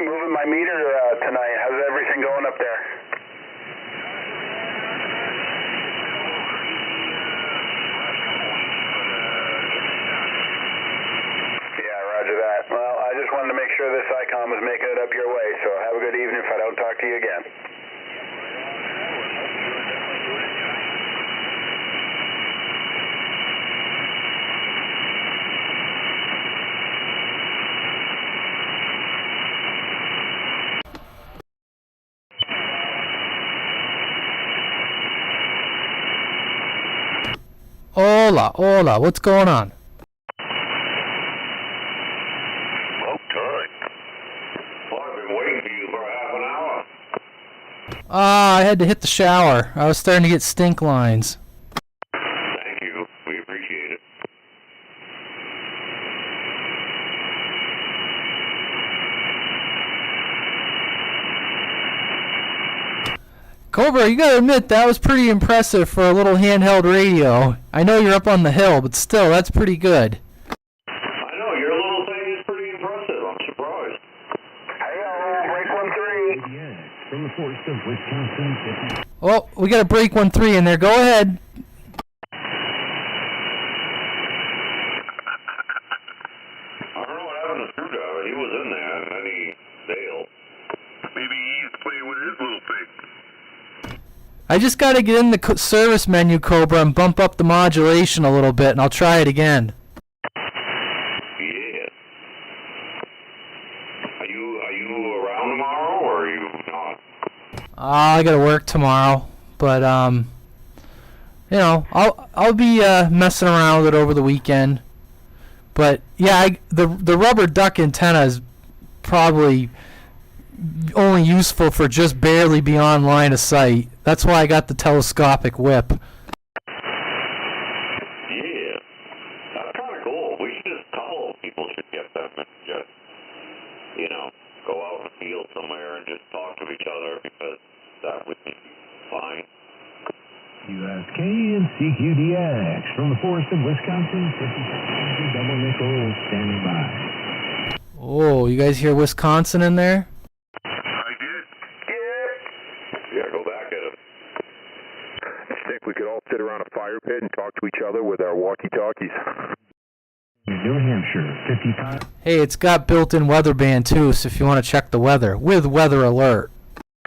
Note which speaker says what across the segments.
Speaker 1: moving my meter tonight. How's everything going up there? Yeah, roger that. Well, I just wanted to make sure this icon was making it up your way, so have a good evening if I don't talk to you again.
Speaker 2: Hola, what's going on?
Speaker 1: About time. Well, I've been waiting for you for half an hour.
Speaker 2: I had to hit the shower. I was starting to get stink lines.
Speaker 1: Thank you. We appreciate it.
Speaker 2: Cobra, you gotta admit, that was pretty impressive for a little handheld radio. I know you're up on the hill, but still, that's pretty good.
Speaker 1: I know, your little thing is pretty impressive. I'm surprised. Hey, break 1-3.
Speaker 3: Yeah, from the forest of Wisconsin.
Speaker 2: Oh, we got a break 1-3 in there. Go ahead.
Speaker 1: I don't know what happened to Screwdriver. He was in there, and then he bailed. Maybe he's playing with his little thing.
Speaker 2: I just gotta get in the service menu, Cobra, and bump up the modulation a little bit, and I'll try it again.
Speaker 1: Yeah. Are you around tomorrow, or are you not?
Speaker 2: I gotta work tomorrow, but you know, I'll be messing around with it over the weekend. But yeah, the rubber duck antenna is probably only useful for just barely beyond line of sight. That's why I got the telescopic whip.
Speaker 1: Yeah. That's kind of cool. We should just, a couple of people should get them and just, you know, go out in the field somewhere and just talk to each other, because that would be fine.
Speaker 3: USK and CQDX from the forest of Wisconsin. 55 double nickel standing by.
Speaker 2: Oh, you guys hear Wisconsin in there?
Speaker 1: I did. Yeah. We gotta go back at it. I think we could all sit around a fire pit and talk to each other with our walkie-talkies.
Speaker 3: New Hampshire, 55.
Speaker 2: Hey, it's got built-in weather band too, so if you want to check the weather with weather alert.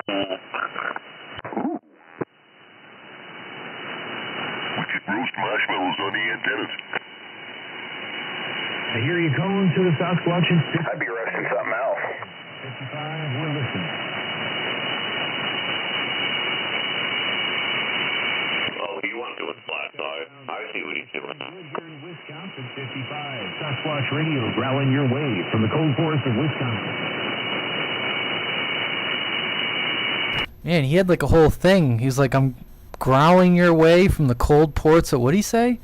Speaker 1: We could roast marshmallows on the antennas.
Speaker 3: I hear you calling to the Sasquatch and
Speaker 1: I'd be roasting something else.
Speaker 3: 55. We're listening.
Speaker 1: Oh, he wants to do it flat side. I see what he's doing.
Speaker 3: Here in Wisconsin, 55. Sasquatch Radio growling your way from the cold forest of Wisconsin.
Speaker 2: Man, he had like a whole thing. He's like, I'm growling your way from the cold ports of, what'd he say?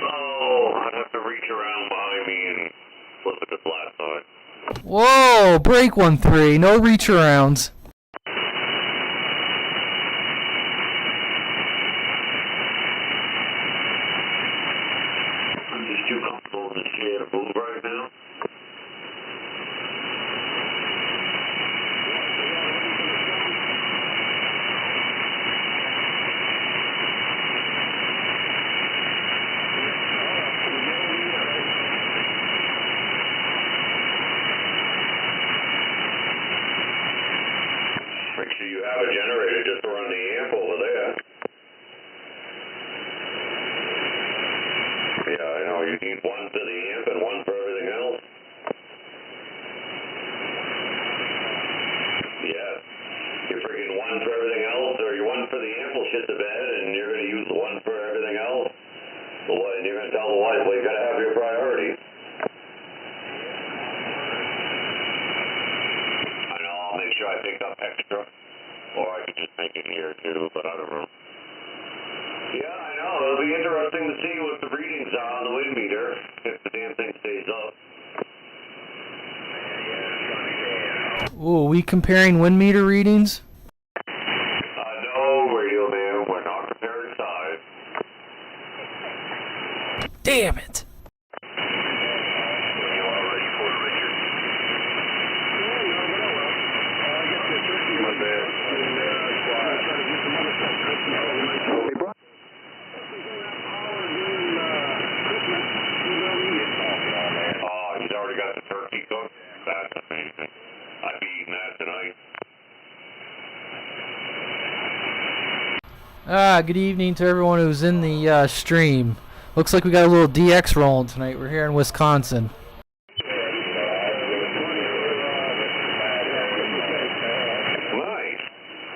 Speaker 1: Oh, I'd have to reach around behind me and flip it to flat side.
Speaker 2: Whoa, break 1-3, no reach arounds.
Speaker 1: I'm just too comfortable in this chair to move right now. Make sure you have a generator just to run the amp over there. Yeah, I know. You need one for the amp and one for everything else. Yeah. You're freaking one for everything else, or you're one for the amp will shit the bed, and you're going to use one for everything else. And you're going to tell the wife, well, you got to have your priorities. I know. I'll make sure I pick up extra. Or I could just make it here, too, but I don't know. Yeah, I know. It'll be interesting to see what the readings are on the wind meter, if the damn thing stays up.
Speaker 2: Ooh, we comparing wind meter readings?
Speaker 1: No, Radio Man, we're not comparing size.
Speaker 2: Damn it! Good evening to everyone who's in the stream. Looks like we got a little DX rolling tonight. We're here in Wisconsin.
Speaker 1: Nice.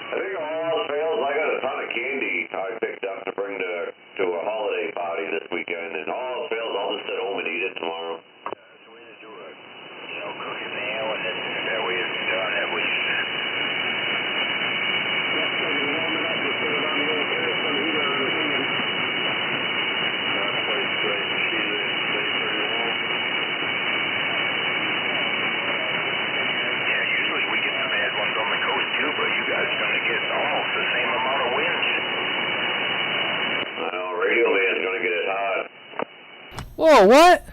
Speaker 1: I think all else fails, I got a ton of candy I picked up to bring to a holiday party this weekend, and all else fails, I'll just sit home and eat it tomorrow.
Speaker 4: That's the way to do it. You know, cook it now, and then that way it's done. That way. Yeah, usually we get some bad ones on the coast too, but you guys are gonna get almost the same amount of wind.
Speaker 1: I know, Radioman's gonna get it hot.
Speaker 2: Whoa, what?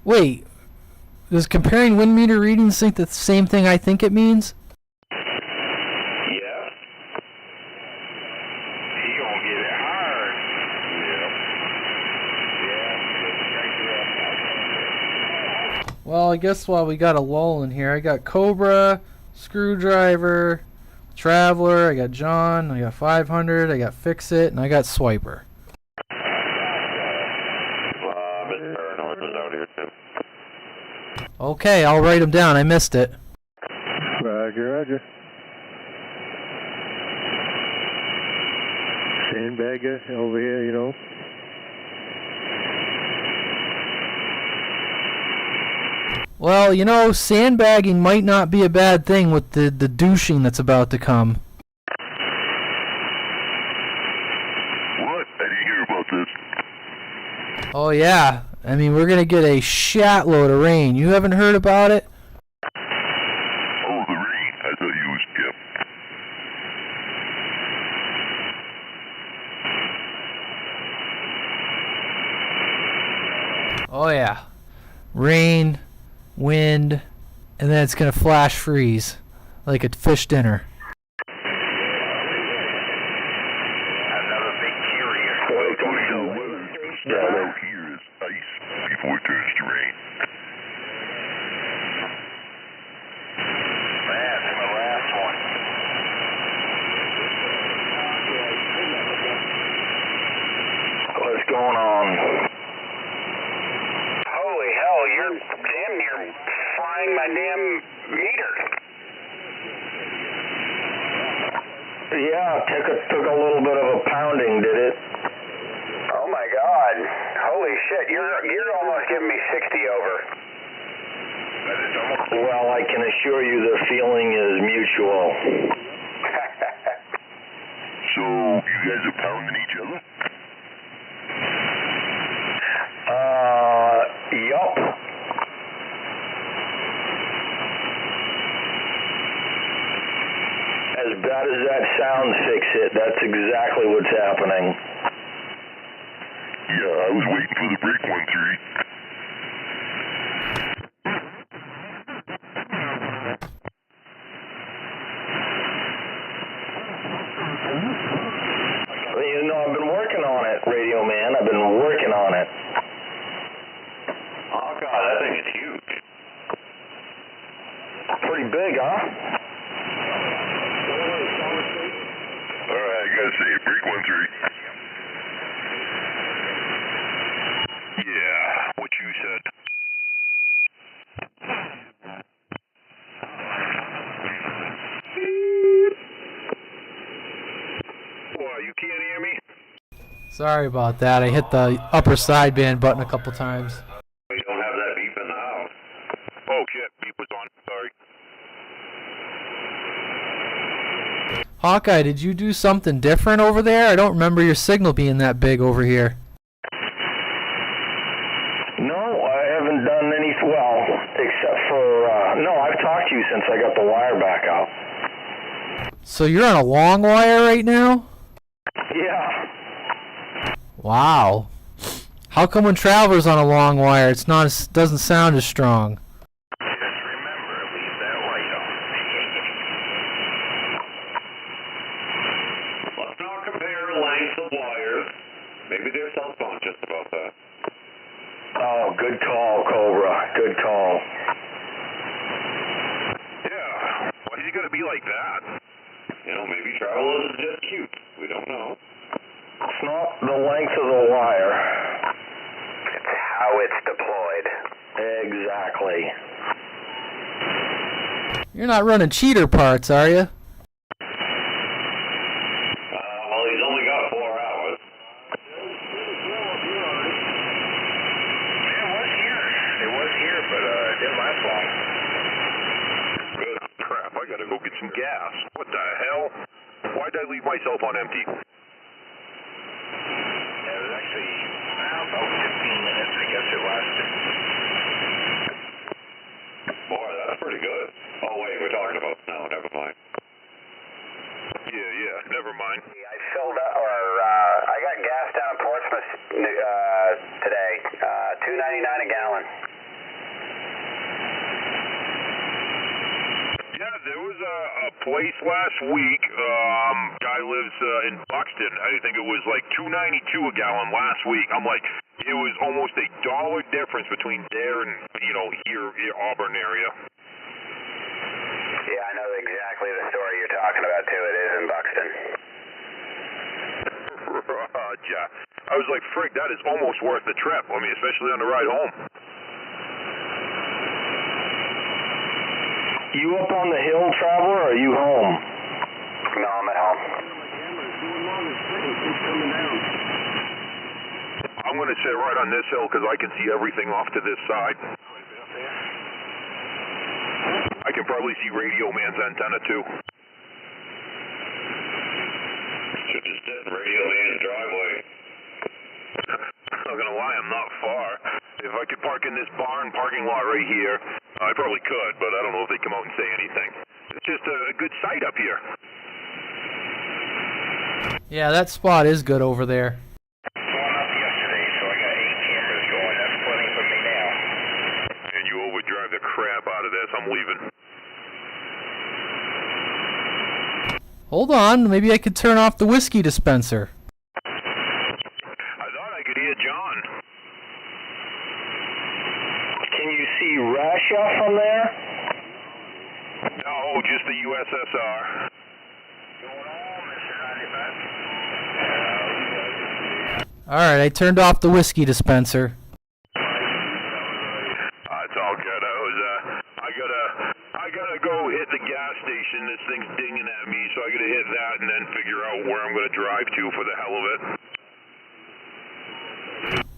Speaker 2: Wait, does comparing wind meter readings think the same thing I think it means?
Speaker 1: Yeah.
Speaker 4: He gonna get it hard. Yeah.
Speaker 2: Well, I guess while we got a lull in here, I got Cobra, Screwdriver, Traveler, I got John, I got 500, I got Fix It, and I got Swiper.
Speaker 1: Mr. Paranoid was out here too.
Speaker 2: Okay, I'll write them down. I missed it.
Speaker 5: Roger, roger. Sandbagger over here, you know.
Speaker 2: Well, you know, sandbagging might not be a bad thing with the douching that's about to come.
Speaker 5: What? I didn't hear about this.
Speaker 2: Oh, yeah. I mean, we're going to get a shatload of rain. You haven't heard about it?
Speaker 5: Oh, the rain. I thought you was, yep.
Speaker 2: Oh, yeah. Rain, wind, and then it's going to flash freeze like a fish dinner.
Speaker 4: Another big carrier.
Speaker 5: Well, Tony, the weather start out here is ice before it turns to rain.
Speaker 4: That's my last one. What's going on? Holy hell, you're damn near frying my damn meter. Yeah, took a little bit of a pounding, did it? Oh my God! Holy shit! You're almost giving me 60 over. Well, I can assure you the feeling is mutual.
Speaker 5: So, you guys are pounding each other?
Speaker 4: Yup. As bad as that sounds, Fix It, that's exactly what's happening.
Speaker 5: Yeah, I was waiting for the break 1-3.
Speaker 4: You know, I've been working on it, Radio Man. I've been working on it.
Speaker 1: Oh God, that thing is huge.
Speaker 4: Pretty big, huh?
Speaker 5: Alright, I gotta say, break 1-3. Yeah, what you said. What, you can't hear me?
Speaker 2: Sorry about that. I hit the upper sideband button a couple times.
Speaker 1: We don't have that beep in the house.
Speaker 5: Oh shit, beep was on, sorry.
Speaker 2: Hawkeye, did you do something different over there? I don't remember your signal being that big over here.
Speaker 4: No, I haven't done any, well, except for, no, I've talked to you since I got the wire back out.
Speaker 2: So you're on a long wire right now?
Speaker 4: Yeah.
Speaker 2: Wow. How come when Traveler's on a long wire, it's not as, doesn't sound as strong?
Speaker 4: Just remember, leave that light on.
Speaker 1: Let's not compare lengths of wires. Maybe they're self-conscious about that.
Speaker 4: Oh, good call, Cobra. Good call.
Speaker 1: Yeah,
Speaker 5: like that.
Speaker 1: You know, maybe travel is just cute. We don't know.
Speaker 4: It's not the length of the wire. It's how it's deployed. Exactly.
Speaker 2: You're not running cheater parts, are you?
Speaker 1: Well, he's only got 4 hours.
Speaker 4: It was here, but it didn't last long.
Speaker 5: Good crap, I gotta go get some gas. What the hell? Why'd I leave myself on empty?
Speaker 4: It was actually about 15 minutes, I guess it lasted.
Speaker 1: Boy, that's pretty good. Oh, wait, we're talking about snow. Never mind.
Speaker 5: Yeah, never mind.
Speaker 4: I filled up, I got gas down in Portsmouth today. $2.99 a gallon.
Speaker 5: Yeah, there was a place last week. Guy lives in Buxton. I think it was like $2.92 a gallon last week. I'm like, it was almost $1 difference between there and here Auburn area.
Speaker 4: Yeah, I know exactly the story you're talking about too. It is in Buxton.
Speaker 5: Roger. I was like, frig, that is almost worth the trip. I mean, especially on the ride home.
Speaker 4: You up on the hill, Traveler, or are you home? No, I'm at home.
Speaker 5: I'm going to sit right on this hill because I can see everything off to this side. I can probably see Radioman's antenna too.
Speaker 1: Should just sit in Radioman's driveway.
Speaker 5: I'm not going to lie, I'm not far. If I could park in this barn parking lot right here, I probably could, but I don't know if they'd come out and say anything. It's just a good sight up here.
Speaker 2: Yeah, that spot is good over there.
Speaker 4: Going up yesterday, so I got 8 cameras going. That's plenty for me now.
Speaker 5: And you overdrive the crap out of this. I'm leaving.
Speaker 2: Hold on, maybe I could turn off the whiskey dispenser.
Speaker 5: I thought I could hear John.
Speaker 4: Can you see Russia from there?
Speaker 5: No, just the USSR.
Speaker 2: Alright, I turned off the whiskey dispenser.
Speaker 5: That's all good. I gotta go hit the gas station. This thing's dinging at me, so I gotta hit that and then figure out where I'm gonna drive to for the hell of it.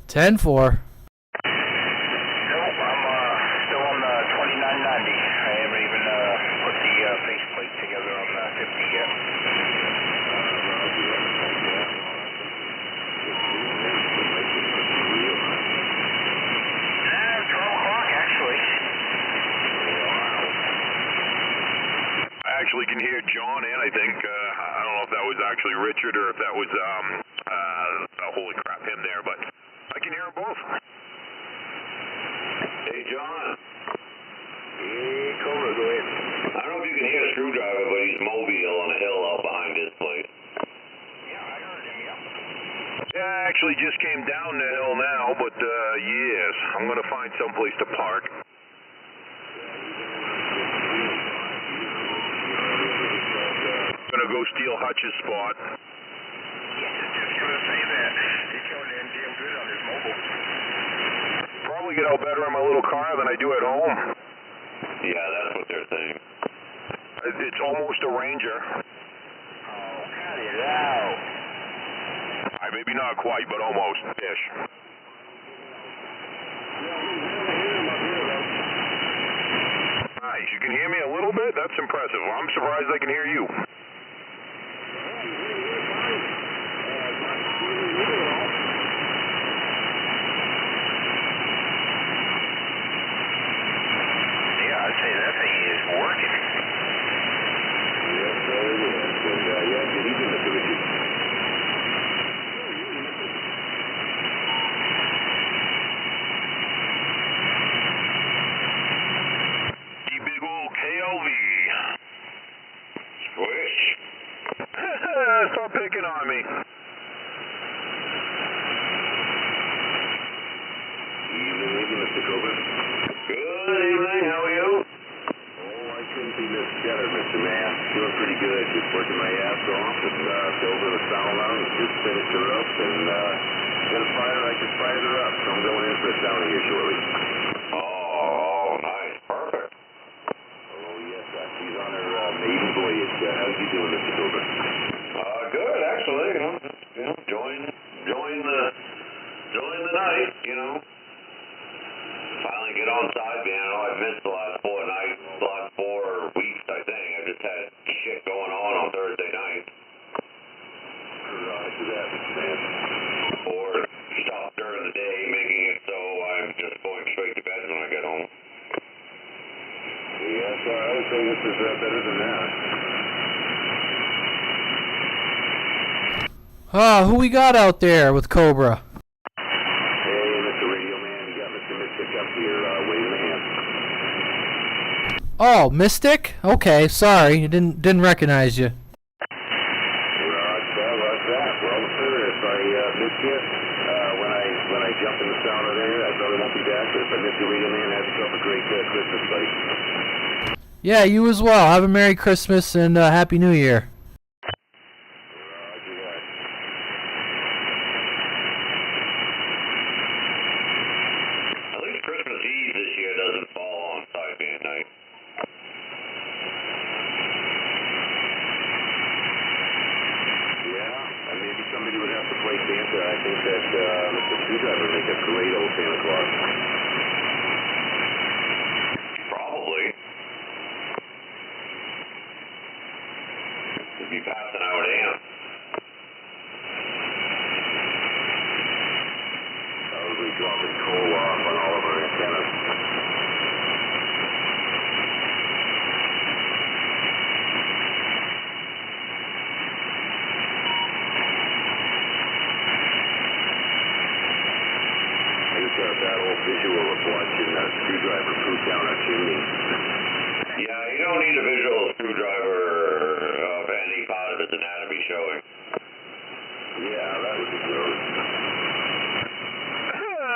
Speaker 2: 10-4.
Speaker 4: Nope, I'm still on the 2990. I haven't even put the faceplate together on the 50 yet. It's 12 o'clock, actually.
Speaker 5: I actually can hear John, and I think I don't know if that was actually Richard or if that was holy crap, him there, but I can hear them both.
Speaker 1: Hey, John.
Speaker 4: Hey, Cobra, go ahead.
Speaker 1: I don't know if you can hear a screwdriver, but he's mobile on a hill out behind his place.
Speaker 4: Yeah, I heard him, yeah.
Speaker 5: Yeah, I actually just came down the hill now, but yes, I'm gonna find someplace to park. Gonna go steal Hutch's spot.
Speaker 4: Yeah, just gonna say that. He's going in damn good on his mobile.
Speaker 5: Probably get out better in my little car than I do at home.
Speaker 1: Yeah, that's what they're saying.
Speaker 5: It's almost a Ranger.
Speaker 4: Oh, cut it out.
Speaker 5: Maybe not quite, but almost. Ish. Nice. You can hear me a little bit? That's impressive. I'm surprised I can hear you.
Speaker 4: Yeah, I'd say that thing is working.
Speaker 1: Yes, sir, it is. But, yeah, he's in the division.
Speaker 5: The big old KLV.
Speaker 1: Squish.
Speaker 4: Mr. Getter, Mr. Man. Doing pretty good. Just working my ass off and over the sauna and just finished her up and got a fire. I just fired her up, so I'm going in for a sauna here shortly.
Speaker 1: Oh, nice. Perfect.
Speaker 4: Oh, yes, she's on her maiden voyage. How's you doing, Mr. Cobra?
Speaker 1: Good, actually. Enjoying the night, Finally get on sideband. I know I've missed the last 4 weeks, I think. I just had shit going on Thursday night.
Speaker 4: Roger that, man.
Speaker 1: Or stuff during the day, making it so I'm just going straight to bed when I get home.
Speaker 4: Yes, I would say this is better than that.
Speaker 2: Who we got out there with Cobra?
Speaker 4: Hey, Mr. Radio Man, you got Mr. Mystic up here waving a hand.
Speaker 2: Oh, Mystic? Okay, sorry, didn't recognize you.
Speaker 4: Roger that. Well, sir, if I miss you when I jump in the sauna there, I probably won't be back. But if I miss you, Radio Man, have yourself a great Christmas, buddy.
Speaker 2: Yeah, you as well. Have a Merry Christmas and Happy New Year.
Speaker 1: At least Christmas Eve this year doesn't fall on sideband night.
Speaker 4: Yeah, and maybe somebody would have to play Santa. I think that Mr. Screwdriver would make a great old Santa Claus.
Speaker 1: Probably. He'd be passing out amps.
Speaker 4: Probably dropping coal off on all of our antennas. I just got that old visual of watching that Screwdriver poop down our chimney.
Speaker 1: Yeah, you don't need a visual screwdriver of any part of its anatomy showing.
Speaker 4: Yeah, that would be gross.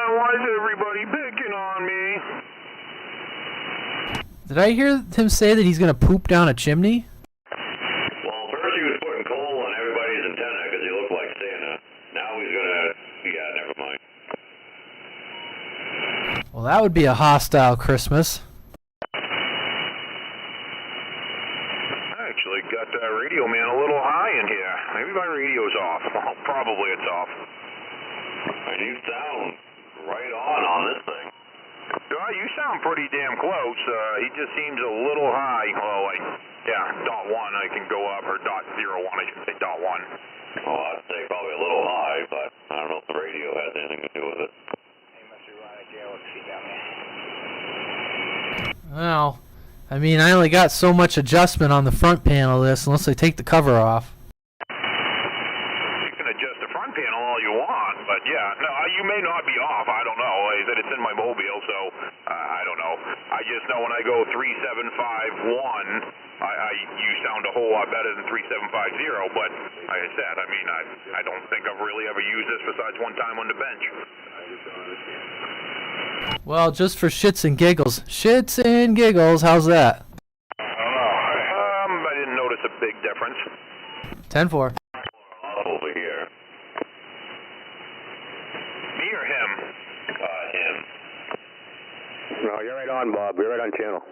Speaker 5: Why is everybody picking on me?
Speaker 2: Did I hear him say that he's gonna poop down a chimney?
Speaker 1: Well, first he was putting coal on everybody's antenna because he looked like Santa. Now he's gonna... Yeah, never mind.
Speaker 2: Well, that would be a hostile Christmas.
Speaker 5: I actually got Radio Man a little high in here. Maybe my radio's off. Well, probably it's off.
Speaker 1: And you sound right on this thing.
Speaker 5: You sound pretty damn close. He just seems a little high. Well, like, yeah, .1 I can go up, or .01, I should say .1.
Speaker 1: Well, I'd say probably a little high, but I don't know if the radio has anything to do with it.
Speaker 6: Hey, Mr. Ronnie Galaxy down there.
Speaker 2: Well, I mean, I only got so much adjustment on the front panel of this unless I take the cover off.
Speaker 5: You can adjust the front panel all you want, but yeah, no, you may not be off. I don't know. Like I said, it's in my mobile, so I don't know. I just know when I go 3751, you sound a whole lot better than 3750, but like I said, I mean, I don't think I've really ever used this besides one time on the bench.
Speaker 2: Well, just for shits and giggles. Shits and giggles, how's that?
Speaker 5: I didn't notice a big difference.
Speaker 2: 10-4.
Speaker 1: Over here.
Speaker 5: Me or him?
Speaker 1: Him.
Speaker 4: No, you're right on, Bob. You're right on channel.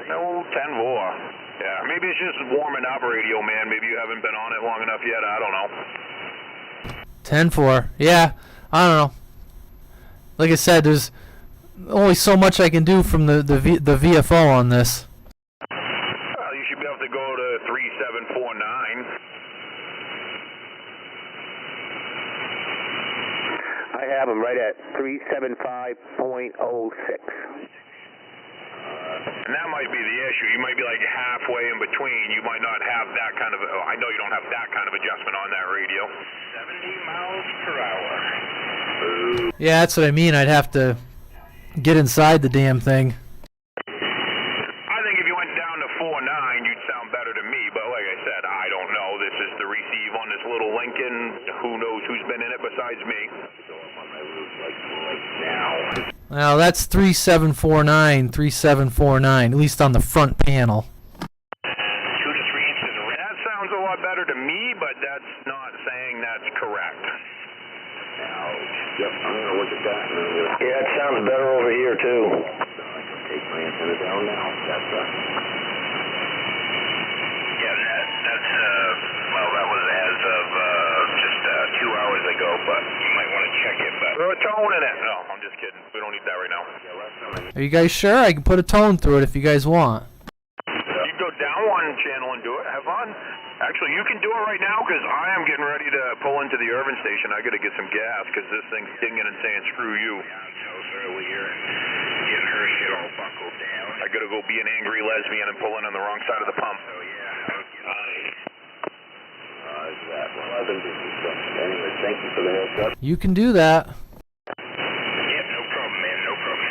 Speaker 5: No, 10-4. Yeah, maybe it's just warming up, Radio Man. Maybe you haven't been on it long enough yet. I don't know.
Speaker 2: 10-4. Yeah, I don't know. Like I said, there's only so much I can do from the VFO on this.
Speaker 5: Well, you should be able to go to 3749.
Speaker 4: I have them right at 375.06.
Speaker 5: And that might be the issue. You might be like halfway in between. You might not have that kind of... I know you don't have that kind of adjustment on that radio.
Speaker 6: 70 miles per hour.
Speaker 2: Yeah, that's what I mean. I'd have to get inside the damn thing.
Speaker 5: I think if you went down to 49, you'd sound better to me. But like I said, I don't know. This is the receive on this little Lincoln. Who knows who's been in it besides me?
Speaker 2: Well, that's 3749, 3749, at least on the front panel.
Speaker 5: lot better to me, but that's not saying that's correct.
Speaker 4: Ouch. Yep, I'm going to look at that. And I'm gonna...
Speaker 7: Yeah, it sounds better over here, too.
Speaker 4: I can take my antenna down now. That's
Speaker 6: Yeah, that's well, that was as of just 2 hours ago, but you might want to check it. But
Speaker 5: Throw a tone in it. No, I'm just kidding. We don't need that right now.
Speaker 2: Are you guys sure? I can put a tone through it if you guys want.
Speaker 5: You go down one channel and do it. Have fun. Actually, you can do it right now because I am getting ready to pull into the Irvin station. I got to get some gas because this thing's dinging and saying screw you.
Speaker 6: earlier, getting her shit all buckled down.
Speaker 5: I got to go be an angry lesbian and pull in on the wrong side of the pump.
Speaker 6: Oh yeah.
Speaker 4: that. Well, I've been busy. So anyway, thank you for the heads up.
Speaker 2: You can do that.
Speaker 6: Yeah, no problem, man. No problem.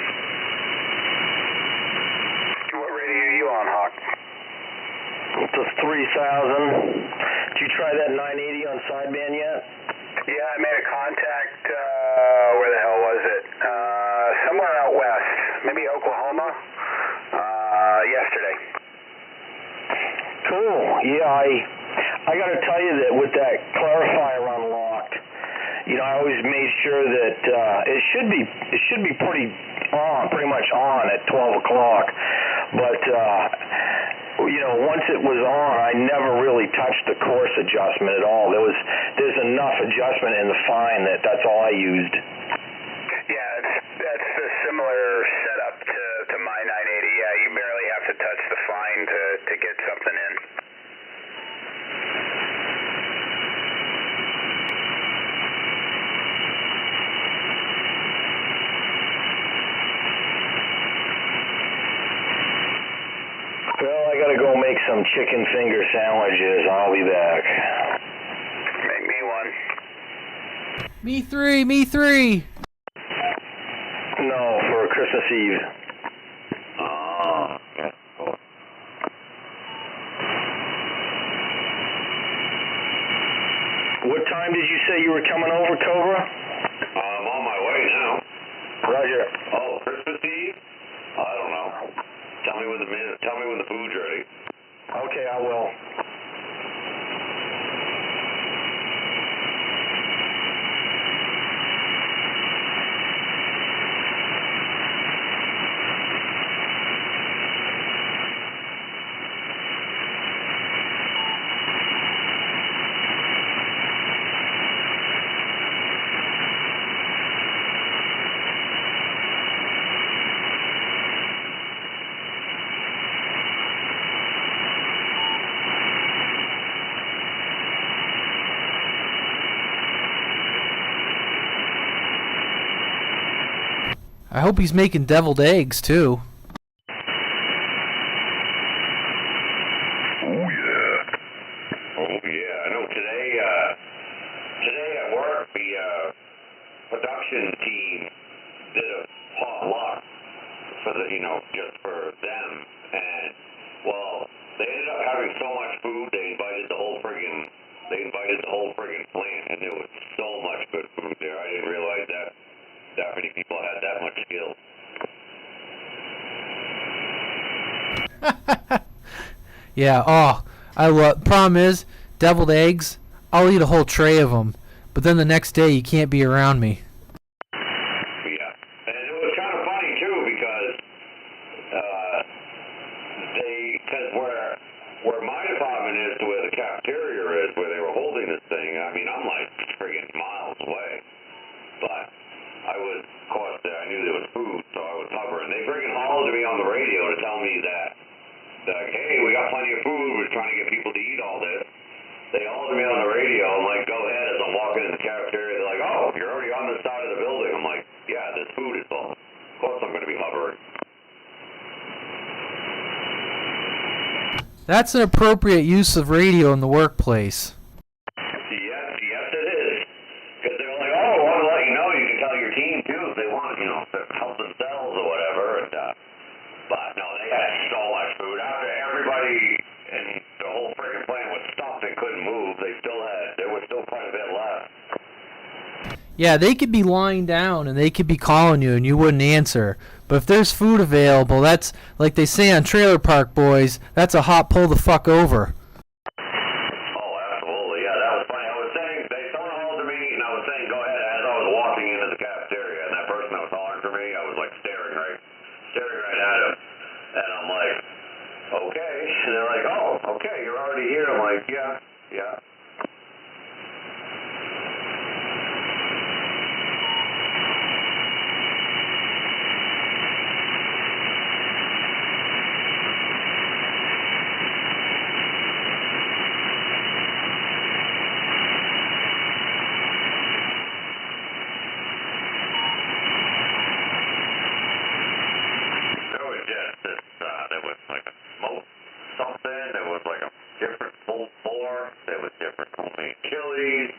Speaker 6: What radio are you on, Hawk?
Speaker 7: It's a 3000. Did you try that 980 on sideband yet?
Speaker 6: Yeah, I made a contact, where the hell was it? Somewhere out west, maybe Oklahoma, yesterday.
Speaker 7: Cool. Yeah, I got to tell you that with that clarifier unlocked, you know, I always made sure that it should be pretty much on at 12 o'clock, but you know, once it was on, I never really touched the course adjustment at all. There's enough adjustment in the fine that's all I used.
Speaker 6: Yeah, that's a similar setup to my 980. Yeah, you barely have to touch the fine to get something in.
Speaker 7: Well, I gotta go make some chicken finger sandwiches. I'll be back.
Speaker 6: Make me one.
Speaker 2: Me three.
Speaker 7: No, for Christmas Eve.
Speaker 1: Oh, yeah. Cool.
Speaker 7: What time did you say you were coming over, Cobra?
Speaker 1: I'm on my way now.
Speaker 7: Roger.
Speaker 1: Oh, Christmas Eve? I don't know. Tell me when the food's ready.
Speaker 7: Okay, I will.
Speaker 2: I hope he's making deviled eggs too.
Speaker 5: Oh, yeah.
Speaker 1: Oh, yeah. I know today at work, the production team did a potluck for just for them. And, well, they ended up having so much food, they invited the whole friggin' plant, and there was so much good food there. I didn't realize that many people had that much skill.
Speaker 2: Yeah. Oh, problem is, deviled eggs. I'll eat a whole tray of them, but then the next day you can't be around me.
Speaker 1: Yeah, and it was kind of funny too because where my department is to where the cafeteria is, where they were holding this thing. I mean, I'm like friggin' miles away, but I was, of course, I knew there was food, so I was hovering. They friggin' hollered to me on the radio to tell me that, hey, we got plenty of food. We're trying to get people to eat all this. They hollered to me on the radio. I'm like, go ahead. As I'm walking in the cafeteria, they're like, oh, you're already on this side of the building. I'm like, yeah, this food is full. Of course I'm going to be hovering.
Speaker 2: That's an appropriate use of radio in the workplace.
Speaker 1: Yes, it is. Because they're like, oh, I want to let you know. You can tell your team, too, if they want, to help themselves or whatever. But, no, they had so much food. After everybody in the whole freaking plant was stuffed and couldn't move, there was still quite a bit left.
Speaker 2: Yeah, they could be lying down and they could be calling you and you wouldn't answer. But if there's food available, that's, like they say on Trailer Park Boys, that's a hot pull the fuck over.
Speaker 1: Oh,
Speaker 4: okay, you're already here. I'm like, yeah.
Speaker 1: There was like a smoke something, there was like a different pulled pork, there was different homemade chilies,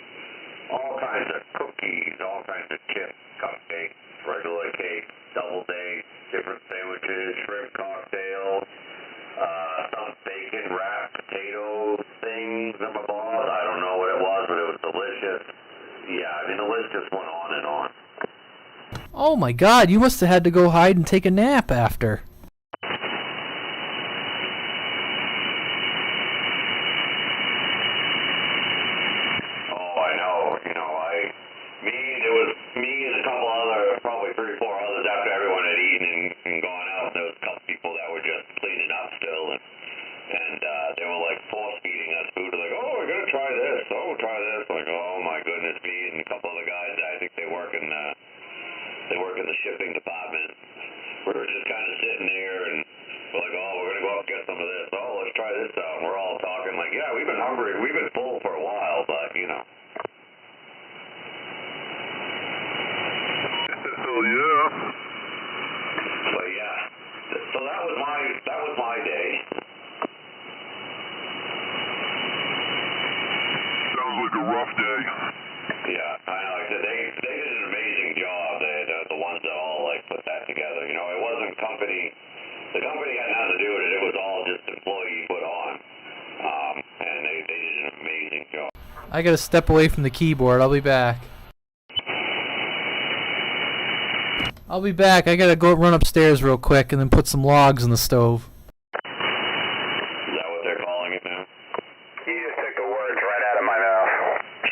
Speaker 1: all kinds of cookies, all kinds of chips, cupcakes, regular cake, double date, different sandwiches, shrimp cocktails, some bacon wrapped potato things, I don't know what it was, but it was delicious. Yeah, I mean the list just went on and on.
Speaker 2: Oh my God, you must have had to go hide and take a nap after.
Speaker 1: Me and a couple other, probably 3 or 4 others after everyone had eaten and gone out. There was a couple people that were just cleaning up still, and they were like force feeding us food. They're like, oh, we're gonna try this. Oh, try this. I'm like, oh my goodness me. And a couple other guys, I think they work in the shipping department. We were just kind of sitting there and we're like, oh, we're gonna go out and get some of this. Oh, let's try this out. And we're all talking like, yeah, we've been hungry, we've been full for a while, but you know.
Speaker 5: Yeah.
Speaker 1: But yeah, so that was my day.
Speaker 5: Sounds like a rough day.
Speaker 1: Yeah, I know. Like I said, they did an amazing job. The ones that all like put that together. You know, it wasn't company. The company had nothing to do with it. It was all just employee put on, and they did an amazing job.
Speaker 2: I gotta step away from the keyboard. I'll be back. I gotta go run upstairs real quick and then put some logs in the stove.
Speaker 1: Is that what they're calling it now?
Speaker 6: You just took the words right out of my mouth.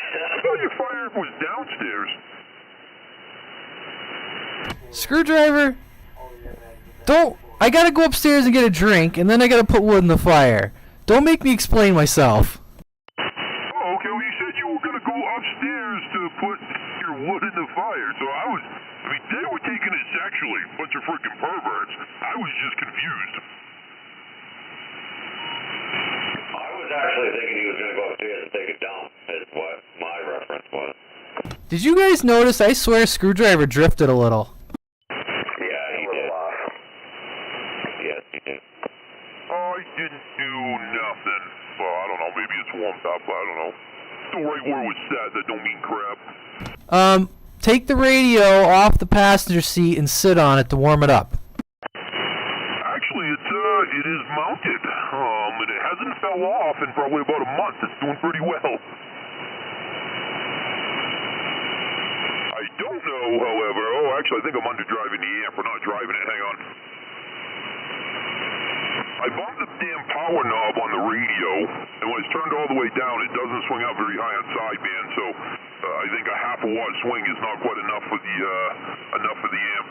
Speaker 5: I thought your fire was downstairs.
Speaker 2: Screwdriver? I gotta go upstairs and get a drink, and then I gotta put wood in the fire. Don't make me explain myself.
Speaker 5: Oh, okay, well you said you were gonna go upstairs to put your wood in the fire, so I mean, they were taking it sexually, bunch of freaking perverts. I was just confused.
Speaker 1: I was actually thinking he was going to go upstairs and take a dump, is what my reference was.
Speaker 2: Did you guys notice? I swear Screwdriver drifted a little.
Speaker 1: Yeah, he did. Yes, he did.
Speaker 5: I didn't do nothing. Well, I don't know, maybe it's warmed up, I don't know. The right word was set, that don't mean crap.
Speaker 2: Take the radio off the passenger seat and sit on it to warm it up.
Speaker 5: Actually, it is mounted, and it hasn't fell off in probably about a month. It's doing pretty well. I don't know, however, actually I think I'm underdriving the amp. We're not driving it, hang on. I bumped the damn power knob on the radio, and when it's turned all the way down, it doesn't swing out very high on sideband, so I think a half a watt swing is not quite enough for the amp.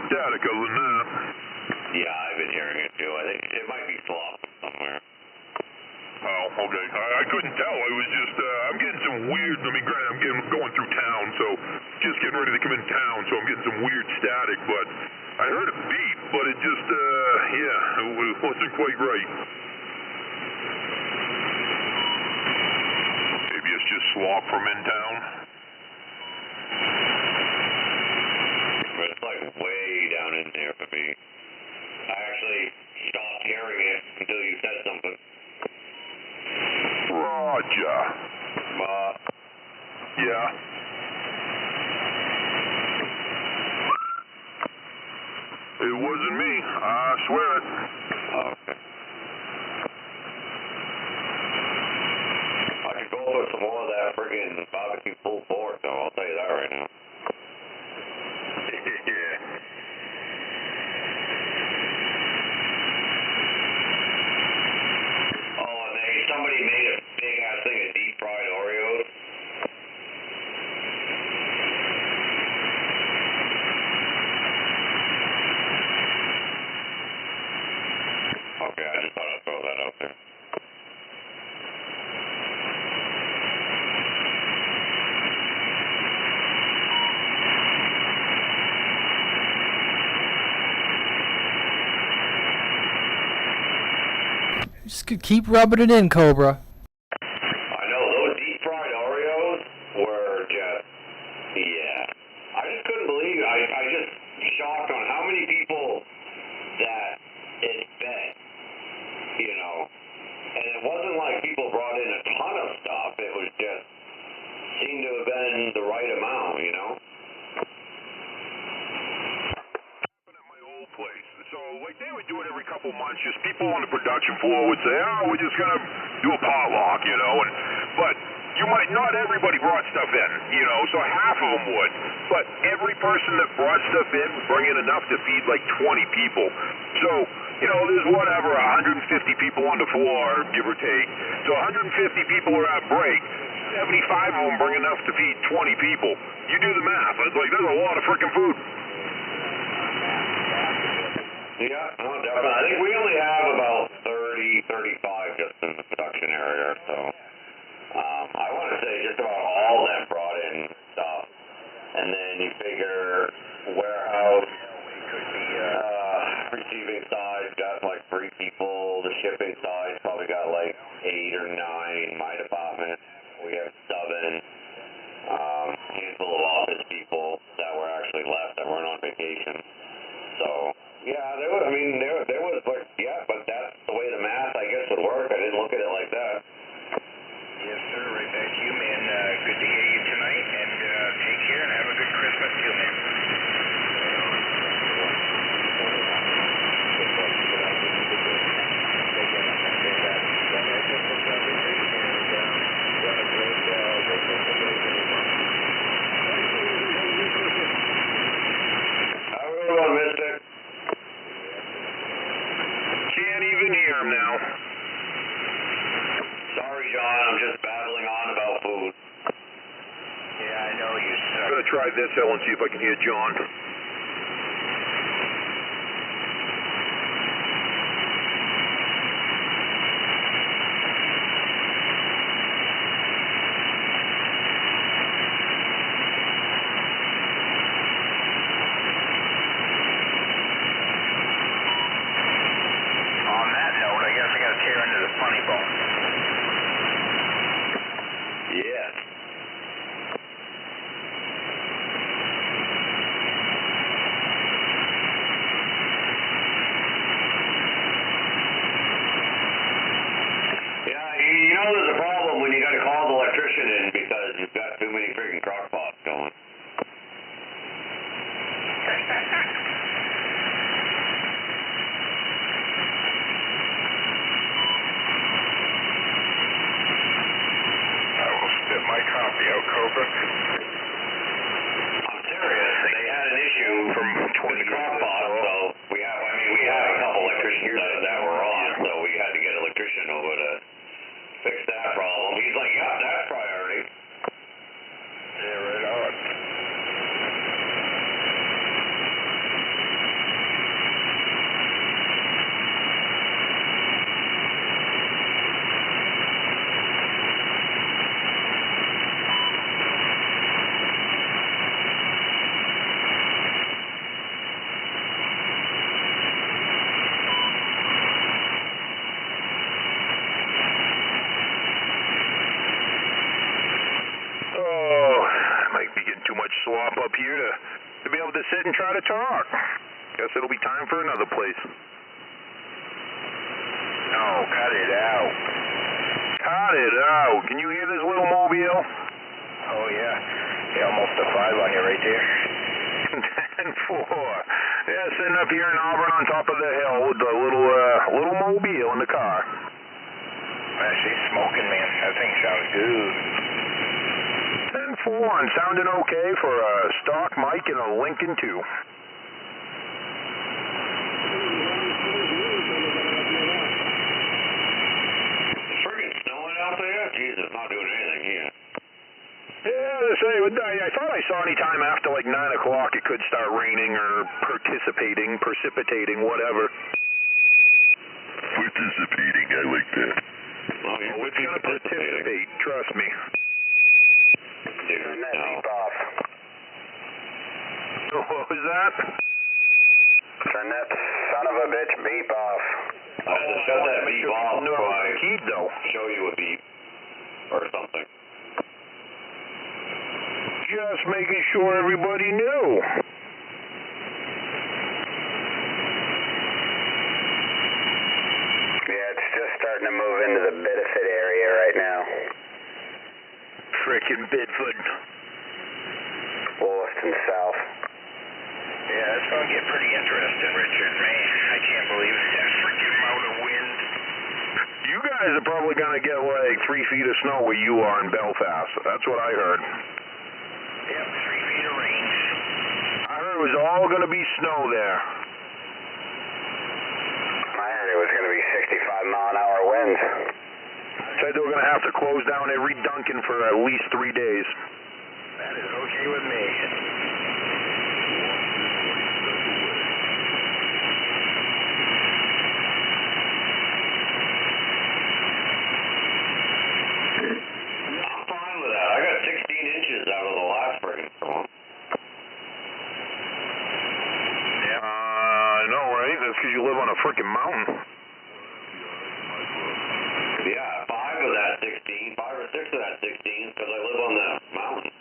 Speaker 5: Static other than that.
Speaker 1: Yeah, I've been hearing it too. I think it might be flopping somewhere.
Speaker 5: Oh, okay. I couldn't tell. I was just, I'm getting some weird, I mean, granted, I'm going through town, so just getting ready to come in town, so I'm getting some weird static, but I heard a beep, but it just, it wasn't quite right. Maybe it's just slop from in town.
Speaker 1: It's like way down in there for me. I actually stopped hearing it until you said something.
Speaker 5: Roger.
Speaker 1: Yeah.
Speaker 5: swear it.
Speaker 1: Okay. I could go for some more of that friggin' barbecue pulled pork, though. I'll tell you that right now.
Speaker 5: Yeah.
Speaker 1: Oh, and somebody made a big ass thing of deep fried Oreos. Okay, I just thought I'd throw that out there.
Speaker 2: Just keep rubbing it in, Cobra.
Speaker 1: I know, those deep fried Oreos were just, yeah. I just couldn't believe it. I just shocked on how many people that it fed, you know. And it wasn't like people brought in a ton of stuff. It was just, seemed to have been the right amount, you know.
Speaker 5: At my old place. So, like, they would do it every couple months. Just people on the production floor would say, oh, we're just going to do a potluck, you know. But not everybody brought stuff in, you know, so half of them would. But every person that brought stuff in would bring in enough to feed like 20 people. So, you know, there's whatever, 150 people on the floor, give or take. So 150 people are at break. 75 of them bring enough to feed 20 people. You do the math. It's like, there's a lot of freaking food.
Speaker 1: Yeah, no, definitely. I think we only have about 30, 35 just in the production area, so I want to say just about all of them brought in stuff. And then you figure warehouse, receiving side got like 3 people. The shipping side probably got like 8 or 9. My department, we have 7. Handful of office people that were actually left that weren't on vacation. So, yeah, there was like, yeah, but that's the way the math, I guess, would work. I didn't look at it like that.
Speaker 6: Yes, sir. Right back to you, man. Good to hear you tonight, and take care and have a good Christmas too, man.
Speaker 1: Mystic.
Speaker 5: Can't even hear him now.
Speaker 1: Sorry, John, I'm just babbling on about food.
Speaker 6: Yeah, I know you suck.
Speaker 5: I'm going to try this, Ellen, see if I can hear John.
Speaker 6: Funny bone.
Speaker 1: Yeah. Yeah, you know there's a problem when you got to call the electrician in because you've got too many freaking crock pots going.
Speaker 6: My copy out, Cobra.
Speaker 1: I'm serious. They had an issue from the crock pot, so we have a couple electricians that were on, so we had to get an electrician over to fix that problem. He's like, yeah, that's priority.
Speaker 6: Yeah, right on.
Speaker 5: Swap up here to be able to sit and try to talk. Guess it'll be time for another place.
Speaker 6: No, cut it out.
Speaker 5: Cut it out. Can you hear this little mobile?
Speaker 6: Oh, yeah. Yeah, almost a 5 on you right there.
Speaker 5: 10-4. Yeah, sitting up here in Auburn on top of the hill with the little mobile in the car.
Speaker 6: Man, she's smoking, man. That thing sounds good.
Speaker 5: 10-4, sounding okay for a stock mic and a Lincoln 2.
Speaker 1: Out there? Jesus, not doing anything here.
Speaker 5: Yeah, I thought I saw any time after like 9 o'clock it could start raining or precipitating, whatever.
Speaker 4: Participating, I like that.
Speaker 1: Well, you
Speaker 5: It's going to participate, trust me.
Speaker 1: Dude,
Speaker 6: Turn that
Speaker 1: no.
Speaker 6: beep off.
Speaker 5: What was that?
Speaker 6: Turn that son of a bitch beep off.
Speaker 1: I had to shut that beep off
Speaker 5: No,
Speaker 1: before I
Speaker 5: keyed though.
Speaker 1: show you a beep or something.
Speaker 5: Just making sure everybody knew.
Speaker 6: Yeah, it's just starting to move into the Bideford area right now.
Speaker 5: Frickin' Bidford.
Speaker 6: Williston South.
Speaker 8: Yeah, it's going to get pretty interesting, Richard. Man, I can't believe that freaking amount of wind.
Speaker 5: You guys are probably going to get like 3 feet of snow where you are in Belfast. That's what I heard.
Speaker 8: Yep, 3 feet of rain.
Speaker 5: I heard it was all going to be snow there.
Speaker 6: I heard it was going to be 65-mile-an-hour winds.
Speaker 5: Said they were going to have to close down every Dunkin' for at least 3 days.
Speaker 8: That is okay with me.
Speaker 1: I'm fine with that. I got 16 inches out of the last friggin' storm.
Speaker 5: I know, right? That's because you live on a frickin' mountain.
Speaker 1: Yeah, 5 of that 16, 5 or 6 of that 16 because I live on the mountain.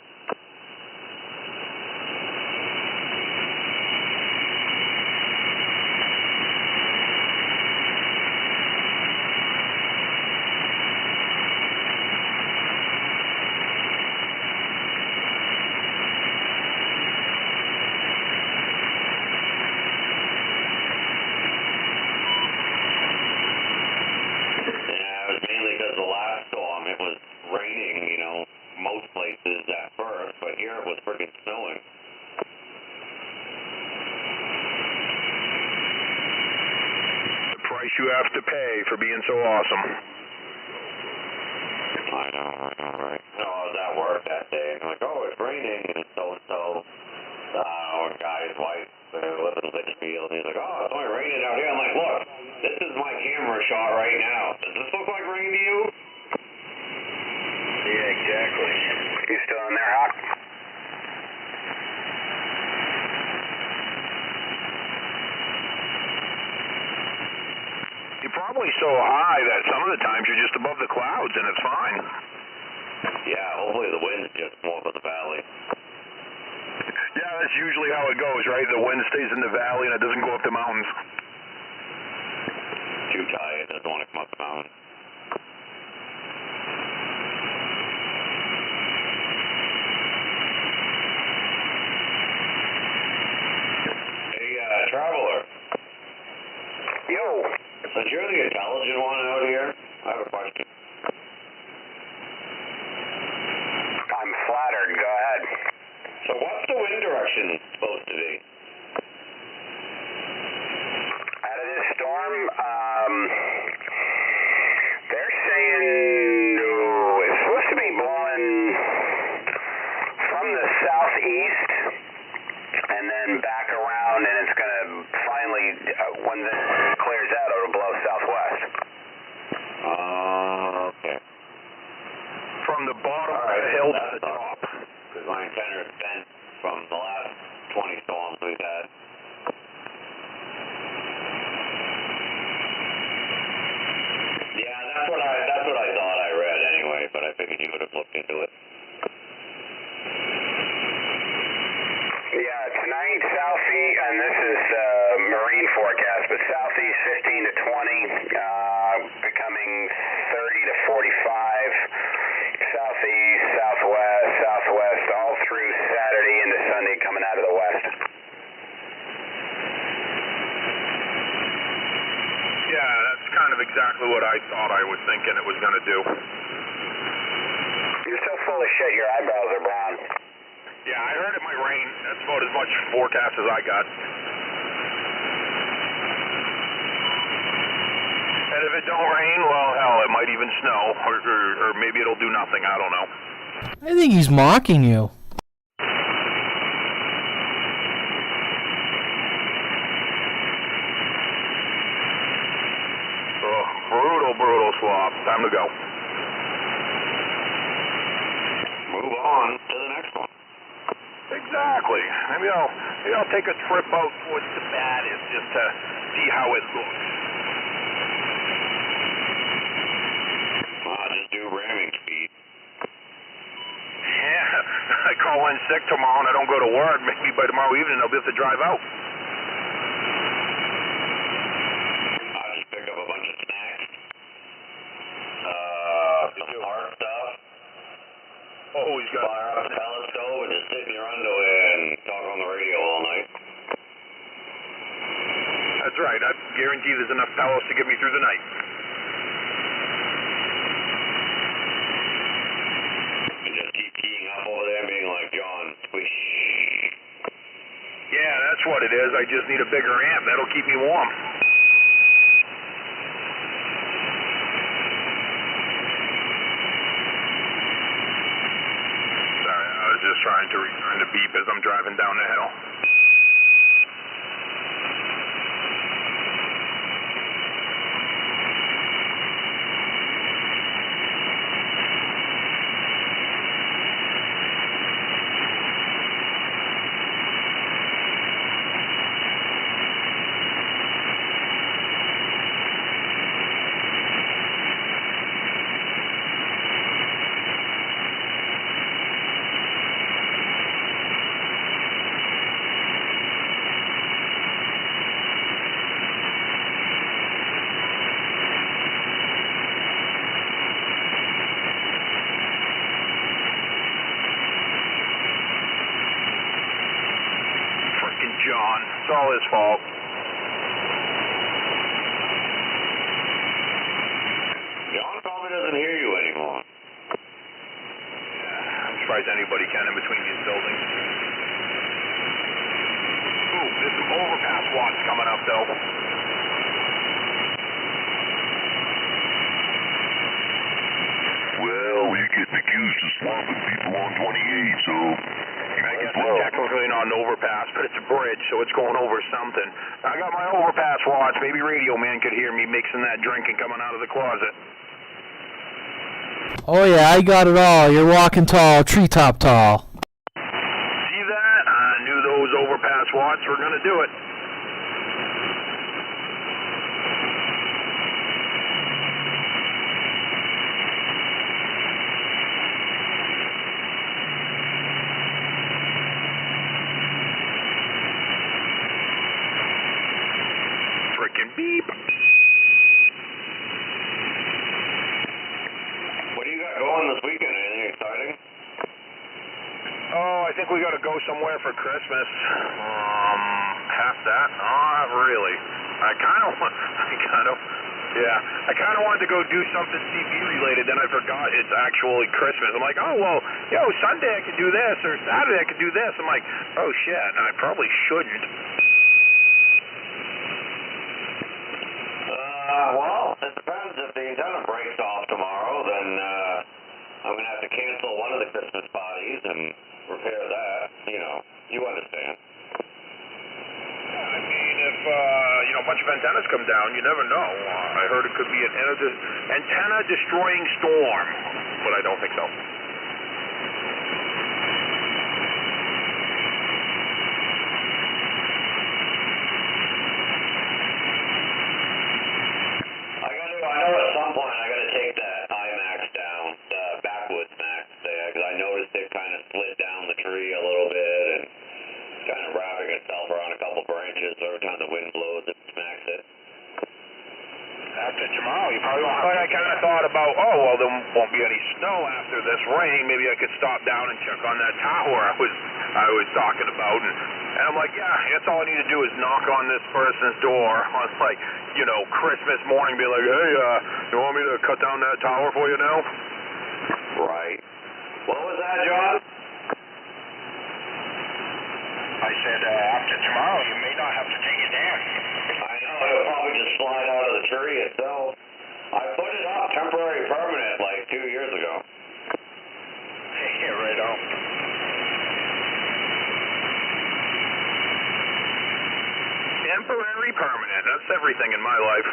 Speaker 1: Yeah, it was mainly because the last storm, it was raining, you know, most places at first, but here it was freaking snowing.
Speaker 5: The price you have to pay for being so awesome.
Speaker 1: I know, right? No, I was at work that day, and I'm like, oh, it's raining, and so-and-so, our guy's wife, lives in Litchfield, and he's like, oh, it's only raining out here. I'm like, look, this is my camera shot right now. Does this look like rain to you?
Speaker 8: Yeah, exactly.
Speaker 6: You still in there, Hawk?
Speaker 5: You're probably so high that some of the times you're just above the clouds and it's fine.
Speaker 1: Yeah, hopefully the wind's just more for the valley.
Speaker 5: Yeah, that's usually how it goes, right? The wind stays in the valley and it doesn't go up the mountains.
Speaker 1: Too tired, doesn't want to come up the mountain. Hey, traveler.
Speaker 6: Yo.
Speaker 1: Since you're the intelligent one out here, I have a question.
Speaker 6: I'm flattered. Go ahead.
Speaker 1: So what's the wind direction supposed to be?
Speaker 6: Out of this storm, they're saying it's supposed to be blowing from the southeast and then back around, and it's going to finally, when this clears out, it'll blow southwest.
Speaker 1: Okay.
Speaker 5: From the bottom of the hill to the top.
Speaker 1: Because my antenna is bent from the last 20 storms we've had. Yeah, that's what I thought I read anyway, but I figured you would have looked into it.
Speaker 6: Yeah, tonight southeast, and this is marine forecast, but southeast 15 to 20, becoming 30 to 45, southeast, southwest, southwest, all through Saturday into Sunday coming out of the west.
Speaker 5: what I thought I was thinking it was going to do.
Speaker 6: You're so full of shit, your eyebrows are brown.
Speaker 5: Yeah, I heard it might rain. That's about as much forecast as I got. And if it don't rain, well, hell, it might even snow, or maybe it'll do nothing. I don't know.
Speaker 2: I think he's mocking you.
Speaker 5: Brutal swap. Time to go.
Speaker 1: Move on to the next one.
Speaker 5: Exactly. Maybe I'll take a trip out towards the baddest just to see how it looks.
Speaker 1: Just do ramming speed.
Speaker 5: Yeah, I call in sick tomorrow and I don't go to work. Maybe by tomorrow evening I'll be able to drive out.
Speaker 1: I'll just pick up a bunch of snacks. Some hard stuff.
Speaker 5: Oh, he's got...
Speaker 1: Fire up a telescope and just sit in your underwear and talk on the radio all night.
Speaker 5: That's right. I guarantee there's enough pellets to get me through the night.
Speaker 1: And just keep keying up over there being like, John, squish.
Speaker 5: Yeah, that's what it is. I just need a bigger amp. That'll keep me warm. Just trying to return the beep as I'm driving down the hill. John. It's all his fault.
Speaker 1: John probably doesn't hear you anymore.
Speaker 5: Yeah, I'm surprised anybody can in between these buildings. Ooh, there's some overpass watts coming up, though.
Speaker 9: Well, you're getting accused of swamping people on 28, so...
Speaker 5: I guess it's technically not an overpass, but it's a bridge, so it's going over something. I got my overpass watch. Maybe Radioman could hear me mixing that drink and coming out of the closet.
Speaker 2: Oh yeah, I got it all. You're walking tall, treetop tall.
Speaker 5: See that? I knew those overpass watts were going to do it. Beep.
Speaker 1: What do you got going this weekend? Anything exciting?
Speaker 5: Oh, I think we got to go somewhere for Christmas. Past that? Not really. I kind of wanted to go do something CB related, then I forgot it's actually Christmas. I'm like, oh, well, Sunday I could do this, or Saturday I could do this. I'm like, oh, shit, I probably shouldn't.
Speaker 1: Well, it depends. If the antenna breaks off tomorrow, then I'm going to have to cancel one of the Christmas parties and repair that. You understand.
Speaker 5: Yeah, I mean, if, a bunch of antennas come down, you never know. I heard it could be an antenna-destroying storm, but I don't think so.
Speaker 1: I know at some point I got to take that IMAX down, the backwoods max there, because I noticed it kind of slid down the tree a little bit and kind of wrapping itself around a couple branches. So every time the wind blows, it smacks it.
Speaker 8: After tomorrow.
Speaker 6: Oh, you probably won't have
Speaker 5: But I kind of thought about, oh, well, there won't be any snow after this rain. Maybe I could stop down and check on that tower I was talking about. And I'm like, yeah, that's all I need to do is knock on this person's door on, like, you know, Christmas morning, be like, hey, you want me to cut down that tower for you now?
Speaker 1: Right. What was that, John?
Speaker 8: I said, after tomorrow, you may not have to take it down.
Speaker 1: I know, it'll probably just slide out of the tree itself. I put it up temporary permanent like 2 years ago.
Speaker 8: Yeah, right on.
Speaker 5: Temporary permanent. That's everything in my life.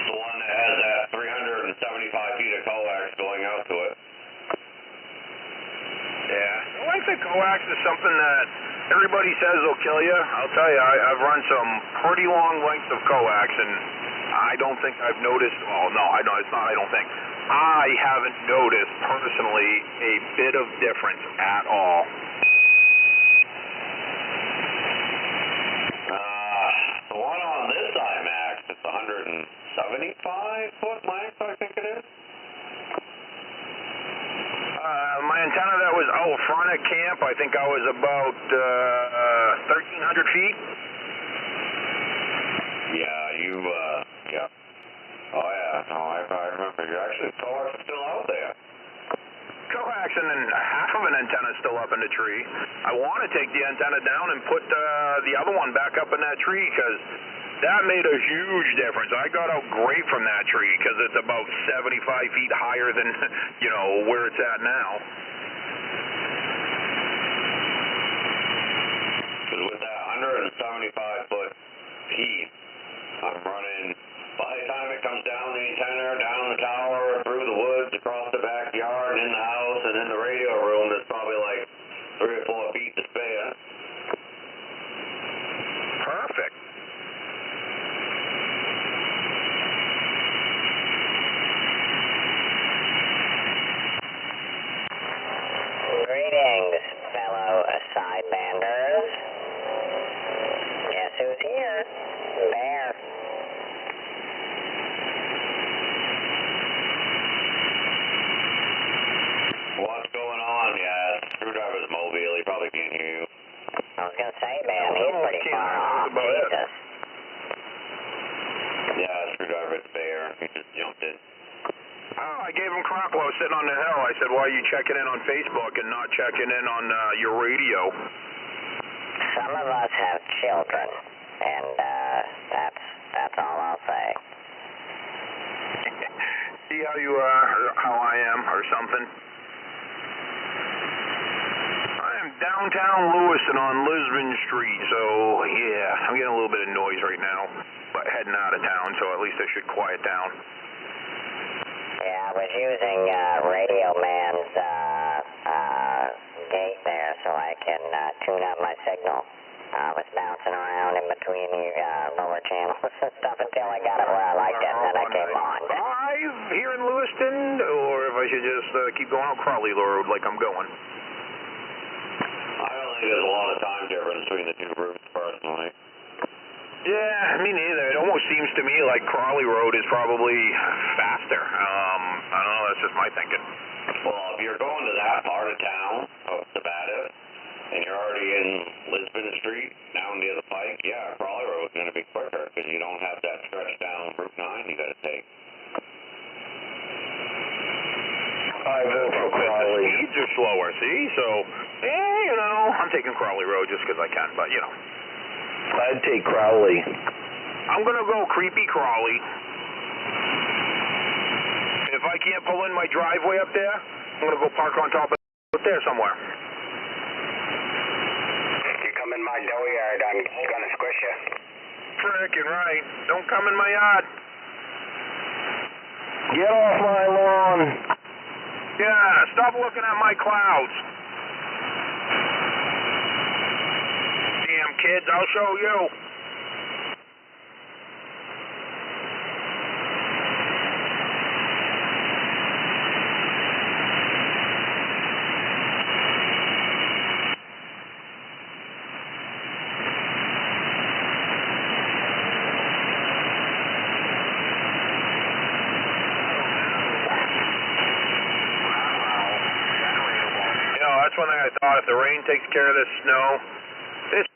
Speaker 1: The one that has that 375 feet of coax going out to it.
Speaker 5: Yeah. Length of coax is something that everybody says will kill you. I'll tell you, I've run some pretty long lengths of coax, and I don't think I've noticed, well, no, I know it's not, I don't think. I haven't noticed personally a bit of difference at all.
Speaker 1: The one on this IMAX, it's 175 foot length, I think it is.
Speaker 5: My antenna that was out front at camp, I think I was about 1,300 feet.
Speaker 1: Yeah. Oh, yeah. No, I remember. You actually, coax is still out there.
Speaker 5: Coax and then half of an antenna is still up in the tree. I want to take the antenna down and put the other one back up in that tree because that made a huge difference. I got out great from that tree because it's about 75 feet higher than, you know, where it's at now.
Speaker 1: Because with that 175 foot piece, I'm running, by the time it comes down the antenna, down the tower, through the woods, across the backyard, and in the house, and in the radio room, there's probably like 3 or 4 feet to spare.
Speaker 5: Perfect.
Speaker 10: Greetings, fellow sidebanders. Guess who's here? Bear.
Speaker 1: What's going on? Yeah, Screwdriver's mobile. He probably can't hear you.
Speaker 10: I was gonna say, man, he's pretty far off.
Speaker 5: About it.
Speaker 10: Jesus.
Speaker 1: Yeah, Screwdriver's there. He just jumped in.
Speaker 5: Oh, I gave him crap while I was sitting on the hill. I said, why are you checking in on Facebook and not checking in on your radio?
Speaker 10: Some of us have children, and that's all I'll say.
Speaker 5: See how you are, or how I am, or something? I am downtown Lewiston on Lisbon Street, so yeah, I'm getting a little bit of noise right now, but heading out of town, so at least I should quiet down.
Speaker 10: Yeah, I was using Radioman's gate there so I can tune up my signal. I was bouncing around in between the lower channels and stuff until I got it where I liked it, and then I came on.
Speaker 5: Live here in Lewiston, or if I should just keep going on Crawley Road like I'm going?
Speaker 1: I don't think there's a lot of time difference between the two routes, personally.
Speaker 5: Yeah, me neither. It almost seems to me like Crawley Road is probably faster. I don't know, that's just my thinking.
Speaker 1: Well, if you're going to that part of town, of Sabbath, and you're already in Lisbon Street, down near the pike, yeah, Crawley Road's going to be quicker, because you don't have that stretch down Route 9 you got to take.
Speaker 7: I vote for Crawley.
Speaker 5: The speeds are slower, see? So, yeah, you know, I'm taking Crawley Road just because I can, but, you know.
Speaker 7: I'd take Crowley.
Speaker 5: I'm going to go creepy Crawley. If I can't pull in my driveway up there, I'm going to go park on top of it there somewhere.
Speaker 8: If you come in my dough yard, I'm gonna squish you.
Speaker 5: Frickin' right. Don't come in my yard.
Speaker 7: Get off my lawn.
Speaker 5: Yeah, stop looking at my clouds. Damn kids, I'll show you. the rain takes care of this snow. This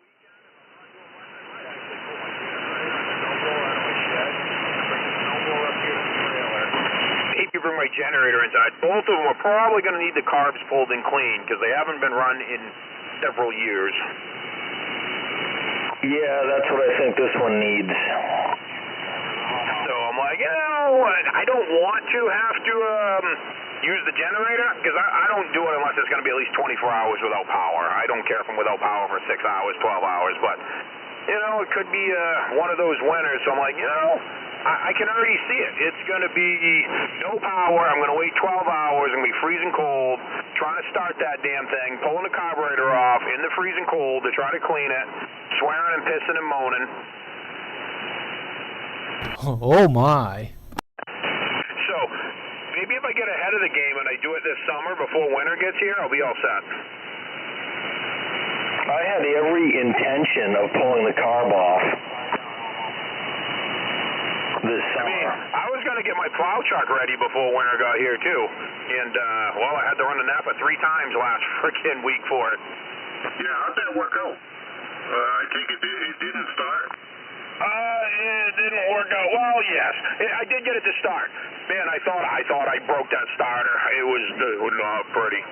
Speaker 5: if you bring my generator inside, both of them are probably going to need the carbs pulled and cleaned because they haven't been run in several years.
Speaker 7: Yeah, that's what I think this one needs.
Speaker 5: So I'm like, you know, I don't want to have to use the generator because I don't do it unless it's going to be at least 24 hours without power. I don't care if I'm without power for 6 hours, 12 hours, but, you know, it could be one of those winters. So I'm like, you know, I can already see it. It's going to be no power. I'm going to wait 12 hours. I'm going to be freezing cold, trying to start that damn thing, pulling the carburetor off in the freezing cold to try to clean it, swearing and pissing and moaning.
Speaker 2: Oh my.
Speaker 5: So maybe if I get ahead of the game and I do it this summer before winter gets here, I'll be all set.
Speaker 7: I had every intention of pulling the carb off this summer.
Speaker 5: I mean, I was going to get my plow truck ready before winter got here too, and well, I had to run the Napa 3 times last frickin' week for it.
Speaker 9: Yeah, how'd that work out? I think it didn't start.
Speaker 5: It didn't work out. Well, yes, I did get it to start. Man, I thought I broke that starter. It was not pretty.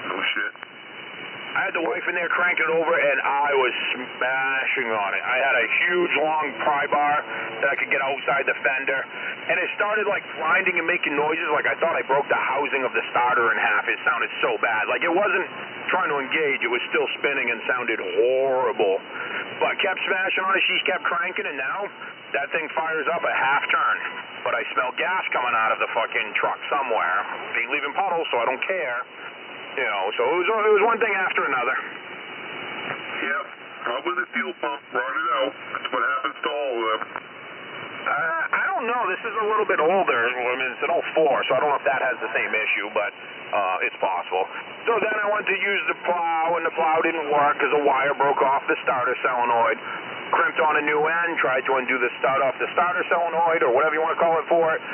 Speaker 9: No shit.
Speaker 5: I had the wife in there cranking it over, and I was smashing on it. I had a huge, long pry bar that I could get outside the fender, and it started, like, grinding and making noises like I thought I broke the housing of the starter in half. It sounded so bad. Like, it wasn't trying to engage. It was still spinning and sounded horrible. But I kept smashing on it. She kept cranking, and now that thing fires up at half turn. But I smell gas coming out of the fucking truck somewhere. Ain't leaving puddles, so I don't care. You know, so it was one thing after another.
Speaker 9: Yep. Probably the fuel pump brought it out. That's what happens to all of them.
Speaker 5: I don't know. This is a little bit older. I mean, it's an 04, so I don't know if that has the same issue, but it's possible. So then I went to use the plow, and the plow didn't work because a wire broke off the starter solenoid. Crimped on a new end, tried to undo the start off the starter solenoid, or whatever you want to call it for it.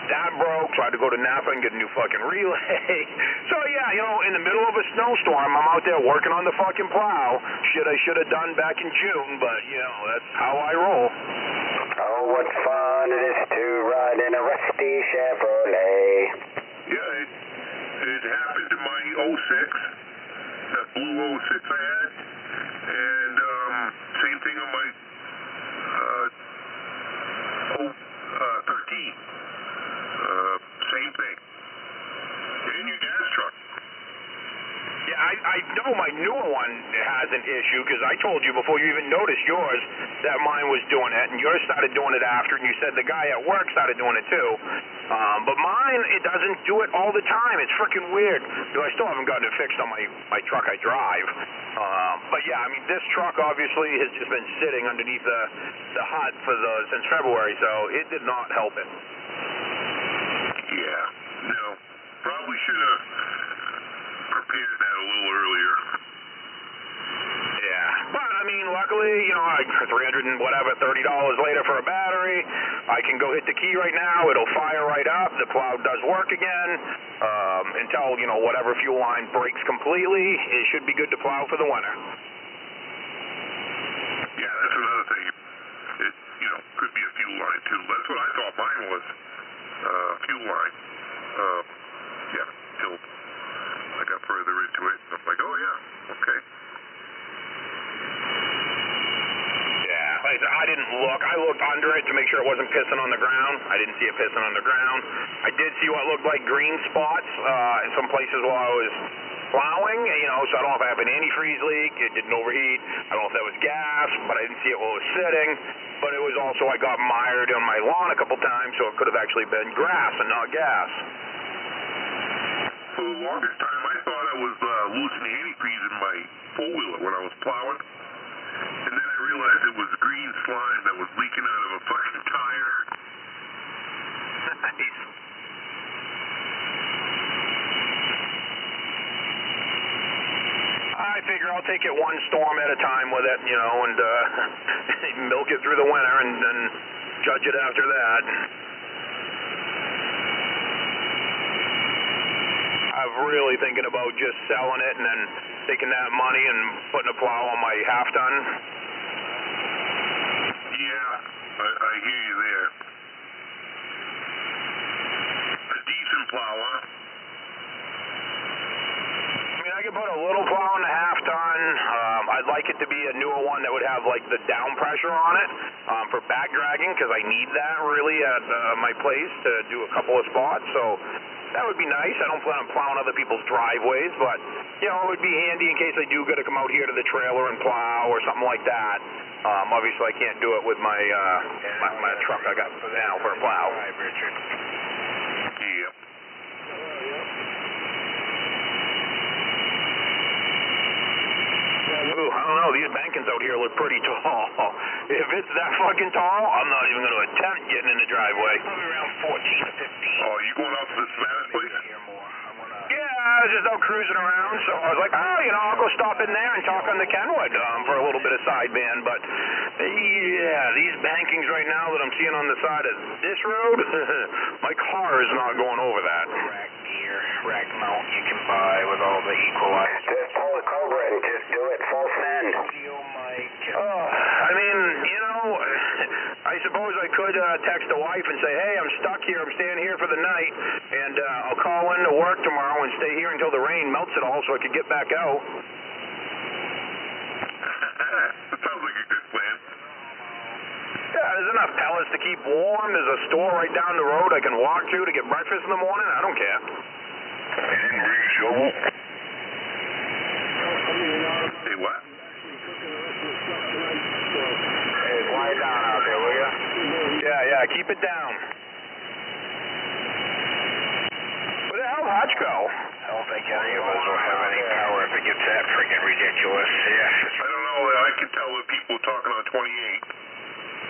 Speaker 5: That broke, so I had to go to Napa and get a new fucking relay. So yeah, you know, in the middle of a snowstorm, I'm out there working on the fucking plow. Shit I should have done back in June, but, you know, that's how I roll.
Speaker 6: Oh, what fun it is to ride in a rusty Chevrolet.
Speaker 9: Yeah, it happened to my 06, that blue 06 I had, and same thing on my 13. Same thing. And your gas truck.
Speaker 5: Yeah, I know my newer one has an issue because I told you before you even noticed yours that mine was doing it, and yours started doing it after, and you said the guy at work started doing it too. But mine, it doesn't do it all the time. It's freaking weird. You know, I still haven't gotten it fixed on my truck I drive. But yeah, I mean, this truck obviously has just been sitting underneath the hut since February, so it did not help it.
Speaker 9: Yeah, no. Probably should have prepared that a little earlier.
Speaker 5: Yeah, but I mean, luckily, you know, $300 and whatever, $30 later for a battery. I can go hit the key right now. It'll fire right up. The plow does work again until, you know, whatever fuel line breaks completely. It should be good to plow for the winter.
Speaker 9: Yeah, that's another thing. It, you know, could be a fuel line too. That's what I thought mine was. Fuel line. Yeah, till I got further into it. I'm like, oh yeah, okay.
Speaker 5: Yeah, I didn't look. I looked under it to make sure it wasn't pissing on the ground. I didn't see it pissing on the ground. I did see what looked like green spots in some places while I was plowing, you know, so I don't know if I have an antifreeze leak. It didn't overheat. I don't know if that was gas, but I didn't see it while it was sitting. But it was also, I got mired on my lawn a couple times, so it could have actually been grass and not gas.
Speaker 9: For the longest time, I thought I was losing the antifreeze in my four-wheeler when I was plowing. And then I realized it was green slime that was leaking out of a fucking tire.
Speaker 5: Nice. I figure I'll take it one storm at a time with it, you know, and milk it through the winter and then judge it after that. really thinking about just selling it and then taking that money and putting a plow on my half-ton.
Speaker 9: Yeah, I hear you there. A decent plow, huh?
Speaker 5: I mean, I could put a little plow in the half-ton. I'd like it to be a newer one that would have, like, the down pressure on it for back dragging, because I need that really at my place to do a couple of spots. So that would be nice. I don't plan on plowing other people's driveways, but, you know, it would be handy in case I do got to come out here to the trailer and plow or something like that. Obviously, I can't do it with my my truck I got now for a plow.
Speaker 8: Hi, Richard.
Speaker 9: Yeah.
Speaker 5: Ooh, I don't know. These bankings out here look pretty tall. If it's that fucking tall, I'm not even going to attempt getting in the driveway.
Speaker 8: Probably around 14 to 15.
Speaker 9: Oh, you going out to the Savannah place?
Speaker 5: Yeah, I was just out cruising around, so I was like, oh, you know, I'll go stop in there and talk on the Kenwood for a little bit of sideband. But, yeah, these bankings right now that I'm seeing on the side of this road, my car is not going over that.
Speaker 8: Rack gear, rack mount you can buy with all the equalizers.
Speaker 6: Just pull the Cobra and just do it full send.
Speaker 8: Steel mic.
Speaker 5: I mean, you know, I suppose I could text the wife and say, hey, I'm stuck here, I'm staying here for the night, and I'll call in to work tomorrow and stay here until the rain melts it all so I could get back out.
Speaker 9: That sounds like a good plan.
Speaker 5: Yeah, there's enough pellets to keep warm. There's a store right down the road I can walk to get breakfast in the morning. I don't care.
Speaker 9: You didn't bring a shovel? Say what?
Speaker 8: Hey, lie down out there, will ya?
Speaker 5: Yeah, keep it down. Where the hell Hutch go?
Speaker 8: I don't think any of us will have any power if it gets that freaking ridiculous. Yeah.
Speaker 9: I don't know. I can tell the people talking on 28.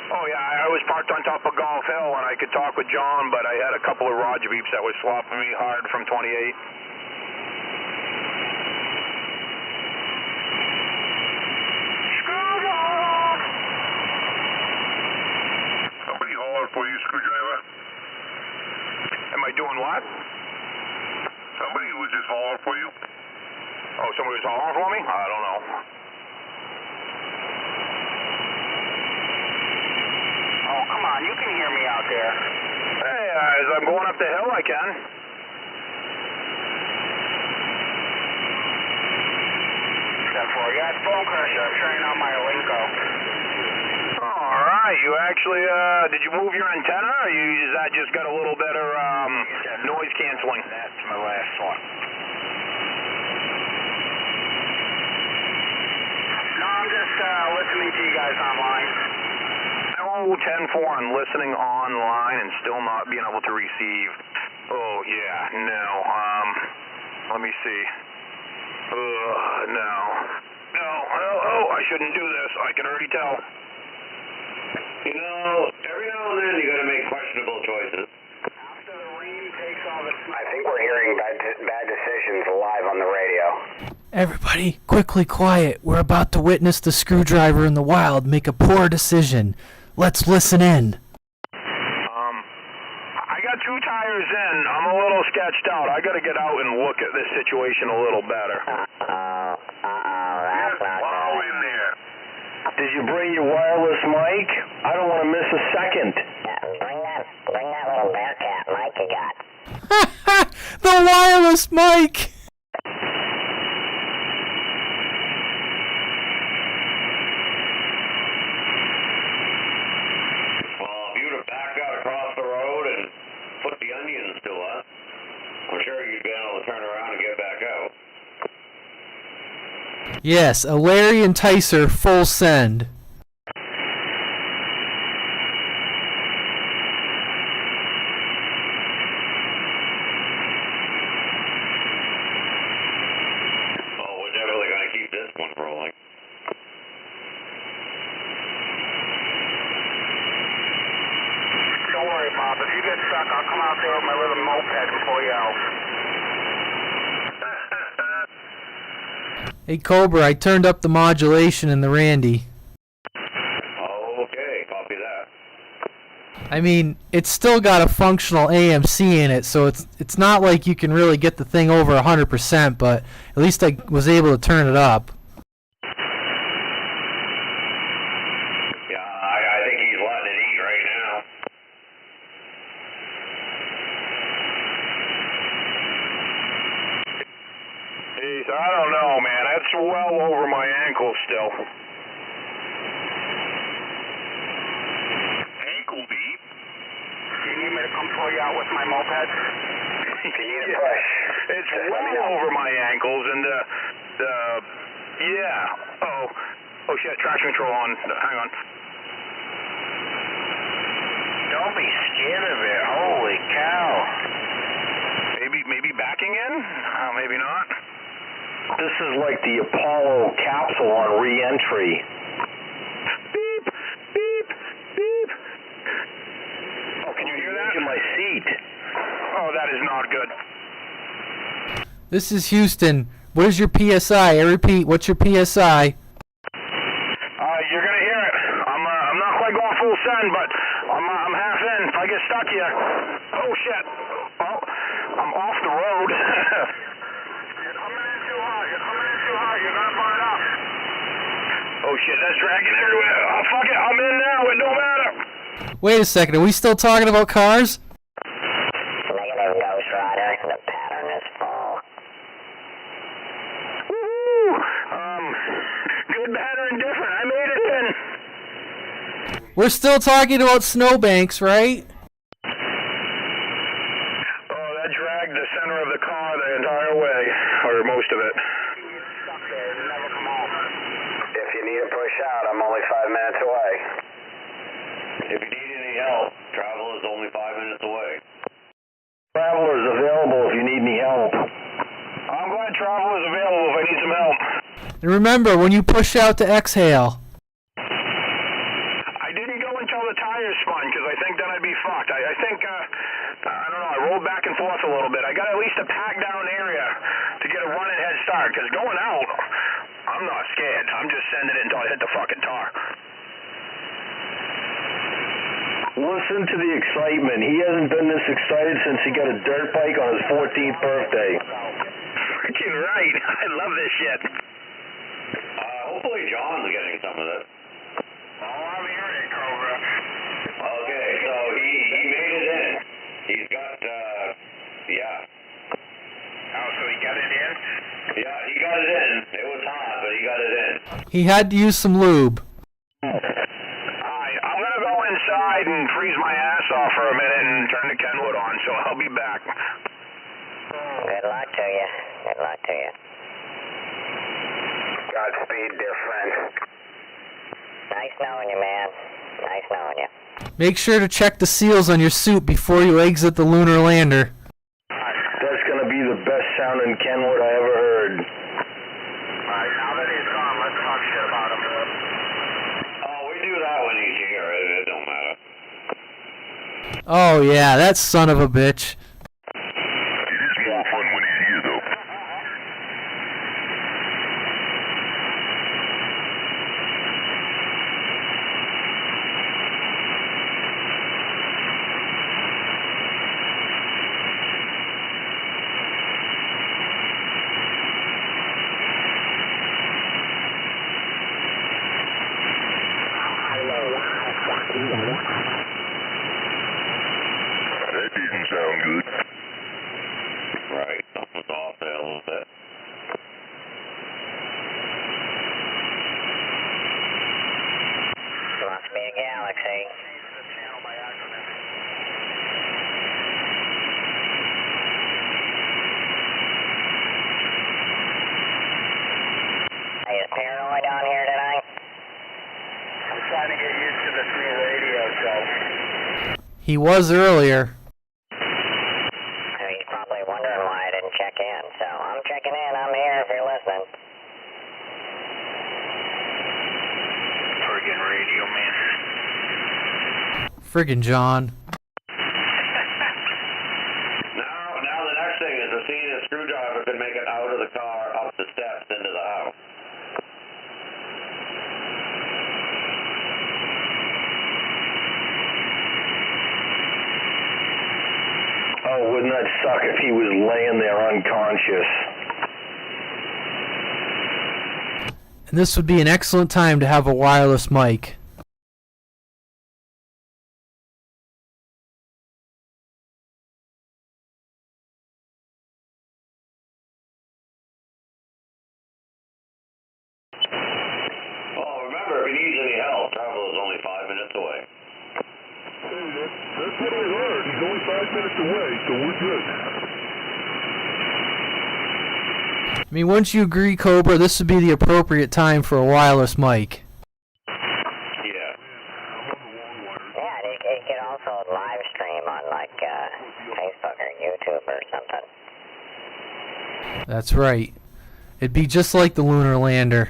Speaker 5: Oh, yeah, I was parked on top of Golf Hill, and I could talk with John, but I had a couple of Roger beeps that was slopping me hard from 28.
Speaker 9: Somebody hollered for you, screwdriver?
Speaker 5: Am I doing what?
Speaker 9: Somebody was just hollering for you?
Speaker 5: Oh, somebody was hollering for me? I don't know.
Speaker 8: Oh, come on, you can hear me out there.
Speaker 5: Hey, as I'm going up the hill, I can.
Speaker 8: Before I got phone crusher, I'm turning on my Linko.
Speaker 5: All right, you actually, did you move your antenna, or is that just got a little better noise canceling?
Speaker 8: That's my last one. No, I'm just listening to you guys online.
Speaker 5: Oh, 10-4 on listening online and still not being able to receive. Oh, yeah, no. Let me see. No. No, oh, I shouldn't do this. I can already tell.
Speaker 1: You know, every now and then you got to make questionable choices.
Speaker 8: After the rain takes all the...
Speaker 6: I think we're hearing bad decisions live on the radio.
Speaker 2: Everybody, quickly quiet. We're about to witness the screwdriver in the wild make a poor decision. Let's listen in.
Speaker 5: I got 2 tires in. I'm a little sketched out. I got to get out and look at this situation a little better.
Speaker 10: That's not
Speaker 9: Plow
Speaker 10: good.
Speaker 9: in there.
Speaker 7: Did you bring your wireless mic? I don't want to miss a second.
Speaker 10: Yeah, bring that little Bearcat mic you got.
Speaker 2: The wireless mic!
Speaker 1: Well, if you'd have backed out across the road and put the onions to us, I'm sure you'd be able to turn around and get back out.
Speaker 2: Yes, a Larry Enticer full send.
Speaker 1: Well, we're definitely going to keep this one rolling.
Speaker 8: Don't worry, Bob. If you get stuck, I'll come out there with my little moped and pull you out.
Speaker 2: Hey Cobra, I turned up the modulation in the Randy.
Speaker 1: Okay, copy that.
Speaker 2: I mean, it's still got a functional AMC in it, so it's not like you can really get the thing over 100%, but at least I was able to turn it up.
Speaker 4: Yeah, I think he's letting it eat right now.
Speaker 5: Jeez, I don't know, man. That's well over my ankle still.
Speaker 9: Ankle deep?
Speaker 8: Do you need me to come pull you out with my moped?
Speaker 6: If you need a push,
Speaker 5: It's well over my ankles, and yeah. Oh shit, traction control on. Hang on.
Speaker 8: Don't be scared of it. Holy cow.
Speaker 5: Maybe backing in? Maybe not.
Speaker 7: This is like the Apollo capsule on re-entry.
Speaker 5: Beep, beep, beep.
Speaker 7: Oh, can you hear that? In my seat.
Speaker 5: Oh, that is not good.
Speaker 2: This is Houston. What is your PSI? I repeat, what's your PSI?
Speaker 5: You're gonna hear it. I'm not quite going full send, but I'm half in. If I get stuck here. Oh shit. Oh, I'm off the road.
Speaker 8: You're coming in too hard. You're gonna burn up.
Speaker 5: Oh shit, that's dragging everywhere. Oh fuck it, I'm in now. It don't matter.
Speaker 2: Wait a second, are we still talking about cars?
Speaker 10: Negative Ghost Rider. The pattern is full.
Speaker 5: Woohoo! Good, bad, or indifferent. I made it in.
Speaker 2: We're still talking about snowbanks, right?
Speaker 5: Oh, that dragged the center of the car the entire way, or most of it.
Speaker 6: if you need a push out, I'm only 5 minutes away.
Speaker 1: If you need any help, travel is only 5 minutes away.
Speaker 7: Traveler is available if you need any help.
Speaker 5: I'm glad travel is available if I need some help.
Speaker 2: And remember, when you push out to exhale.
Speaker 5: I didn't go until the tires spun, because I think then I'd be fucked. I think, I don't know, I rolled back and forth a little bit. I got at least a pack down area to get a running head start, because going out, I'm not scared. I'm just sending it until I hit the fucking tar.
Speaker 7: Listen to the excitement. He hasn't been this excited since he got a dirt bike on his 14th birthday.
Speaker 5: Freaking right. I love this shit.
Speaker 1: Hopefully John's getting some of this.
Speaker 8: Oh, I'm hearing it, Cobra.
Speaker 1: Okay, so he made it in. He's got, yeah.
Speaker 8: Oh, so he got it in?
Speaker 1: Yeah, he got it in. It was hot, but he got it in.
Speaker 2: He had to use some lube.
Speaker 5: Alright, I'm gonna go inside and freeze my ass off for a minute and turn the Kenwood on, so I'll be back.
Speaker 10: Good luck to you. Good luck to you.
Speaker 6: Godspeed, dear friend.
Speaker 10: Nice knowing you, man. Nice knowing you.
Speaker 2: Make sure to check the seals on your suit before you exit the lunar lander.
Speaker 7: That's going to be the best sounding Kenwood I ever heard.
Speaker 8: Alright, now that he's gone, let's talk shit about him.
Speaker 1: Oh, we do that when he's here. It don't matter.
Speaker 2: Oh yeah, that son of a bitch.
Speaker 9: It is more fun when he's here, though. That didn't sound good.
Speaker 1: Right, something's off there a little bit.
Speaker 10: Must be a galaxy. Are you paranoid on here tonight?
Speaker 8: I'm trying to get used to this new radio show.
Speaker 2: He was earlier.
Speaker 10: He's probably wondering why I didn't check in, so I'm checking in. I'm here if you're listening.
Speaker 8: Friggin' radio man.
Speaker 2: Friggin' John.
Speaker 1: Now the next thing is to see if a screwdriver can make it out of the car, up the steps, into the house.
Speaker 7: Oh, wouldn't that suck if he was laying there unconscious?
Speaker 2: And this would be an excellent time to have a wireless mic.
Speaker 1: Well, remember, if he needs any help, travel is only 5 minutes away.
Speaker 9: Hey, that's what I heard. He's only 5 minutes away, so we're good.
Speaker 2: I mean, once you agree, Cobra, this would be the appropriate time for a wireless mic.
Speaker 1: Yeah.
Speaker 10: Yeah, it could also live stream on like Facebook or YouTube or something.
Speaker 2: That's right. It'd be just like the lunar lander.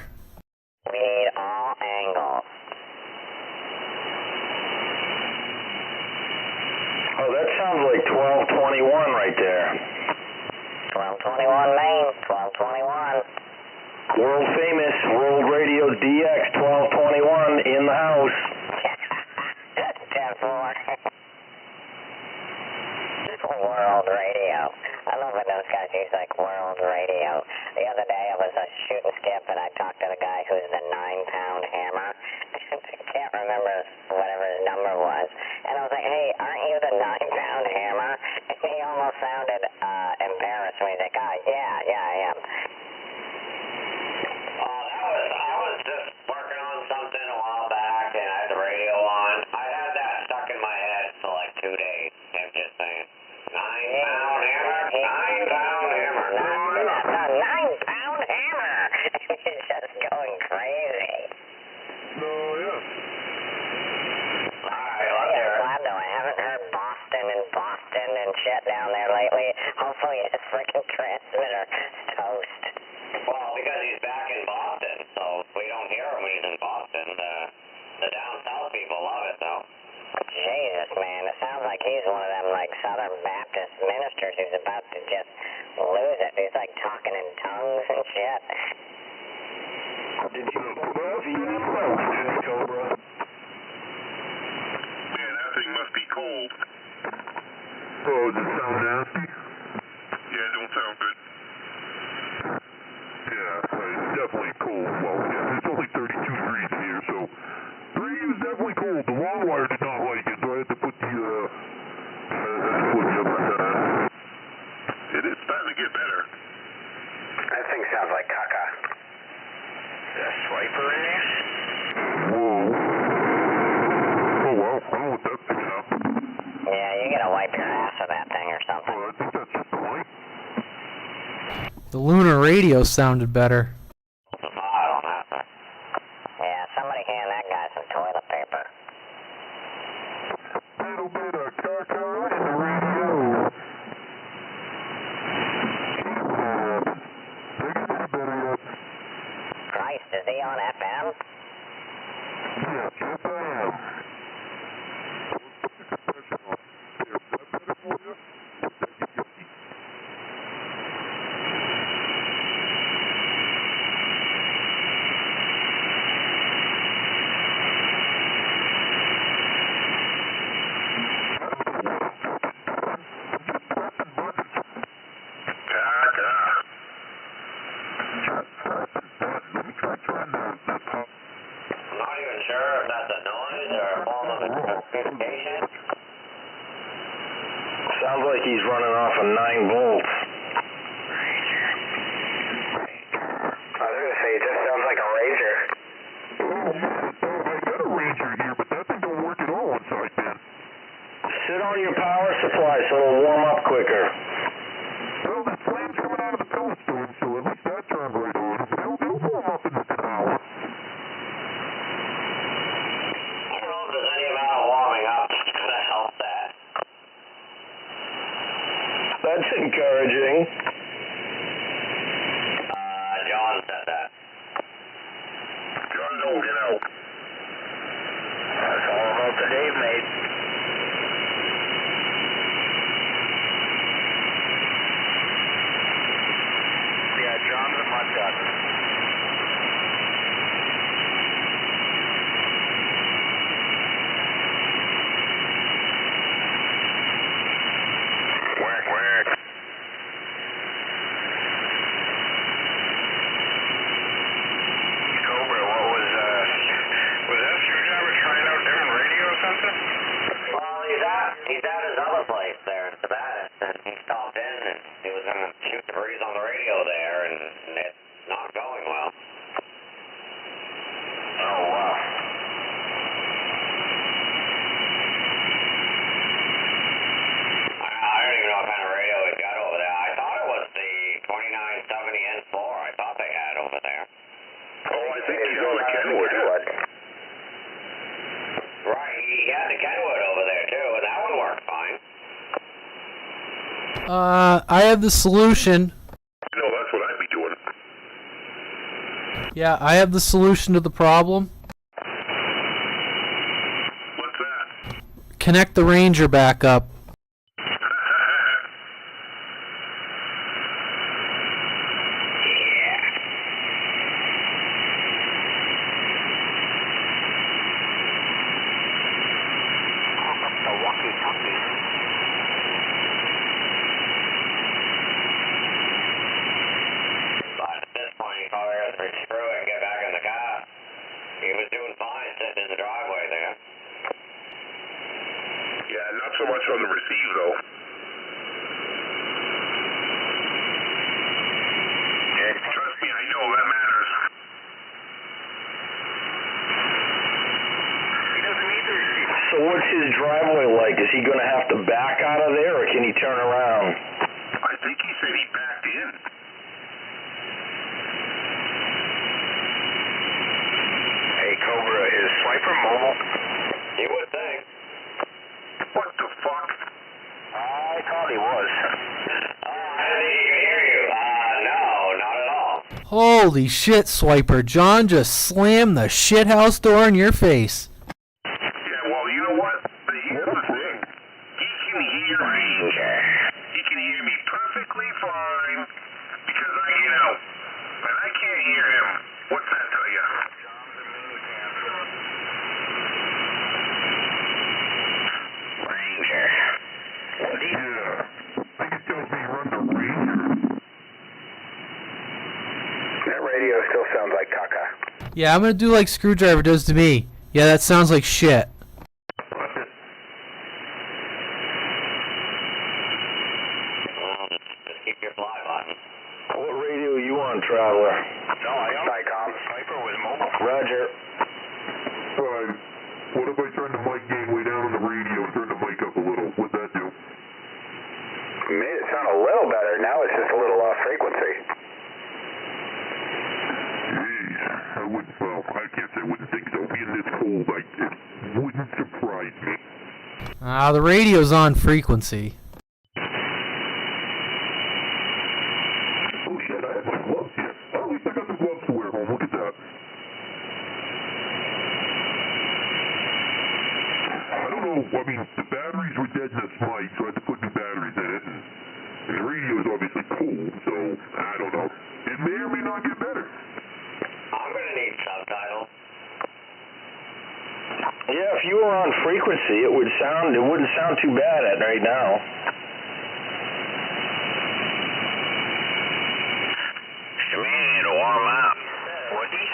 Speaker 10: We need all angles.
Speaker 7: Oh, that sounds like 1221 right there.
Speaker 10: 1221 Maine, 1221.
Speaker 7: World famous, World Radio DX 1221 in the house.
Speaker 10: 10-4. World Radio. I love when those guys use like World Radio. The other day I was shooting skip and I talked to the guy who's the 9-pound hammer. I can't remember whatever his number was. And I was like, hey, aren't you the 9-pound hammer? And he almost sounded embarrassed when he's like, oh, yeah, I am.
Speaker 1: I was just working on something a while back and I had the radio on. I had that stuck in my head for like 2 days. I'm just saying, 9-pound hammer, 9-pound hammer.
Speaker 10: The 9-pound hammer. He's just going crazy.
Speaker 9: No, yeah.
Speaker 10: Glad though, I haven't heard Boston and shit down there lately. Hopefully his freaking transmitter is toast.
Speaker 1: Well, because he's back in Boston, so we don't hear him when he's in Boston. The down south people love it, though.
Speaker 10: Jesus, man, it sounds like he's one of them, like, Southern Baptist ministers who's about to just lose it. He's, like, talking in tongues and shit.
Speaker 7: Did you Cobra?
Speaker 9: Man, that thing must be cold. Oh, does it sound nasty? Yeah, it don't sound good. Yeah, it's definitely cold. Well, yeah, it's only 32 degrees here, so the radio's definitely cold. The long wire did not like it, so I had to put the It is starting to get better.
Speaker 6: That thing sounds like caca. Is that a swiper in there?
Speaker 9: Whoa. Oh, wow. I don't know what that's picking up.
Speaker 10: Yeah, you gotta wipe your ass with that thing or something.
Speaker 9: I think that's just the light.
Speaker 2: The lunar radio sounded better.
Speaker 10: Yeah, somebody hand that guy some toilet paper.
Speaker 9: Little bit of caca in the radio.
Speaker 10: Christ, is he on FM?
Speaker 9: Yes, yes I am.
Speaker 7: Sounds like he's running off of 9 volts.
Speaker 6: I was gonna say, it just sounds like a razor.
Speaker 9: I got a Ranger here, but that thing don't work at all on sideband.
Speaker 7: Sit on your power supply so it'll warm up quicker.
Speaker 9: Well, the flame's coming out of the pellet stove, so at least that turned right on. They'll warm up in an hour.
Speaker 1: I don't know if there's any amount of warming up that's going to help that.
Speaker 7: That's encouraging.
Speaker 1: John said that.
Speaker 9: John, don't get out.
Speaker 6: That's all about the Dave made. Yeah, John's a mud duck. Where?
Speaker 2: I have the solution.
Speaker 9: No, that's what I'd be doing.
Speaker 2: Yeah, I have the solution to the problem.
Speaker 9: What's that?
Speaker 2: Connect the Ranger back up.
Speaker 1: He was doing fine sitting in the driveway there.
Speaker 9: Yeah, not so much on the receive, though. Yeah, trust me, I know that matters. He doesn't need the receive.
Speaker 7: So what's his driveway like? Is he going to have to back out of there, or can he turn around?
Speaker 9: I think he said he backed in.
Speaker 8: Cobra, is Swiper mobile?
Speaker 1: You would think.
Speaker 9: What the fuck?
Speaker 8: I thought he was.
Speaker 1: I didn't even hear you. No, not at all.
Speaker 2: Holy shit, Swiper. John just slammed the shithouse door in your face.
Speaker 9: Yeah, well, you know what? Here's the thing. He can hear me. He can hear me perfectly fine because I get out. But I can't hear him. What's that tell you?
Speaker 8: That radio still sounds like caca.
Speaker 2: Yeah, I'm gonna do like Screwdriver does to me. Yeah, that sounds like shit.
Speaker 1: Just keep your fly button.
Speaker 7: What radio are you on, Traveler?
Speaker 8: No, I am. Psycom. Sniper was mobile.
Speaker 7: Roger.
Speaker 9: Fine. What if I turn the mic gain way down on the radio and turn the mic up a little? What'd that do?
Speaker 8: Made it sound a little better. Now it's just a little off frequency.
Speaker 9: Jeez, I wouldn't, well, I can't say I wouldn't think so. Being this cold, it wouldn't surprise me.
Speaker 2: The radio's on frequency.
Speaker 9: Oh shit, I have my gloves here. Oh, at least I got some gloves to wear home. Look at that. I don't know, I mean, the batteries were dead in this mic, so I had to put new batteries in it, and the radio is obviously cool, so I don't know. It may or may not get better.
Speaker 1: I'm going to need subtitles.
Speaker 7: Yeah, if you were on frequency, it wouldn't sound too bad right now.
Speaker 8: You mean to warm up? What'd he say?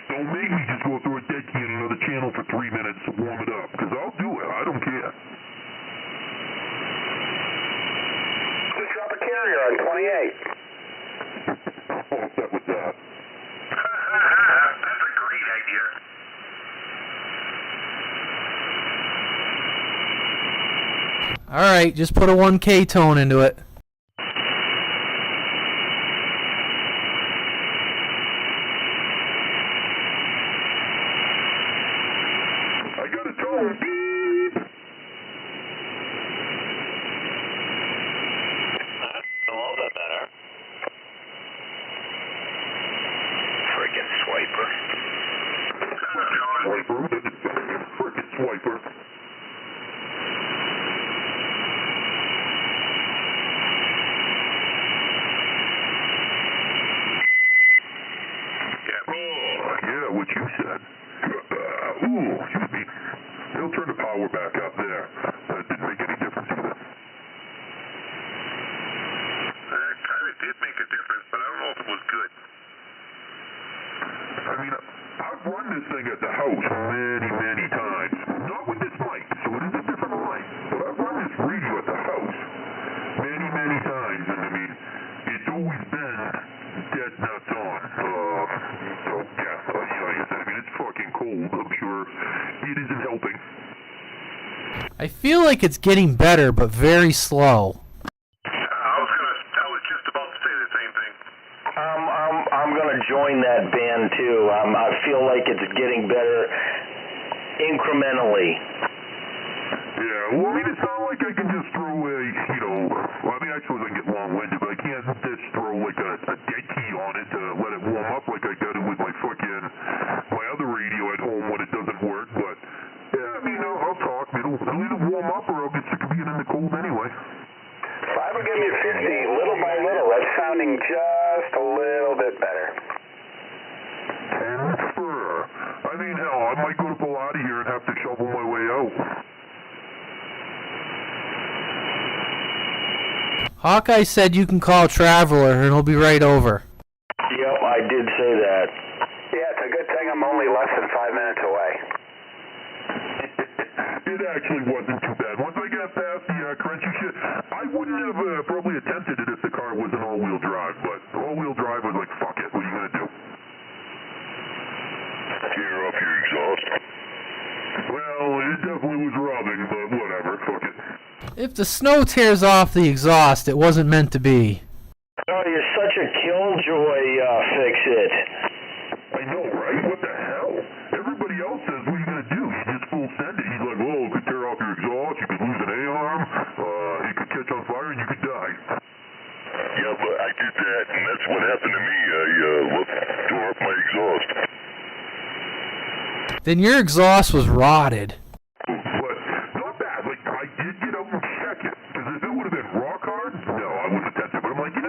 Speaker 9: Don't make me just go through a dead key in another channel for 3 minutes to warm it up, because I'll do it. I don't care.
Speaker 8: Just drop a carrier on 28.
Speaker 9: What's up with that? That's a great idea.
Speaker 2: Alright, just put a 1K tone into it.
Speaker 9: I got a tone. Beep.
Speaker 1: That's a little bit better.
Speaker 8: Friggin' Swiper.
Speaker 9: Swiper. Frickin' Swiper. Yeah, what you said. Ooh, excuse me. They'll turn the power back up there. That didn't make any difference either. That kind of did make a difference, but I don't know if it was good. I mean, I've run this thing at the house many, many times. Not with this mic, so it is a different mic. But I've run this radio at the house many, many times, and I mean, it's always been dead nuts on. So, yeah, like I said, I mean, it's fucking cold. I'm sure it isn't helping.
Speaker 2: I feel like it's getting better, but very slow.
Speaker 9: I was just about to say the same thing.
Speaker 7: I'm going to join that band too. I feel like it's getting better incrementally.
Speaker 9: Yeah, well, I mean, it's not like I can just throw a, well, I mean, I suppose I can get long-winded, but I can't just throw like a dead key on it to let it warm up like I got it with my other radio at home when it doesn't work, but, yeah, I mean, I'll talk. It'll either warm up or I'll get sick of being in the cold anyway.
Speaker 6: 5 will give you 50, little by little. That's sounding just a little bit better.
Speaker 9: Transfer. I mean, hell, I might go to pull out of here and have to shovel my way out.
Speaker 2: Hawkeye said you can call Traveler and he'll be right over.
Speaker 7: Yep, I did say that.
Speaker 6: Yeah, it's a good thing I'm only less than 5 minutes away.
Speaker 9: It actually wasn't too bad. Once I got past the crunchy shit, I wouldn't have probably attempted it if the car wasn't all-wheel drive, but all-wheel drive was like, fuck it, what are you going to do? Tear off your exhaust. Well, it definitely was rubbing, but whatever, fuck it.
Speaker 2: If the snow tears off the exhaust, it wasn't meant to be.
Speaker 7: Oh, you're such a killjoy, Fix-It.
Speaker 9: I know, right? What the hell? Everybody else says, what are you going to do? You just full send it. He's like, oh, it could tear off your exhaust, you could lose an A-arm, it could catch on fire, and you could die. Yeah, but I did that, and that's what happened to me. I tore off my exhaust.
Speaker 2: Then your exhaust was rotted.
Speaker 9: But not bad. Like, I did get up and check it. Because if it would have been rock hard, no, I wouldn't have tested it. But I'm like, I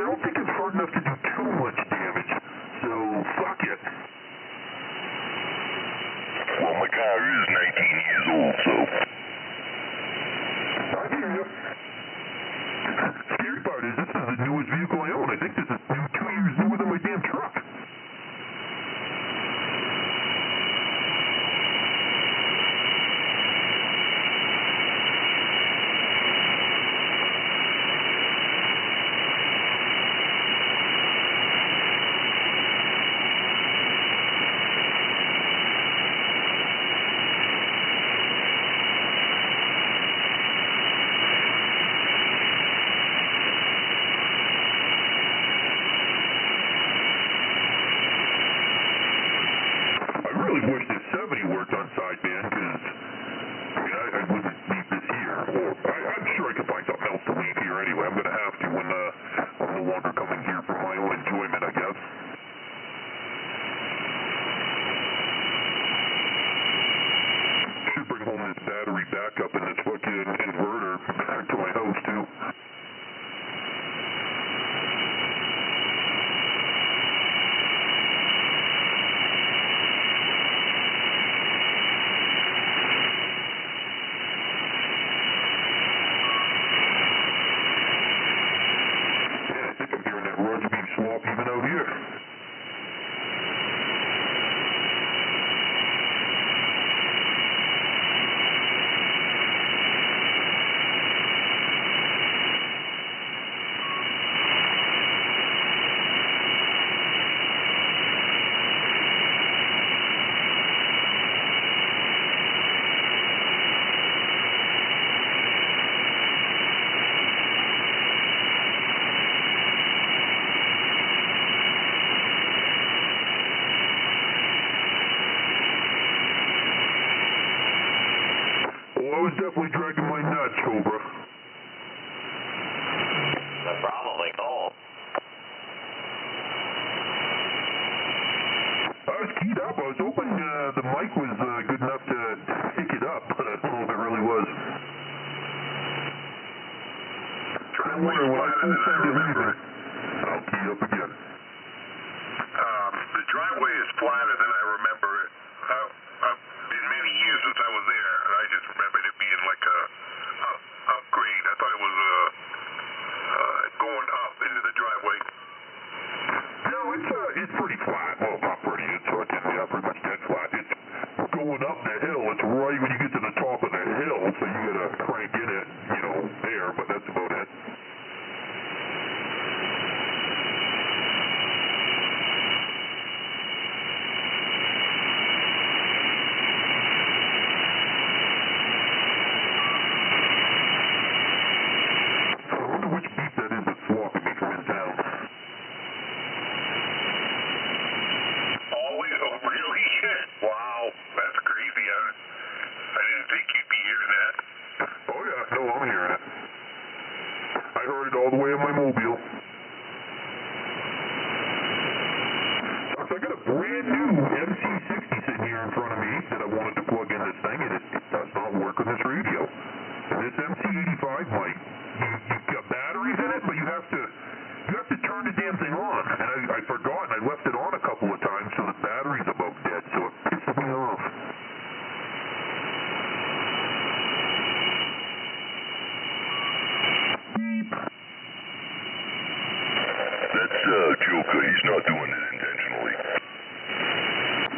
Speaker 9: don't think it's hard enough to do too much damage. So, fuck it. Well, my car is 19 years old, so. I hear you. Scary part is, this is the newest vehicle I own. I think this is 2 years newer than my damn truck. I really wish this 70 worked on sideband, because I wouldn't leave this here. Or I'm sure I could find something else to leave here anyway. I'm going to have to when I'm no longer coming here for my own enjoyment, I guess. Should bring home this battery backup and this fucking inverter back to my house, too. Swap even out here. I was definitely dragging my nuts, Cobra.
Speaker 1: They're probably cold.
Speaker 9: I was keyed up. I was hoping the mic was good enough to pick it up, but I don't know if it really was. I wonder when I full send it leaving. I'll key up again.
Speaker 5: The driveway is flatter than I remember it. Been many years since I was there, and I just remembered it being like a upgrade. I thought it was going up into the driveway.
Speaker 9: No, it's pretty flat. Well, not pretty. It's pretty much dead flat. It's going up the hill. It's right when you get to the top of the hill, so you gotta crank in it, there, but that's about it. I wonder which beat that is that's swapping me from in town.
Speaker 5: brand new MC60 sitting here in front of me that I wanted to plug in this thing, and it does not work on this radio. And this MC85 mic, you've got batteries in it, but you have to turn the damn thing on. And I forgot, and I left it on a couple of times, so the battery's about dead, so it pisses me off.
Speaker 9: That's Joker. He's not doing it intentionally.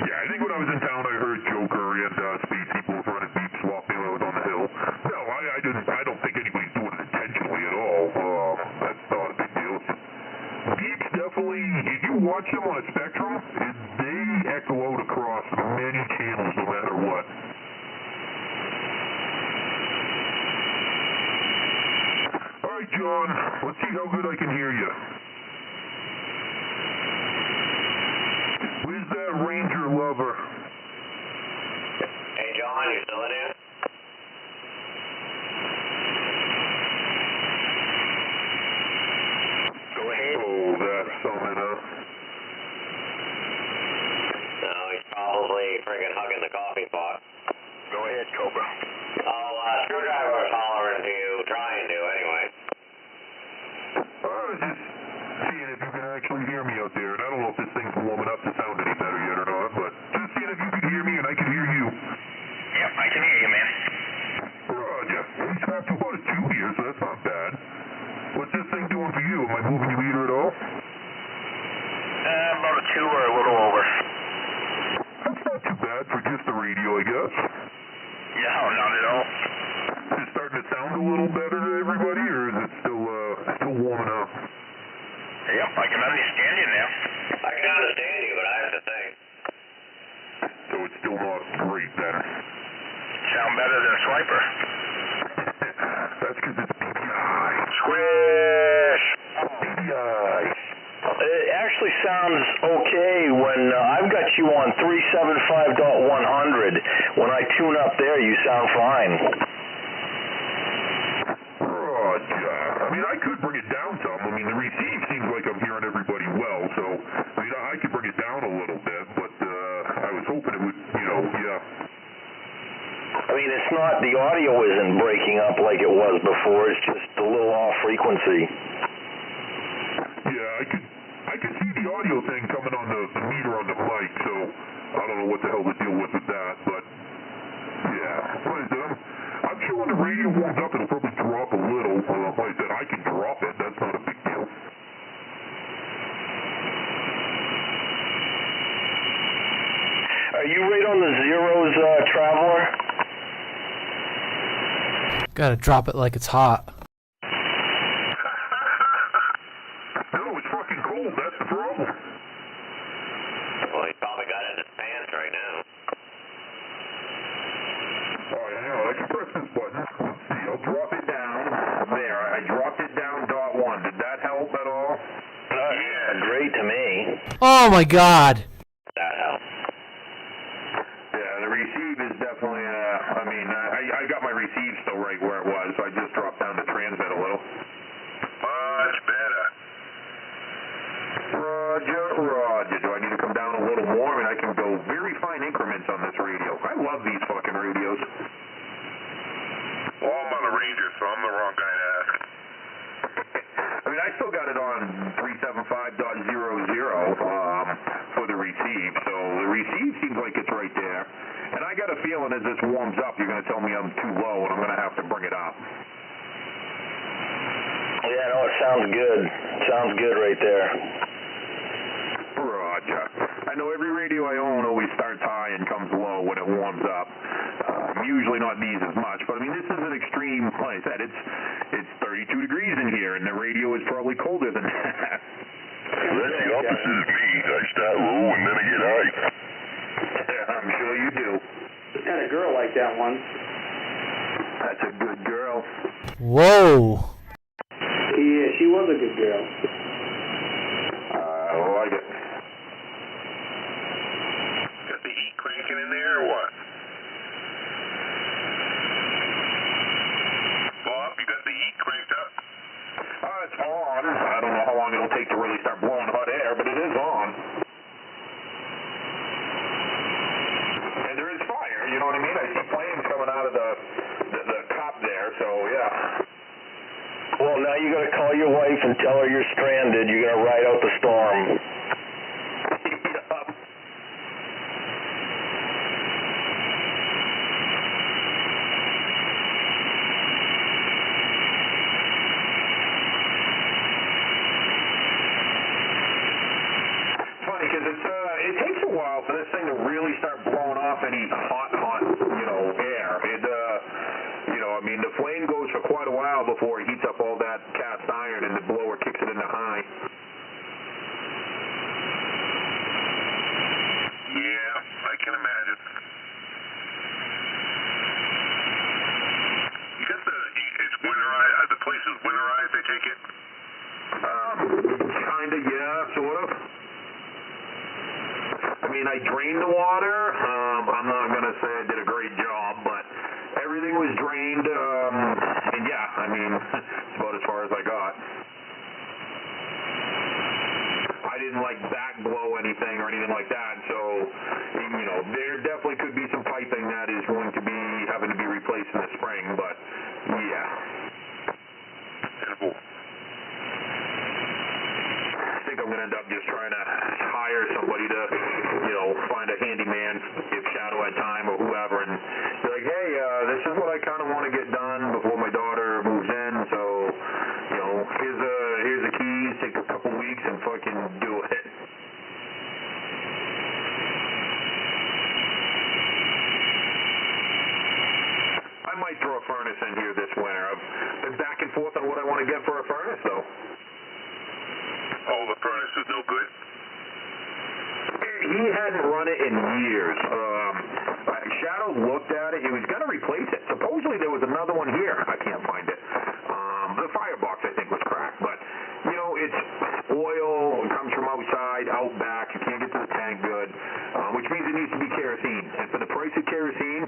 Speaker 5: Yeah, I think when I was in town, I heard Joker and Speed People were running beep swapping when I was on the hill. No, I didn't. I don't think anybody's doing it intentionally at all. That's not a big deal. Beeps definitely. If you watch them on a spectrum, they echo out across many channels, no matter what. All right, John. Let's see how good I can hear you. Where's that Ranger lover?
Speaker 1: Hey, John, you still in here?
Speaker 5: Go ahead. Oh, that's something, huh?
Speaker 1: No, he's probably friggin' hugging the coffee pot.
Speaker 5: Go ahead, Cobra.
Speaker 1: Screwdriver was hollering to you, trying to, anyway.
Speaker 5: I was just seeing if you can actually hear me out there, and I don't know if this thing's warming up to sound any better yet or not, but just seeing if you can hear me and I can hear you.
Speaker 8: Yep, I can hear you, man.
Speaker 5: Roger. He's strapped to about a 2 here, so that's not bad. What's this thing doing for you? Am I moving you either at all?
Speaker 8: About a 2 or a little over.
Speaker 5: That's not too bad for just the radio, I guess.
Speaker 8: No, not at all.
Speaker 5: Is it starting to sound a little better to everybody, or is it still warming up?
Speaker 8: Yep, I can understand you now.
Speaker 1: I can understand you, but I have to think.
Speaker 5: So it's still not great then.
Speaker 8: Sound better than Swiper.
Speaker 5: That's because it's BBI.
Speaker 8: Squish!
Speaker 5: BBI.
Speaker 7: It actually sounds okay when I've got you on 375.100. When I tune up there, you sound fine.
Speaker 5: Roger. I mean, I could bring it down some. I mean, the receive seems like I'm hearing everybody well, so I mean, I could bring it down a little bit, but I was hoping it would, yeah.
Speaker 7: I mean, it's not, the audio isn't breaking up like it was before. It's just a little off frequency.
Speaker 5: Yeah, I could see the audio thing coming on the meter on the mic, so I don't know what the hell the deal was with that, but yeah. What is it? I'm sure when the radio warms up, it'll probably drop a little. Like I said, I can drop it. That's not a big deal.
Speaker 7: Are you right on the zeros, Traveler?
Speaker 2: Gotta drop it like it's hot.
Speaker 5: No, it's fucking cold. That's the problem.
Speaker 1: Well, he's probably got it in his pants right now.
Speaker 5: Oh, yeah, I can press this button. Let's see, I'll drop it down. There, I dropped it down .1. Did that help at all?
Speaker 7: Yeah, great to me.
Speaker 2: Oh my god.
Speaker 1: That helps.
Speaker 5: Yeah, the receive is definitely, I mean, I got my receive still right where it was, so I just dropped down the transmit a little.
Speaker 9: Much better.
Speaker 5: Roger. Do I need to come down a little more? I mean, I can go very fine increments on this radio. I love these fucking radios.
Speaker 9: Well, I'm on a Ranger, so I'm the wrong guy to ask.
Speaker 5: I mean, I still got it on 375.00 for the receive, so the receive seems like it's right there. And I got a feeling as this warms up, you're going to tell me I'm too low and I'm going to have to bring it up.
Speaker 7: Yeah, no, it sounds good. Sounds good right there.
Speaker 5: Roger. I know every radio I own always starts high and comes low when it warms up. Usually not these as much, but I mean, this is an extreme, like I said, it's 32 degrees in here, and the radio is probably colder than that.
Speaker 9: That's the opposite of me. I start low and then I get high.
Speaker 5: I'm sure you do.
Speaker 11: Had a girl like that once.
Speaker 5: That's a good girl.
Speaker 2: Whoa.
Speaker 11: Yeah, she was a good girl.
Speaker 5: I like it.
Speaker 9: Got the heat cranking in there or what? Bob, you got the heat cranked up?
Speaker 5: It's on. I don't know how long it'll take to really start blowing hot air, but it is on.
Speaker 7: grounded. You're going to ride out the storm.
Speaker 5: Funny, because it takes a while for this thing to really start blowing off any hot, air. I mean, the flame goes for quite a while before it heats up all that cast iron and the blower kicks it into high.
Speaker 9: Yeah, I can imagine. You guess it's winterized, the place is winterized, I take it?
Speaker 5: Kinda, yeah, sort of. I mean, I drained the water. I'm not going to say I did a great job, but everything was drained, and yeah, I mean, it's about as far as I got. I didn't, back blow anything or anything like that, so, there definitely could be some piping that is going to be having to be replaced in the spring, but, yeah.
Speaker 9: Terrible.
Speaker 5: I think I'm going to end up just trying to hire somebody to, find a handyman if Shadow had time or whoever, and be like, hey, this is what I kind of want to get done before my daughter moves in, so, here's the keys, take a couple weeks and fucking do it. I might throw a furnace in here this winter. I've been back and forth on what I want to get for a furnace, though.
Speaker 9: Oh, the furnace is no good?
Speaker 5: He hadn't run it in years. Shadow looked at it. He was going to replace it. Supposedly there was another one here. I can't find it. The firebox, I think, was cracked. But, it's oil. It comes from outside, out back. You can't get to the tank good, which means it needs to be kerosene. And for the price of kerosene,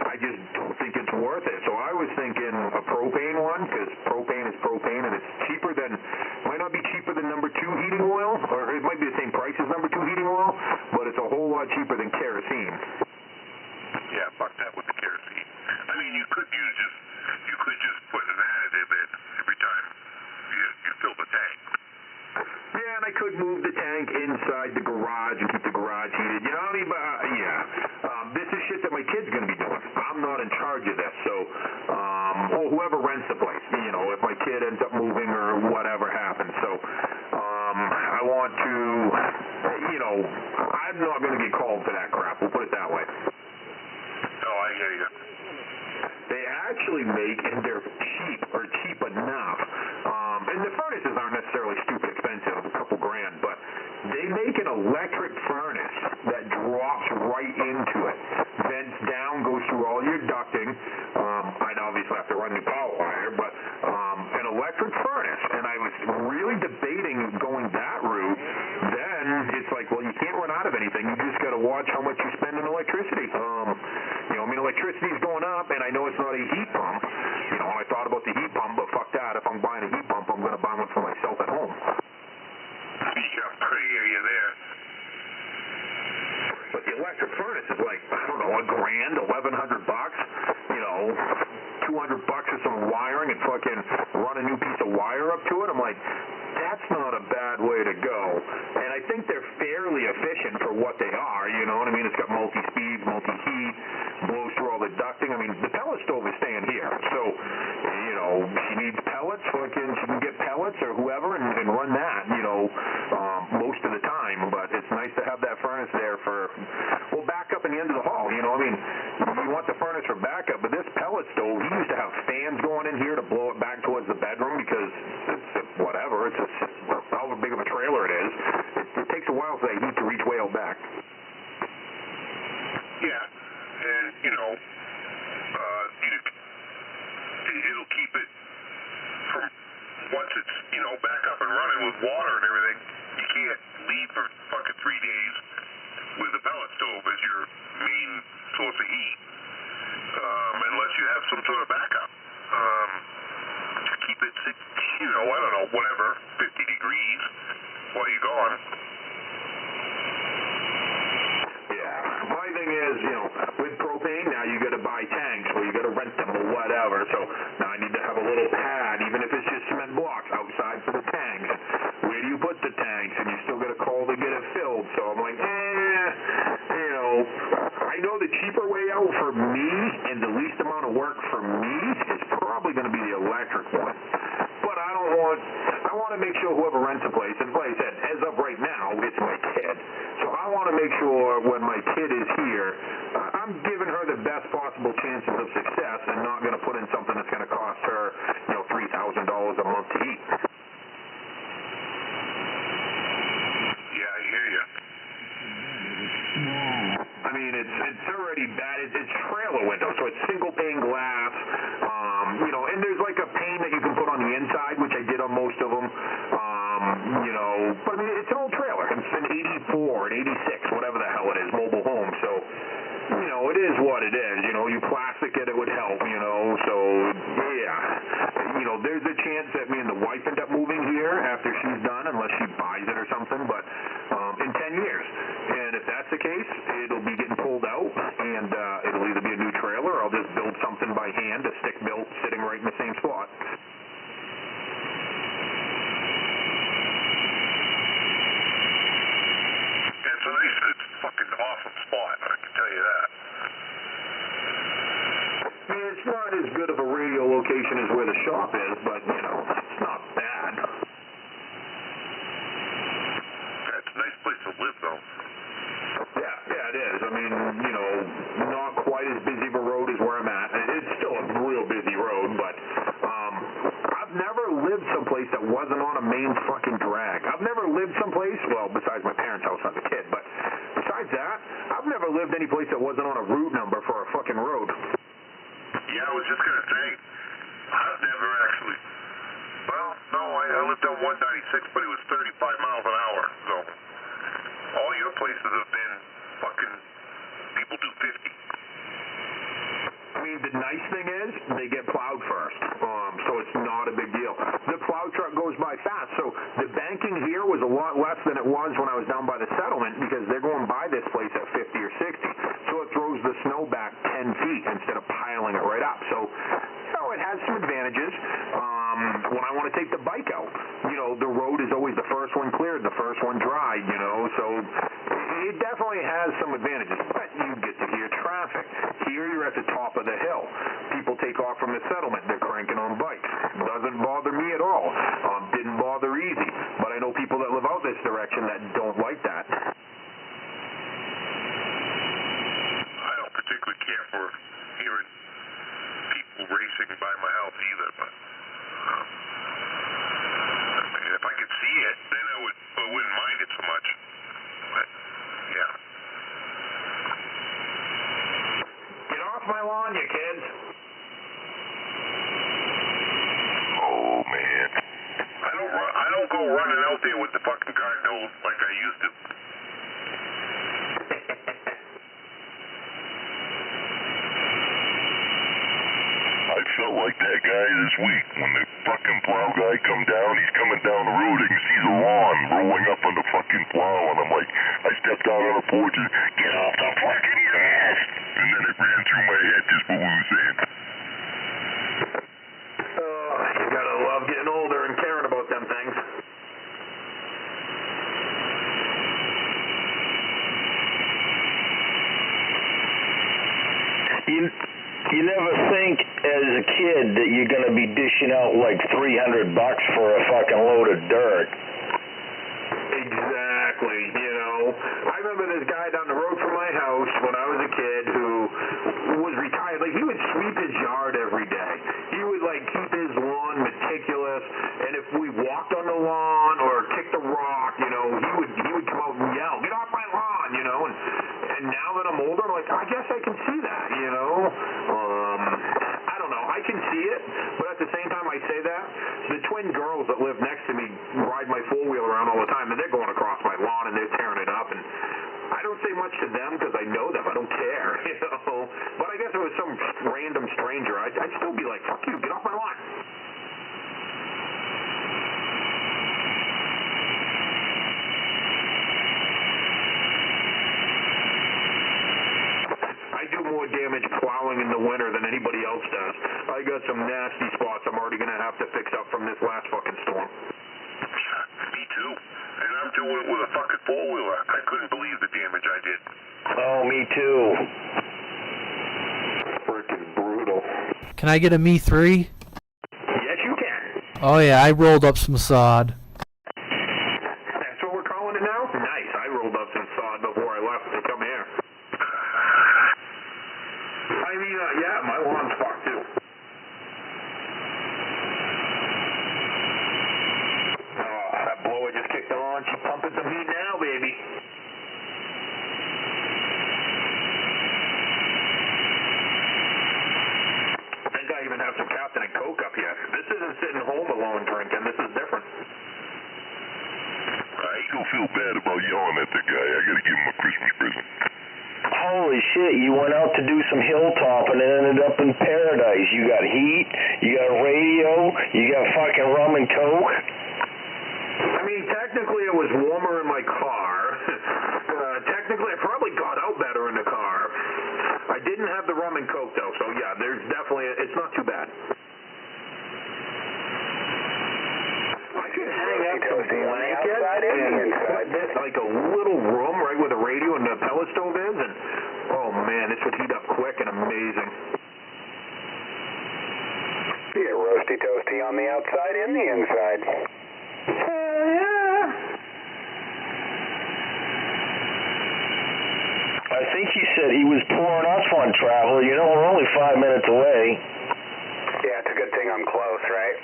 Speaker 5: I just don't think it's worth it. So I was thinking a propane one, because propane is propane, and it's cheaper than, might not be cheaper than number 2 heating oil, or it might be the same price as number 2 heating oil, but it's a whole lot cheaper than kerosene.
Speaker 9: Yeah, fuck that with the kerosene. I mean, you could just put an additive in every time you fill the tank.
Speaker 5: Yeah, and I could move the tank inside the garage and keep the garage heated. You know what I mean? But, this is shit that my kid's going to be doing. I'm not in charge of this, so, or whoever rents the place, if my kid ends up moving or whatever happens. So, I want to, I'm not going to get called for that crap. We'll put it that way.
Speaker 9: Oh, I hear you.
Speaker 5: They actually make, and they're cheap, or cheap enough, and the furnaces aren't necessarily stupid expensive, a couple grand, but they make an electric furnace that drops right into it, vents down, goes through all your ducting. I'd obviously have to run new power wire, but an electric furnace, and I was really debating going that route. Then it's like, well, you can't run out of anything. You just got to watch how much you spend on electricity. Electricity's going up, and I know it's not a heat pump. I thought about the heat pump, but fuck that. If I'm buying a heat pump, I'm going to buy one for myself at home.
Speaker 9: Yeah, pretty area there.
Speaker 5: But the electric furnace is like, I don't know, $1,000, $1,100, $200 for some wiring and fucking run a new piece of wire up to it. I'm like, that's not a bad way to go. And I think they're fairly efficient for what they are, you know what I mean? It's got multi-speeds, multi-heat, blows through all the ducting. I mean, the pellet stove is staying here. So, she needs pellets, she can get pellets or whoever and run that, most of the time. But it's nice to have that furnace there for, backup in the end of the hall, you want the furnace for backup, but this pellet stove, he used to have fans going in here to blow it back towards the bedroom because it's whatever, it's however big of a trailer it is. It takes a while for that heat to reach way out back.
Speaker 9: Yeah, and, it'll keep it from, once it's, back up and running with water and everything, you can't leave for fucking 3 days with the pellet stove as your main source of heat, unless you have some sort of backup. Keep it, I don't know, whatever, 50 degrees while you're gone.
Speaker 5: Yeah, my thing is, with propane, now you got to buy tanks or you got to rent them or whatever, so now I need to have a little pad, even if it's just cement blocks outside for the tanks. We the tanks, and you still got to call to get it filled. So I'm like, I know the cheaper way out for me and the least amount of work for me is probably going to be the electric one. But I want to make sure whoever rents a place, and like I said, as of right now, it's my kid. So I want to make sure when my kid is here, I'm giving her the best possible chances of success and not going to put in something that's going to cost her, $3,000 a month to eat.
Speaker 9: Yeah, I hear you.
Speaker 5: I mean, it's already bad. It's trailer windows, so it's single pane glass. And there's like a pane that you can put on the inside, which I did on most of them. But I mean, it's an old trailer. It's an 84, an 86, whatever the hell it is, mobile home. So, it is what it is. You plastic it would help, So, yeah. There's a chance that me and the wife end up moving here after she's done, unless she buys it or something, but in 10 years. And if that's the case, it'll be getting pulled out, and it'll either be a new trailer or I'll just build something by hand, a stick built, sitting right in the same spot.
Speaker 9: It's a fucking awesome spot, I can tell you that.
Speaker 5: I mean, it's not as good of a radio location as where the shop is, but, it's not bad.
Speaker 9: Yeah, it's a nice place to live, though.
Speaker 5: Yeah, it is. I mean, not quite as busy of a road as where I'm at. It's still a real busy road, but I've never lived someplace that wasn't on a main fucking drag. I've never lived someplace, well, besides my parents' house as a kid, but besides that, I've never lived any place that wasn't on a route number for a fucking road.
Speaker 9: Yeah, I was just going to say, I've never actually. Well, no, I lived on 196, but it was 35 miles an hour, so all your places have been fucking, people do 50.
Speaker 5: I mean, the nice thing is, they get plowed first, so it's not a big deal. The plow truck goes by fast, so the banking here was a lot less than it was when I was down by the settlement, because they're going by this place at 50 or 60, so it throws the snow back 10 feet instead of piling it right up. So, it has some advantages. When I want to take the bike out, the road is always the first one cleared, the first one dried, so it definitely has some advantages, but you get to hear traffic. Here you're at the top of the hill. People take off from the settlement. They're cranking on bikes. Doesn't bother me at all. Didn't bother Easy, but I know people that live out this direction that don't like that.
Speaker 9: I don't particularly care for hearing people racing by my house either, but if I could see it, then I wouldn't mind it so much. But, yeah.
Speaker 5: Get off my lawn, you kids.
Speaker 9: Oh, man. I don't go running out there with the fucking guard nose like I used to.
Speaker 12: I felt like that guy this week. When the fucking plow guy come down, he's coming down the road, I can see the lawn rolling up on the fucking plow, and I'm like, I stepped out on the porch and, get off the fucking grass! And then it ran through my head just what we were saying.
Speaker 5: You gotta love getting older and caring about them things.
Speaker 7: You never think as a kid that you're going to be dishing out like $300 for a fucking load of dirt.
Speaker 5: Exactly, I remember this guy down the road from my house when I was a kid who was retired. Like, he would sweep his yard every day. He would, keep his lawn meticulous, and if we walked on the lawn or kicked a rock, he would come out and yell, get off my lawn, and now that I'm older, I'm like, I guess I can see that, I don't know, I can see it, but at the same time I say that, the twin girls that live next to me ride my four-wheel around all the time, and they're going across my lawn and they're tearing it up, and I don't say much to them because I know them, I don't care, but I guess if it was some random stranger, I'd still be like, fuck you, get off my lawn. More damage plowing in the winter than anybody else does. I got some nasty spots I'm already going to have to fix up from this last fucking storm.
Speaker 9: Me too. with a fucking four-wheeler. I couldn't believe the damage I did.
Speaker 7: Oh, me too.
Speaker 4: Freaking brutal.
Speaker 2: Can I get a Me 3?
Speaker 4: Yes, you can.
Speaker 2: Oh yeah, I rolled up some sod.
Speaker 4: That's what we're calling it now? Nice. I rolled up some sod before I left to come here. I mean, yeah, my lawn's fucked too. That blower just kicked on. She's pumping some heat now, baby. I think I even have some Captain and Coke up here. This isn't sitting home alone drinking. This is different.
Speaker 12: I ain't gonna feel bad about yelling at the guy. I gotta give him a Christmas present.
Speaker 7: Holy shit, you went out to do some hilltopping and ended up in paradise. You got heat, you got radio, you got fucking rum and Coke.
Speaker 4: I mean, technically it was warmer in my car. Technically I probably got out better in the car. I didn't have the rum and Coke though, so yeah, there's definitely, it's not too bad. I could hang up some blanket and put this like a little room right where the radio and the pellet stove is, and oh man, this would heat up quick and amazing.
Speaker 6: Yeah, roasty toasty on the outside and the inside.
Speaker 4: Hell yeah!
Speaker 7: I think he said he was pouring us one, Traveler. You know, we're only 5 minutes away.
Speaker 6: Yeah, it's a good thing I'm close, right?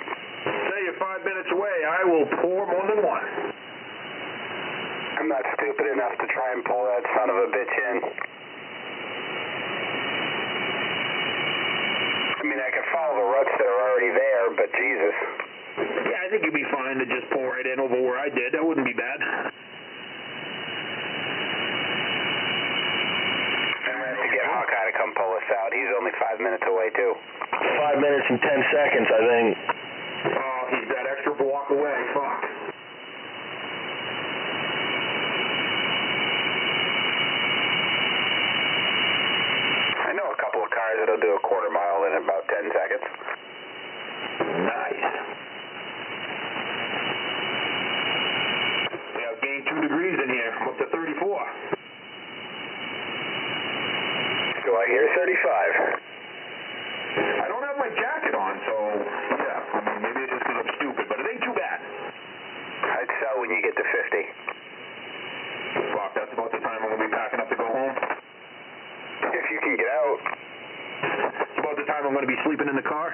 Speaker 4: Say you're 5 minutes away, I will pour more than one.
Speaker 6: I'm not stupid enough to try and pull that son of a bitch in. I mean, I can follow the ruts that are already there, but Jesus.
Speaker 4: Yeah, I think you'd be fine to just pour it in over where I did. That wouldn't be bad.
Speaker 6: I'm going to have to get Hawkeye to come pull us out. He's only 5 minutes away, too.
Speaker 7: 5 minutes and 10 seconds, I think.
Speaker 4: Oh, he's that extra block away. Fuck.
Speaker 6: I know a couple of cars that'll do a quarter mile in about 10 seconds.
Speaker 4: Nice. We have gained 2 degrees in here. I'm up to 34.
Speaker 6: Do I hear 35?
Speaker 4: I don't have my jacket on, so yeah. I mean, maybe it's just because I'm stupid, but it ain't too bad.
Speaker 6: I'd sell when you get to 50.
Speaker 4: Fuck, that's about the time I'm going to be packing up to go home.
Speaker 6: If you can get out.
Speaker 4: It's about the time I'm going to be sleeping in the car.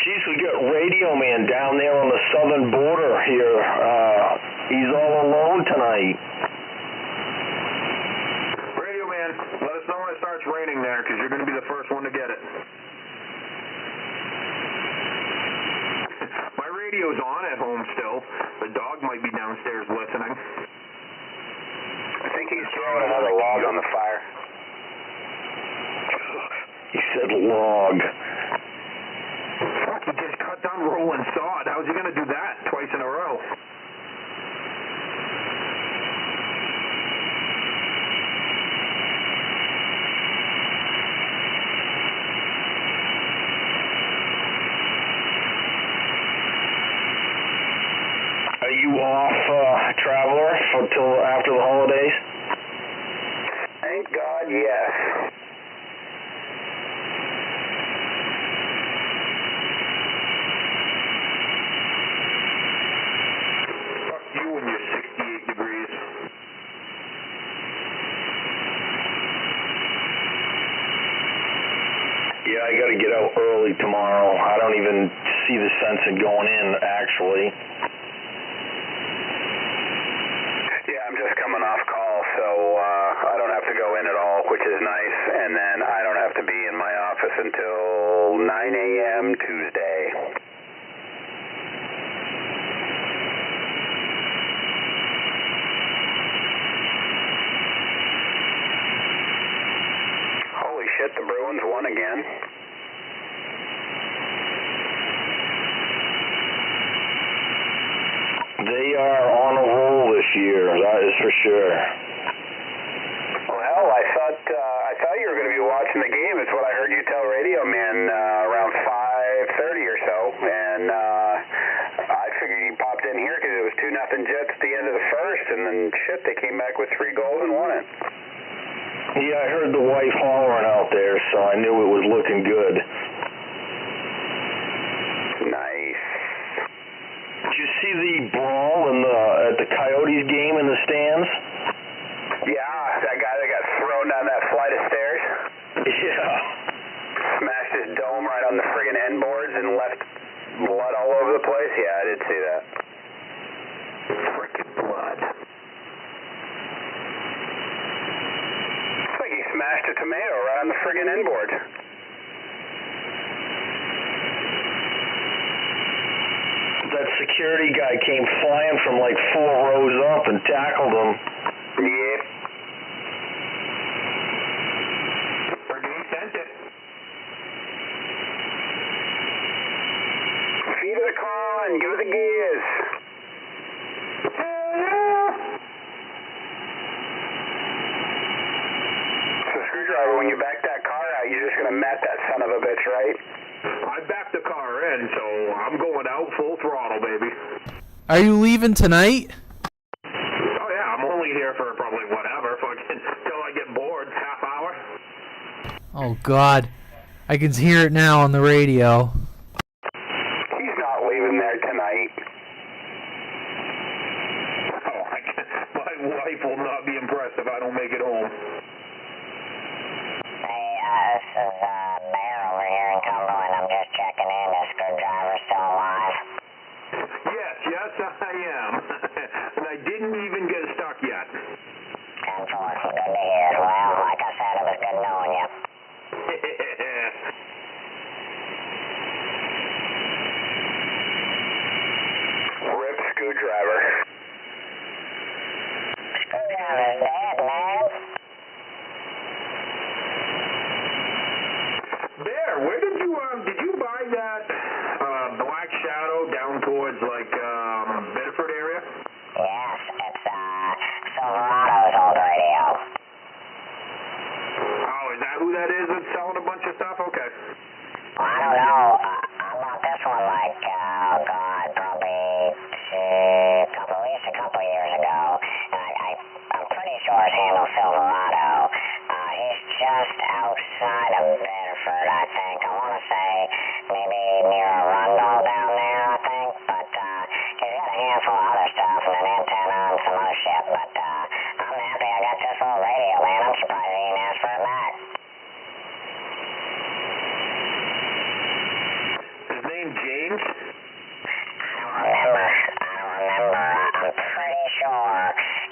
Speaker 7: Jeez, we got Radioman down there on the southern border here. He's all alone tonight.
Speaker 4: Radioman, let us know when it starts raining there, because you're going to be the first one to get it. My radio's on at home still. The dog might be downstairs listening.
Speaker 6: I think he's throwing another log on the fire.
Speaker 7: He said log.
Speaker 4: Fuck, he just cut down rolling sod. How's he going to do that twice in a row?
Speaker 7: Are you off, Traveler, until after the holidays?
Speaker 6: Thank God, yes.
Speaker 4: Fuck you and your 68 degrees.
Speaker 7: Yeah, I got to get out early tomorrow. I don't even see the sense in going in, actually.
Speaker 6: Yeah, I'm just coming off call, so I don't have to go in at all, which is nice. And then I don't have to be in my office until 9 a.m. Tuesday. Holy shit, the Bruins won again.
Speaker 7: They are on a roll this year, that is for sure.
Speaker 6: Well, hell, I thought you were going to be watching the game. It's what I heard you tell Radioman around 5 back with 3 gold and won it.
Speaker 7: Yeah, I heard the wife hollering out there, so I knew it was looking good.
Speaker 6: Nice.
Speaker 7: Did you see the brawl at the Coyotes game in the stands?
Speaker 6: Yeah, that guy that got thrown down that flight of stairs.
Speaker 7: Yeah.
Speaker 6: Smashed his dome right on the friggin' end boards and left blood all over the place. Yeah, I did see that. Frickin' blood. It's like he smashed a tomato right on the friggin' end board.
Speaker 7: That security guy came flying from like 4 rows up and tackled him.
Speaker 6: Yep.
Speaker 4: Friggin' sent it.
Speaker 6: Feet of the con, give it the gears. So, Screwdriver, when you back that car out, you're just gonna mat that son of a bitch, right?
Speaker 4: I backed the car in, so I'm going out full throttle, baby.
Speaker 2: Are you leaving tonight?
Speaker 4: Oh yeah, I'm only here for probably whatever, fucking till I get bored, half hour.
Speaker 2: Oh, God. I can hear it now on the radio.
Speaker 6: He's not leaving there tonight.
Speaker 4: Oh, my wife will not be impressed if I don't make it home.
Speaker 10: Hey, this is Bear over here in Cumberland. I'm just checking in. Is Screwdriver still alive?
Speaker 4: Yes, I am. And I didn't even get stuck yet.
Speaker 10: 10-4. Good to hear. Well, like I said, it was good knowing you.
Speaker 6: Rip Screwdriver.
Speaker 10: Screwdriver's dead, man.
Speaker 4: Bear, where did you buy that Black Shadow down towards like Bedford area?
Speaker 10: Yes, it's Silverado's old radio.
Speaker 4: Oh, is that who that is that's selling a bunch of stuff? Okay.
Speaker 10: Well, I don't know. I bought this one like, oh God, probably at least a couple years ago. And I'm pretty sure it's handle Silverado. He's just outside of Bedford, I think. I want to say maybe near Arundel down there, I think. But he's got a handful of other stuff and an antenna and some other shit. But I'm happy I got this old radio, man. I'm surprised he didn't ask for it back.
Speaker 4: His name James?
Speaker 10: I don't remember. I'm pretty sure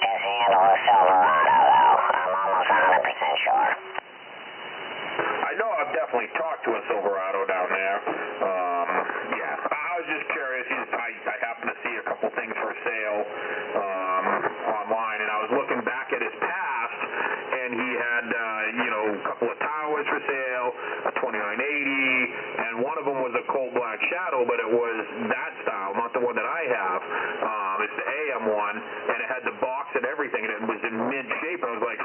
Speaker 10: his handle is Silverado, though. I'm almost 100% sure.
Speaker 4: I know I've definitely talked to a Silverado down there. Yeah, I was just curious. I happened to see a couple things for sale online, and I was looking back at his past, and he had, a couple of towers for sale, a 2980, and one of them was a Cold Black Shadow, but it was that style, not the one that I have. It's the AM one, and it had the box and everything, and it was in mid-shape, and I was like,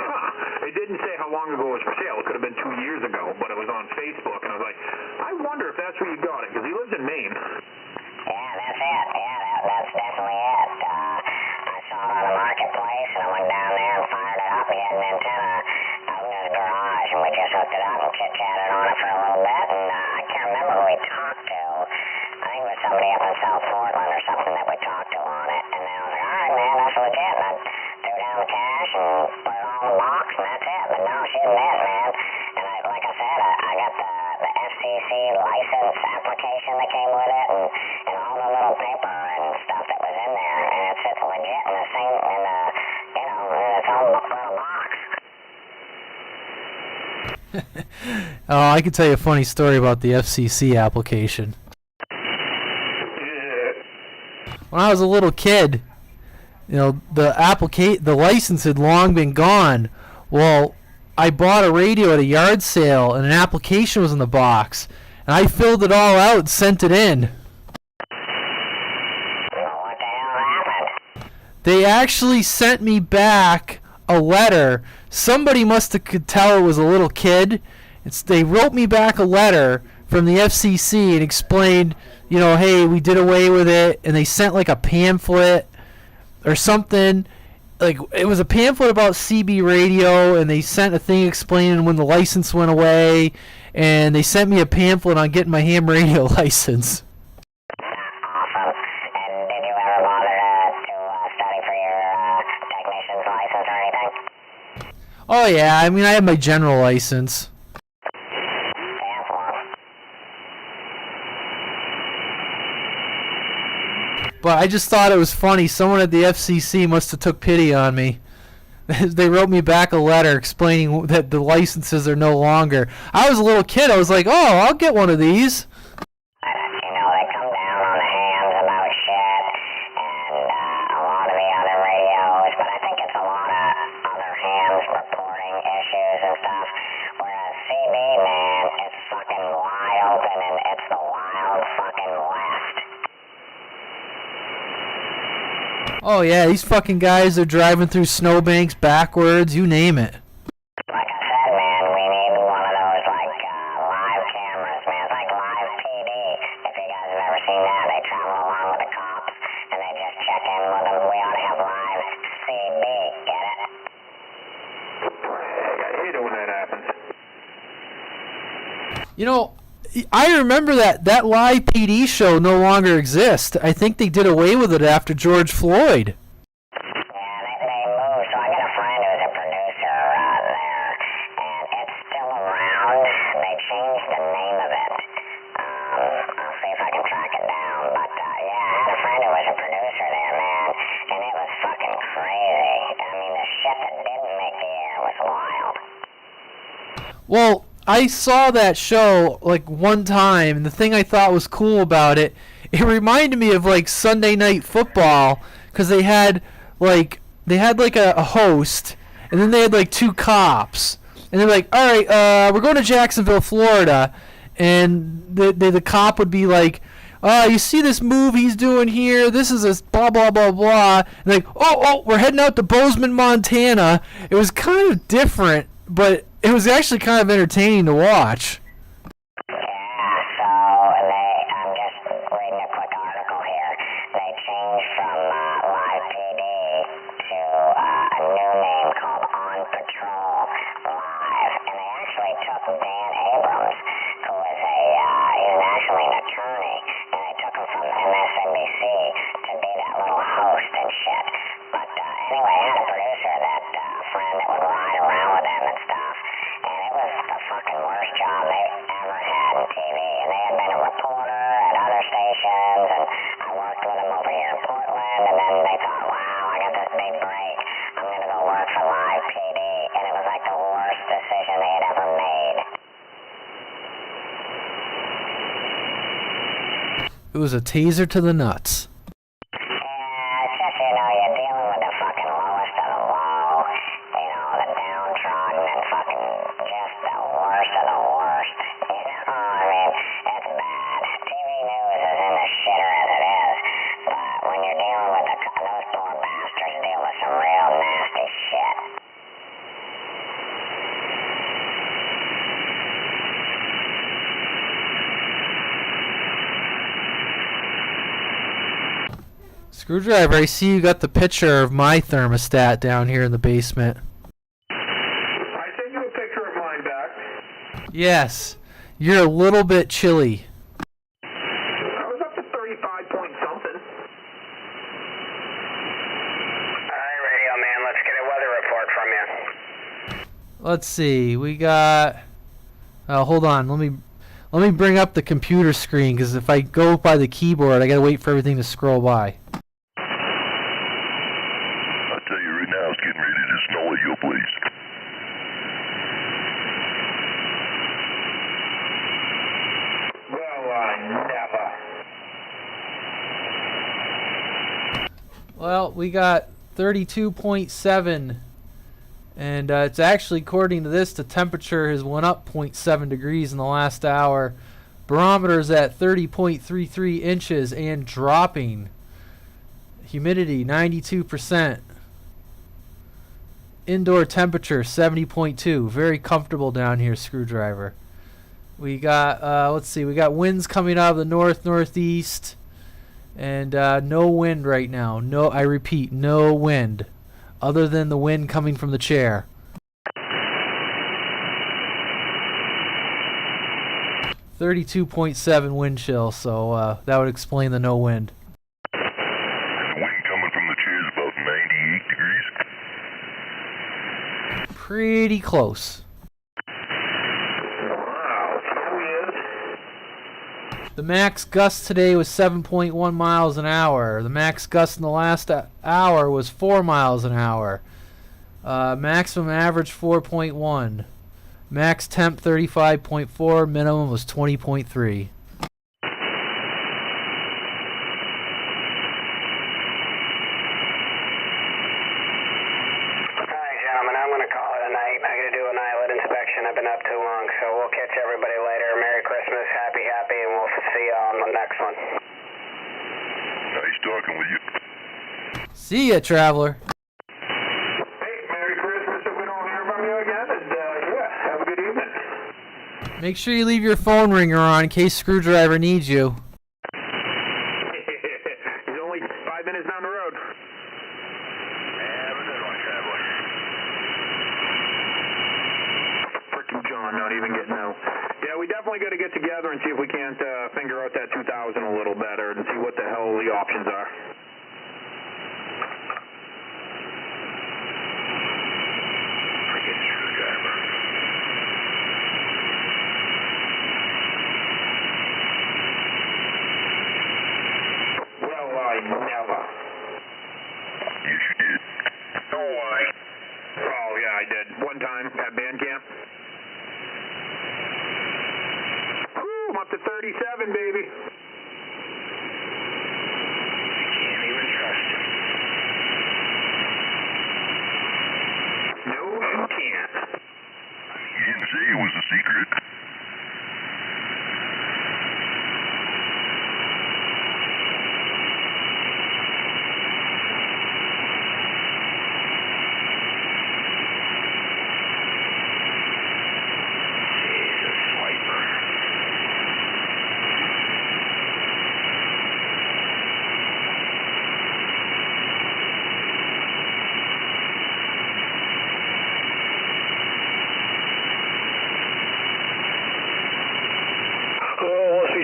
Speaker 4: it didn't say how long ago it was for sale. It could have been 2 years ago, but it was on Facebook, and I was like, I wonder if that's where you got it, because he lives in Maine.
Speaker 10: Yeah, that's it. Yeah, that's definitely it. I saw it on the marketplace, and I went down there and fired it up. He had an antenna out in his garage, and we just hooked it up and chit-chatted on it for a little bit, and I can't remember who we talked to. I think it was somebody up in South Portland or something that we talked to on it, and then I was like, all right, man, that's legit, and I threw down the cash and put it all in the box, and that's it. But no, she didn't miss, man. And like I said, I got the FCC license application that came with it, and all the little paper and stuff that was in there, and it's legit in the same, in its own little box.
Speaker 2: Oh, I could tell you a funny story about the FCC application. When I was a little kid, the license had long been gone. Well, I bought a radio at a yard sale, and an application was in the box, and I filled it all out and sent it in.
Speaker 10: What the hell happened?
Speaker 2: They actually sent me back a letter. Somebody must have could tell it was a little kid. They wrote me back a letter from the FCC and explained, hey, we did away with it, and they sent like a pamphlet or something, like it was a pamphlet about CB radio, and they sent a thing explaining when the license went away, and they sent me a pamphlet on getting my ham radio license.
Speaker 10: Awesome. And did you ever bother to study for your technician's license or anything?
Speaker 2: Oh yeah, I mean I have my general license. But I just thought it was funny. Someone at the FCC must have took pity on me. They wrote me back a letter explaining that the licenses are no longer. I was a little kid. I was like, oh, I'll get one of these.
Speaker 10: You know, they come down on the hams about shit and a lot of the other radios, but I think it's a lot of other hams reporting issues and stuff. Whereas CB, man, it's fucking wide open and it's the wild fucking west.
Speaker 2: Oh yeah, these fucking guys are driving through snowbanks backwards, you name it.
Speaker 10: Like I said, man, we need one of those, like, live cameras, man. It's like live PD. If you guys have ever seen that, they travel along with the cops, and they just check in with them. We ought to have live CB, get it?
Speaker 4: I hate it when that happens.
Speaker 2: You know, I remember that live PD show no longer exists. I think they did away with it after George Floyd.
Speaker 10: Yeah, they moved. So I got a friend who's a producer there, and it's still around. They changed the name of it. I'll see if I can track it down. But yeah, I had a friend who was a producer there, man, and it was fucking crazy. I mean, the shit that didn't make the air was wild.
Speaker 2: Well, I saw that show like one time, and the thing I thought was cool about it, it reminded me of like Sunday Night Football, because they had like a host, and then they had like two cops, and they're like, all right, we're going to Jacksonville, Florida, and the cop would be like, you see this move he's doing here? This is a blah blah blah blah. And like, oh, we're heading out to Bozeman, Montana. It was kind of different, but it was actually kind of entertaining to watch.
Speaker 10: Yeah, so I'm just reading a quick article here. They changed from Live PD to a new name called On Patrol Live. And they actually took Dan Abrams, who is he's actually an attorney, and they took him from MSNBC to be that little host and shit. But anyway, I had a producer, that friend that would ride around with them and stuff. And it was the fucking worst job they ever had in TV. And they had been a reporter at other stations, and I worked with them over here in Portland, and then they thought, wow, I got this big break. I'm going to go work for Live PD. And it was like the worst decision they had ever made.
Speaker 2: It was a taser to the nuts.
Speaker 10: Yeah, it's just, you know, you're dealing with the fucking lowest of the low. You know, the downtrodden and fucking just the worst of the worst. You know, I mean, it's bad. TV news is in the shitter as it is. But when you're dealing with those poor bastards deal with some real nasty shit.
Speaker 2: Screwdriver, I see you got the picture of my thermostat down here in the basement.
Speaker 4: I sent you a picture of mine back.
Speaker 2: Yes, you're a little bit chilly.
Speaker 4: I was up to 35 point something.
Speaker 6: Alright, Radio Man, let's get a weather report from you.
Speaker 2: Let's see, we got. Hold on, let me bring up the computer screen, because if I go by the keyboard, I gotta wait for everything to scroll by.
Speaker 12: I'll tell you right now, it's getting ready to snow at your place.
Speaker 4: Well, never.
Speaker 2: Well, we got 32.7, and it's actually, according to this, the temperature has went up 0.7 degrees in the last hour. Barometer's at 30.33 inches and dropping. Humidity 92%. Indoor temperature 70.2. Very comfortable down here, Screwdriver. We got let's see, we got winds coming out of the northeast, and no wind right now. No, I repeat, no wind. other than the wind coming from the chair. .7 wind chill, so that would explain the no wind.
Speaker 12: And the wind coming from the chair is about 98 degrees.
Speaker 2: Pretty close. The max gust today was 7.1 miles an hour. The max gust in the last hour was 4 miles an hour. Maximum average 4.1. Max temp 35.4. Minimum was 20.3.
Speaker 6: I've been up too long, so we'll catch everybody later. Merry Christmas, happy, and we'll see you on the next one.
Speaker 12: Nice talking with you.
Speaker 2: See ya, traveler.
Speaker 4: Hey, Merry Christmas if we don't hear from you again, and yeah, have a good evening.
Speaker 2: Make sure you leave your phone ringer on in case Screwdriver needs you.
Speaker 4: He's only 5 minutes down the road.
Speaker 8: Have a good one, traveler.
Speaker 4: John, not even getting out. Yeah, we definitely got to get together and see if we can't figure out that 2000 a little better and see what the hell the options are.
Speaker 8: Freaking screwdriver.
Speaker 4: Well, I never.
Speaker 12: Yes, you did.
Speaker 8: Oh, why?
Speaker 4: Oh, yeah, I did. One time at band camp. I'm up to 37, baby.
Speaker 8: Can't even trust him.
Speaker 4: No, you can't.
Speaker 12: You didn't say it was a secret.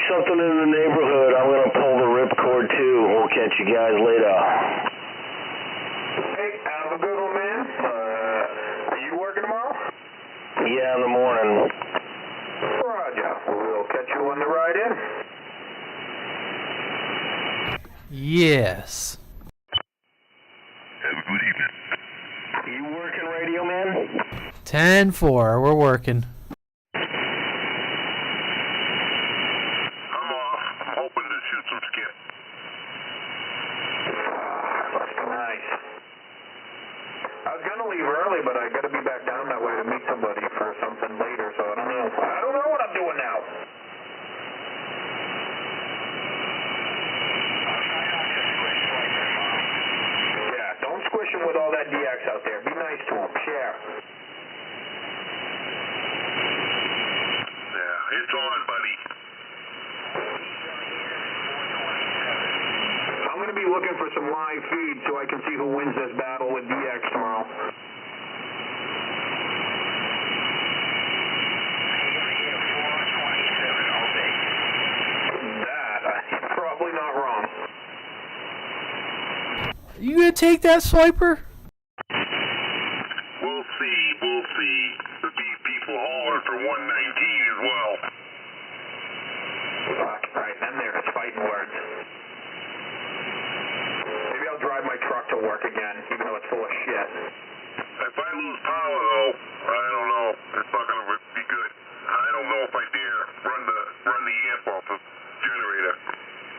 Speaker 7: Something in the neighborhood. I'm going to pull the ripcord too. We'll catch you guys later.
Speaker 4: Hey, have a good one, man. Are you working tomorrow?
Speaker 7: Yeah, in the morning.
Speaker 4: Roger. We'll catch you on the ride in.
Speaker 2: Yes.
Speaker 12: Have a good evening.
Speaker 7: You working, Radio Man?
Speaker 2: 10-4. We're working.
Speaker 4: Early, but I gotta be back down that way to meet somebody for something later, so I don't know. I don't know what I'm doing now. Yeah, don't squish him with all that DX out there. Be nice to him. Share.
Speaker 9: Yeah, it's on, buddy.
Speaker 4: I'm gonna be looking for some live feed so I can see who wins this battle with DX tomorrow. Probably not wrong.
Speaker 2: You gonna take that, Swiper?
Speaker 9: We'll see. There'll be people hollering for 119 as well.
Speaker 4: Right, then there's fighting words. Maybe I'll drive my truck to work again, even though it's full of shit.
Speaker 9: If I lose power, though, I don't know. It's not gonna be good. I don't know if I dare run the amp off the generator.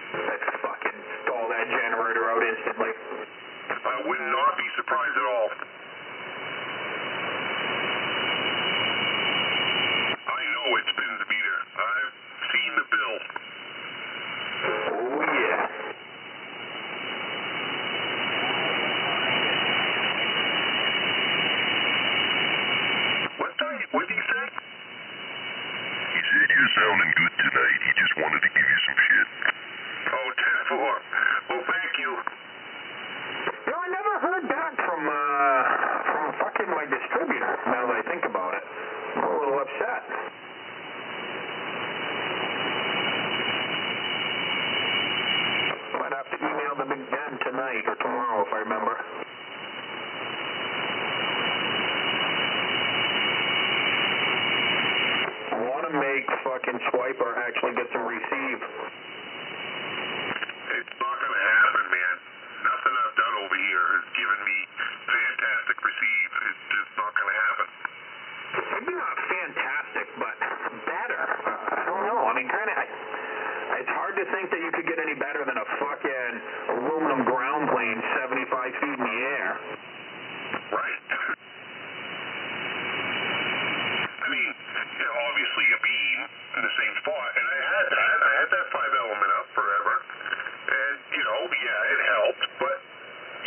Speaker 4: Let's fucking stall that generator out instantly.
Speaker 9: I would not be surprised at all. I know it spins the meter. I've seen the bill.
Speaker 4: Oh, yeah.
Speaker 9: What did he say?
Speaker 12: He said you're sounding good tonight. He just wanted to give you some shit.
Speaker 9: Oh, 10-4. Well, thank you.
Speaker 4: You know, I never heard back from swiper actually gets some receive.
Speaker 9: It's not going to happen, man. Nothing I've done over here has given me fantastic receive. It's just not going to happen.
Speaker 4: Maybe not fantastic, but better. I don't know. I mean, granted, it's hard to think that you could get any better than a fucking aluminum ground plane 75 feet in the air.
Speaker 9: Right. I mean, obviously a beam in the same spot, and I had that 5-element up forever, and, yeah, it helped, but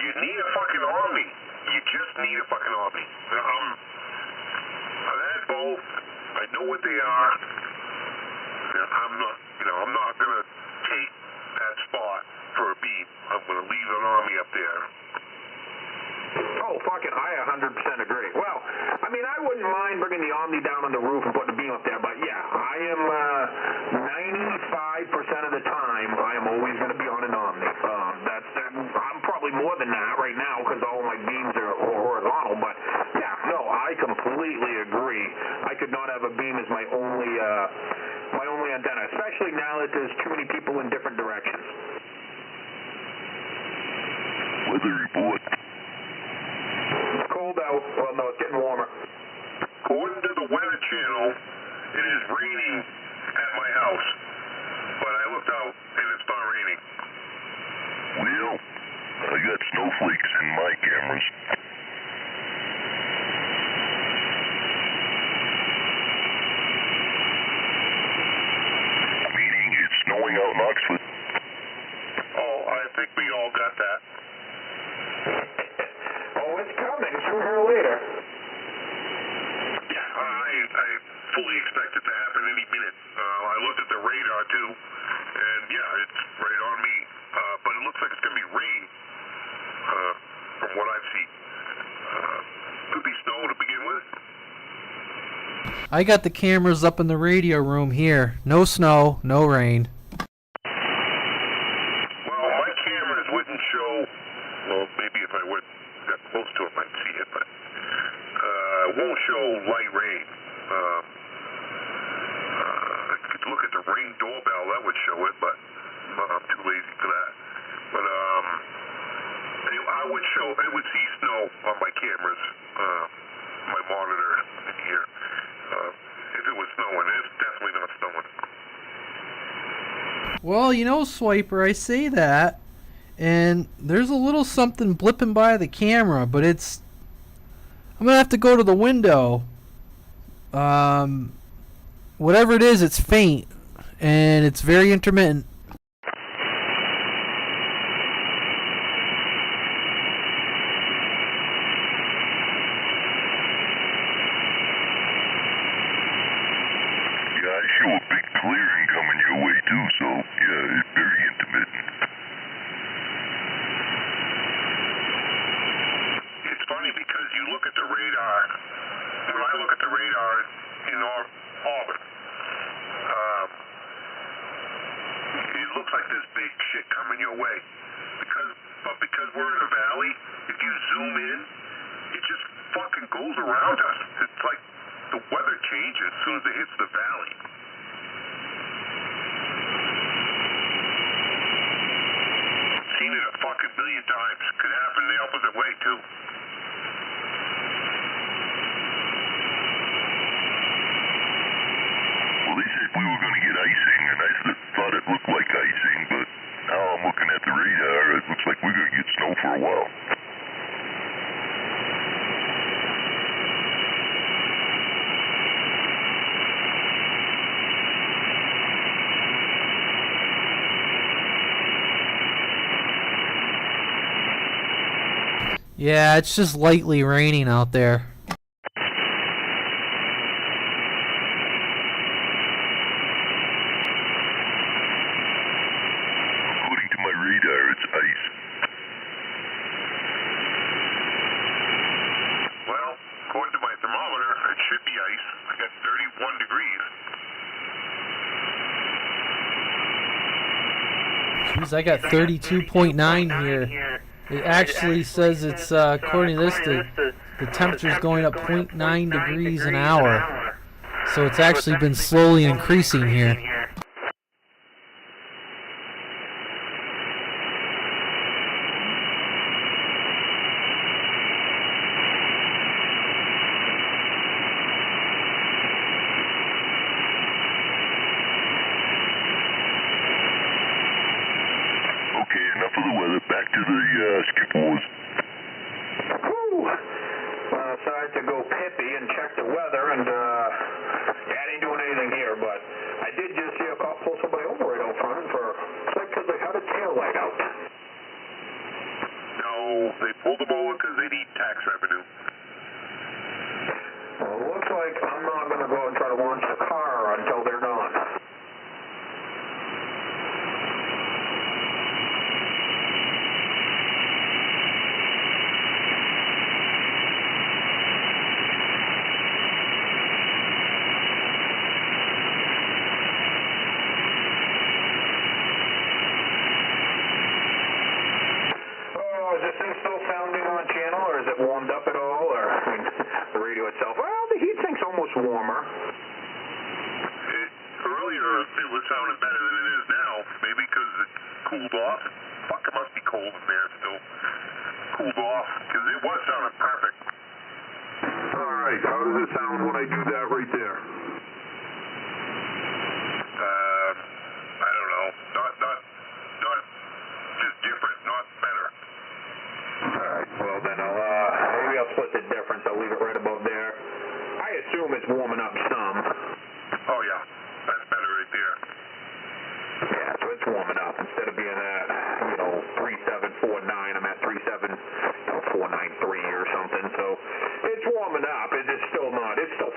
Speaker 9: you need a fucking Omni. You just need a fucking Omni. I've had both. I know what they are. I'm not going to take that spot for a beam. I'm going to leave an Omni up there.
Speaker 4: Oh, fucking, I 100% agree. Well, I mean, I wouldn't mind bringing the Omni down on the roof and putting a beam up there, but yeah, I am 95% of the time, I am always going to be on an Omni. I'm probably more than that right now because all my beams are horizontal, but yeah, no, I completely agree. I could not have a beam as my only antenna, especially now that there's too many people in different directions.
Speaker 12: Weather report.
Speaker 4: It's cold out. Well, no, it's getting warmer.
Speaker 9: According to the Weather Channel, it is raining at my house. But I looked out and it's not raining.
Speaker 12: Well, I got snowflakes in my cameras. Meaning it's snowing out in Oxford.
Speaker 9: Oh, I think we all got that.
Speaker 4: Oh, it's coming sooner or later.
Speaker 9: Yeah, I fully expect it to happen any minute. I looked at the radar too, and yeah, it's right on me. But it looks like it's going to be rain, from what I've seen. Could be snow to begin with.
Speaker 2: I got the cameras up in the radio room here. No snow, no rain.
Speaker 9: Well, my cameras wouldn't show. Well, maybe if I went that close to it, I'd see it, but it won't show light rain. I could look at the Ring doorbell, that would show it, but I'm too lazy for that. But I would see snow on my cameras, my monitor in here. If it was snowing, it's definitely not snowing.
Speaker 2: Well, Swiper, I say that, and there's a little something blipping by the camera, but I'm going to have to go to the window. Whatever it is, it's faint, and it's very intermittent.
Speaker 12: Yeah, I show a big clearing coming your way too, so yeah, it's very intermittent.
Speaker 9: It's funny because you look at the radar. When I look at the radar in Auburn, it looks like there's big shit coming your way. Because we're in a valley, if you zoom in, it just fucking goes around us. It's like the weather changes as soon as it hits the valley. Seen it a fucking million times. Could happen the opposite way too.
Speaker 12: Well, they said we were going to get icing, and I thought it looked like icing, but now I'm looking at the radar, it looks like we're going to get snow for a while.
Speaker 2: Yeah, it's just lightly raining out there.
Speaker 12: According to my radar, it's ice.
Speaker 9: Well, according to my thermometer, it should be ice. I got 31 degrees.
Speaker 2: Jeez, I got 32.9 here. It actually says it's, according to this, the temperature's going up 0.9 degrees an hour. So it's actually been slowly increasing here.
Speaker 12: Okay, enough of the weather. Back to the skip wars.
Speaker 4: Whew. Decided to go pippy and check the weather, and I ain't doing anything here, but I did just see a cop pull somebody over right out front for, because they had a tail light out.
Speaker 9: No, they pulled them over because they need tax revenue.
Speaker 4: Well, it looks like I'm not going to go out and try to launch the car until they're gone. Is this thing still sounding on channel, or is it warmed up at all, or I mean, the radio itself? Well, the heat sink's almost warmer.
Speaker 9: Earlier, it was sounding better than it is now. Maybe because it cooled off. Fuck, it must be cold in there still. Cooled off, because it was sounding perfect.
Speaker 4: All right, how does it sound when I do that right there?
Speaker 9: I don't know. Not just different, not better.
Speaker 4: Alright, well then maybe I'll split the difference. I'll leave it right above there. I assume it's warming up some.
Speaker 9: Oh yeah, that's better right there.
Speaker 4: Yeah, so it's warming up. Instead of being at, 3749, I'm at 493 or something. So it's warming up. It's still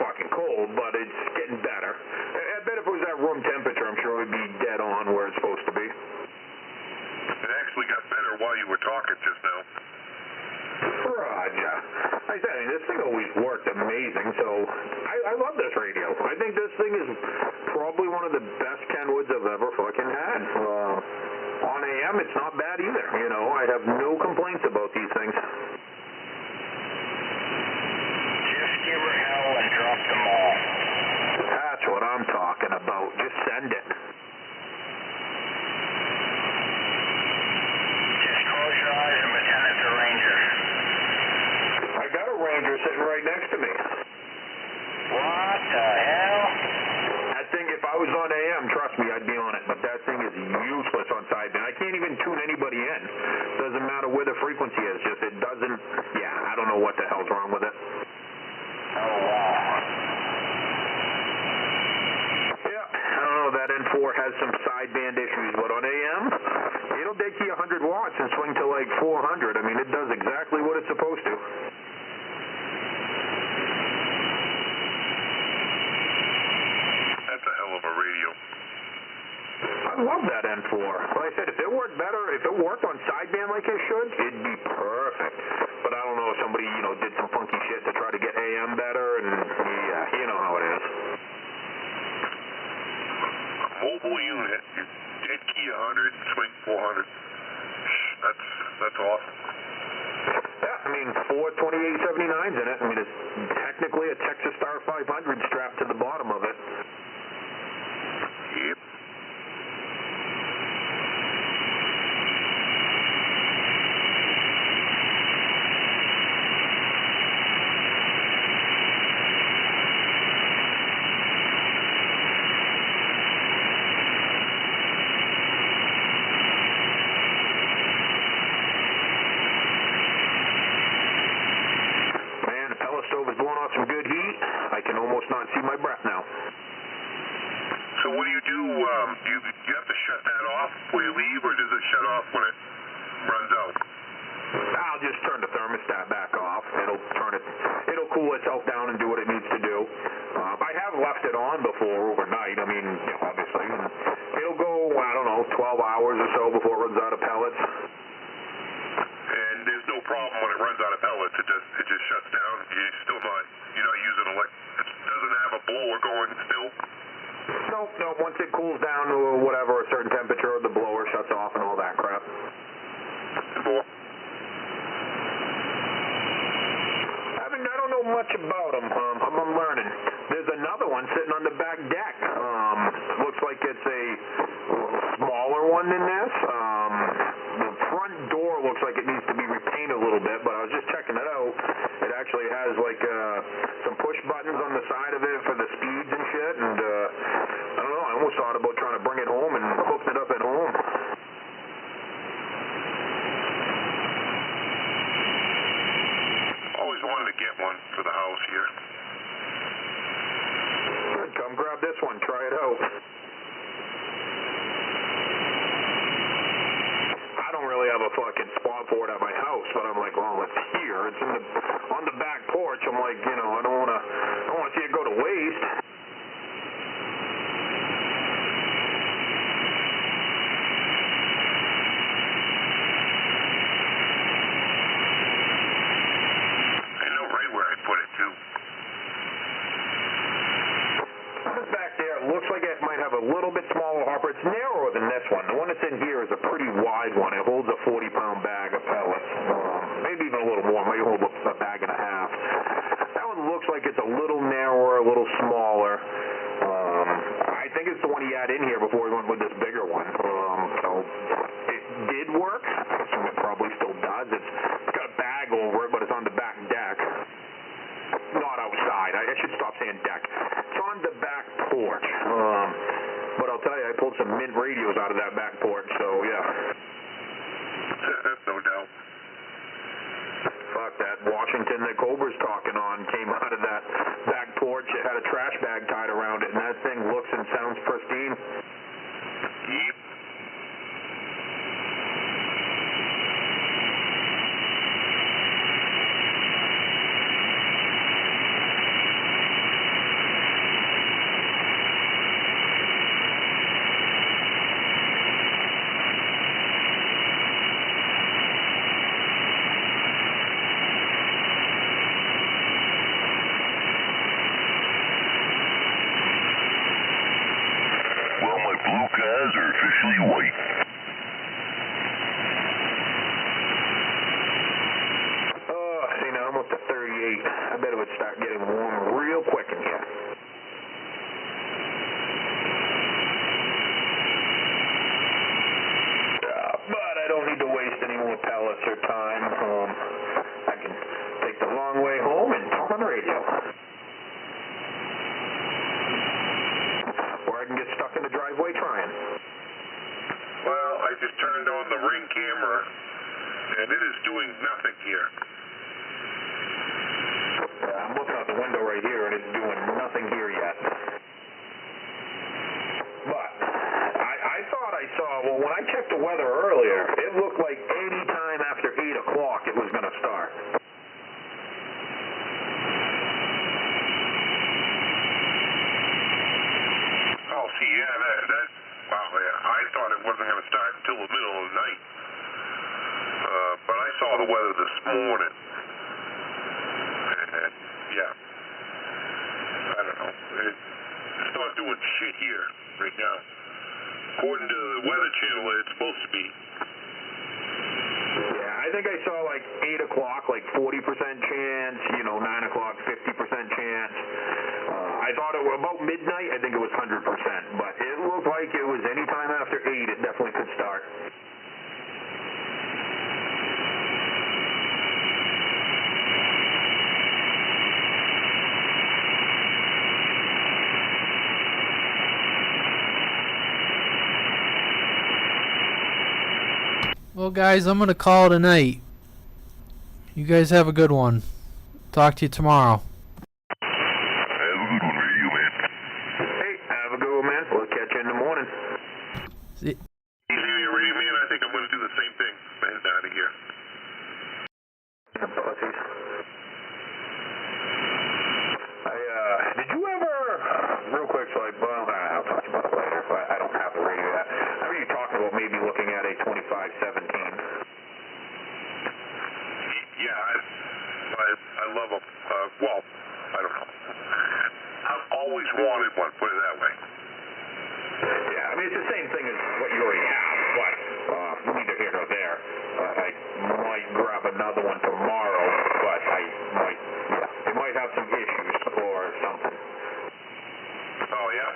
Speaker 4: fucking cold, but it's getting better. I bet if it was at room temperature, I'm sure it would be dead on where it's supposed to be.
Speaker 9: It actually got better while you were talking just now.
Speaker 4: Roger. Like I said, this thing always worked amazing, so I love this radio. I think this thing is probably one of the best Kenwoods I've ever fucking had. On AM, it's not bad either. I have no complaints about these things.
Speaker 8: Just give her hell and drop them all.
Speaker 4: That's what I'm talking about. Just send it.
Speaker 8: Just close your eyes and pretend it's a Ranger.
Speaker 4: I got a Ranger sitting right next to me.
Speaker 8: What the hell?
Speaker 4: That thing, if I was on AM, trust me, I'd be on it. But that thing is useless on sideband. I can't even tune anybody in. Doesn't matter where the frequency is. Just it doesn't. Yeah, I don't know what the hell's wrong with it.
Speaker 8: Oh, wow.
Speaker 4: Yeah, I don't know. That N4 has some sideband issues, but on AM, it'll take you 100 watts and swing to like 400. I mean, it does exactly what it's supposed to.
Speaker 9: That's a hell of a radio.
Speaker 4: I love that N4. Like I said, if it worked better, if it worked on sideband like it should, it'd be perfect. But I don't know if somebody, did some funky shit to try to get AM better, and yeah, you know how it is.
Speaker 9: Mobile unit, you dead key 100, swing 400. That's awesome.
Speaker 4: Yeah, I mean, 4 2879s in it. I mean, it's technically a Texas Star 500 strapped to the bottom of it.
Speaker 9: Yep.
Speaker 4: Stove is blowing off some good heat. I can almost not see my breath now.
Speaker 9: So what do? You have to shut that off before you leave, or does it shut off when it runs out?
Speaker 4: I'll just turn the thermostat back off. It'll cool itself down and do what it needs to do. I have left it on before overnight. I mean, obviously. It'll go, 12 hours or so before it runs out of pellets.
Speaker 9: And there's no problem when it runs out of pellets. It just shuts down. You're not using it doesn't have a blower going still.
Speaker 4: No. Once it cools down to whatever, a certain temperature, the blower shuts off and all that crap.
Speaker 9: Cool.
Speaker 4: I don't know much about them. I'm learning. There's another one sitting on the back deck. Looks like it's a smaller one than this. The front door looks like it needs to be repainted a little bit, but I was just checking it out. It actually has some push buttons on the side of it for the speeds and shit, and I don't know, I almost thought about trying to bring it home and hooking it up at home. a fucking spot for it at my house, but I'm like, well, it's here. It's on the back porch. I'm like, you know, I don't want to see it go to waste.
Speaker 9: I know right where I put it, too.
Speaker 4: Back there, it looks like it might have a little bit smaller hopper. It's narrower than this one. The one that's in here is a pretty wide one. It holds a 40-pound bag of pellets. Maybe even a little more. Might hold a bag and a half. That one looks like it's a little narrower, a little smaller. I think it's the one he had in here before he went with this bigger one. So it did work. I assume it probably still does. It's got a bag over it, but it's on the back deck. Not outside. I should stop saying deck. It's on the back porch. But I'll tell you, I pulled some mint radios out of that back porch, so yeah.
Speaker 9: No doubt.
Speaker 4: Fuck, that Washington that Cobra's talking on came out of that back porch. It had a trash bag tied around it, and that thing looks and sounds pristine.
Speaker 9: Yep.
Speaker 12: Well, my blue cars are officially white.
Speaker 4: See, now I'm up to 38. I bet it would start getting warm real quick in here. But I don't need to waste any more pellets or time. I can take the long way home and talk on the radio. Or I can get stuck in the driveway trying.
Speaker 9: Well, I just turned on the Ring camera, and it is doing nothing here.
Speaker 4: I'm looking out the window right here, and it's doing nothing here yet. But I thought I saw, well, when I checked the weather earlier, it looked like any time after 8 o'clock it was going to start.
Speaker 9: Oh, see, yeah, wow, yeah, I thought it wasn't going to start until the middle of the night. But I saw the weather this morning. And, yeah, I don't know. It's not doing shit here right now. According to the Weather Channel, it's supposed to be.
Speaker 4: Yeah, I think I saw like 8 o'clock, like 40% chance, 9 o'clock, 50% chance. I thought it was about midnight, I think it was 100%, but it looked like it was any time after 8, it definitely could start.
Speaker 2: Well, guys, I'm going to call it a night. You guys have a good one. Talk to you tomorrow.
Speaker 12: Have a good one, Radio Man.
Speaker 4: Hey, have a good one, man. We'll catch you in the morning.
Speaker 2: See.
Speaker 9: Easy, Radio Man. I think I'm going to do the same thing. I'm heading out of here.
Speaker 4: Pussies. Did you ever, real quick, so I'll talk about it later, but I don't have the radio yet. I heard you talking about maybe looking at a 2517.
Speaker 9: Yeah, I love them. Well, I don't know. I've always wanted one, put it that way.
Speaker 4: Yeah, I mean, it's the same thing as what you already have, but neither here nor there. I might grab another one tomorrow, but it might have some issues or something.
Speaker 9: Oh, yeah?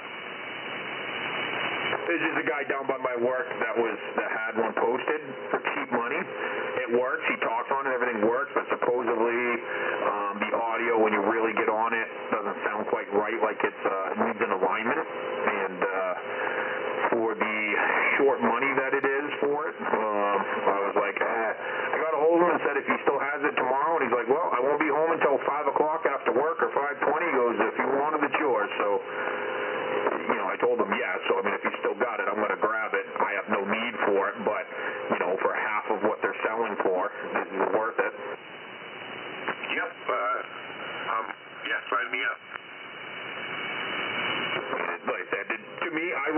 Speaker 4: There's just a guy down by my work that had one posted for cheap money. It works. He talks on it. Everything works. But supposedly the audio, when you really get on it, doesn't sound quite right. Like it needs an alignment. And for the short money that it is for it, I was like, I got a hold of him and said if he still has it tomorrow. And he's like, well, I won't be home until 5 o'clock after work or 5:20. He goes, if you want it, it's yours. So, I told him yes. So, I mean, if he's still got it, I'm going to grab it. I have no need for it, but, for half of what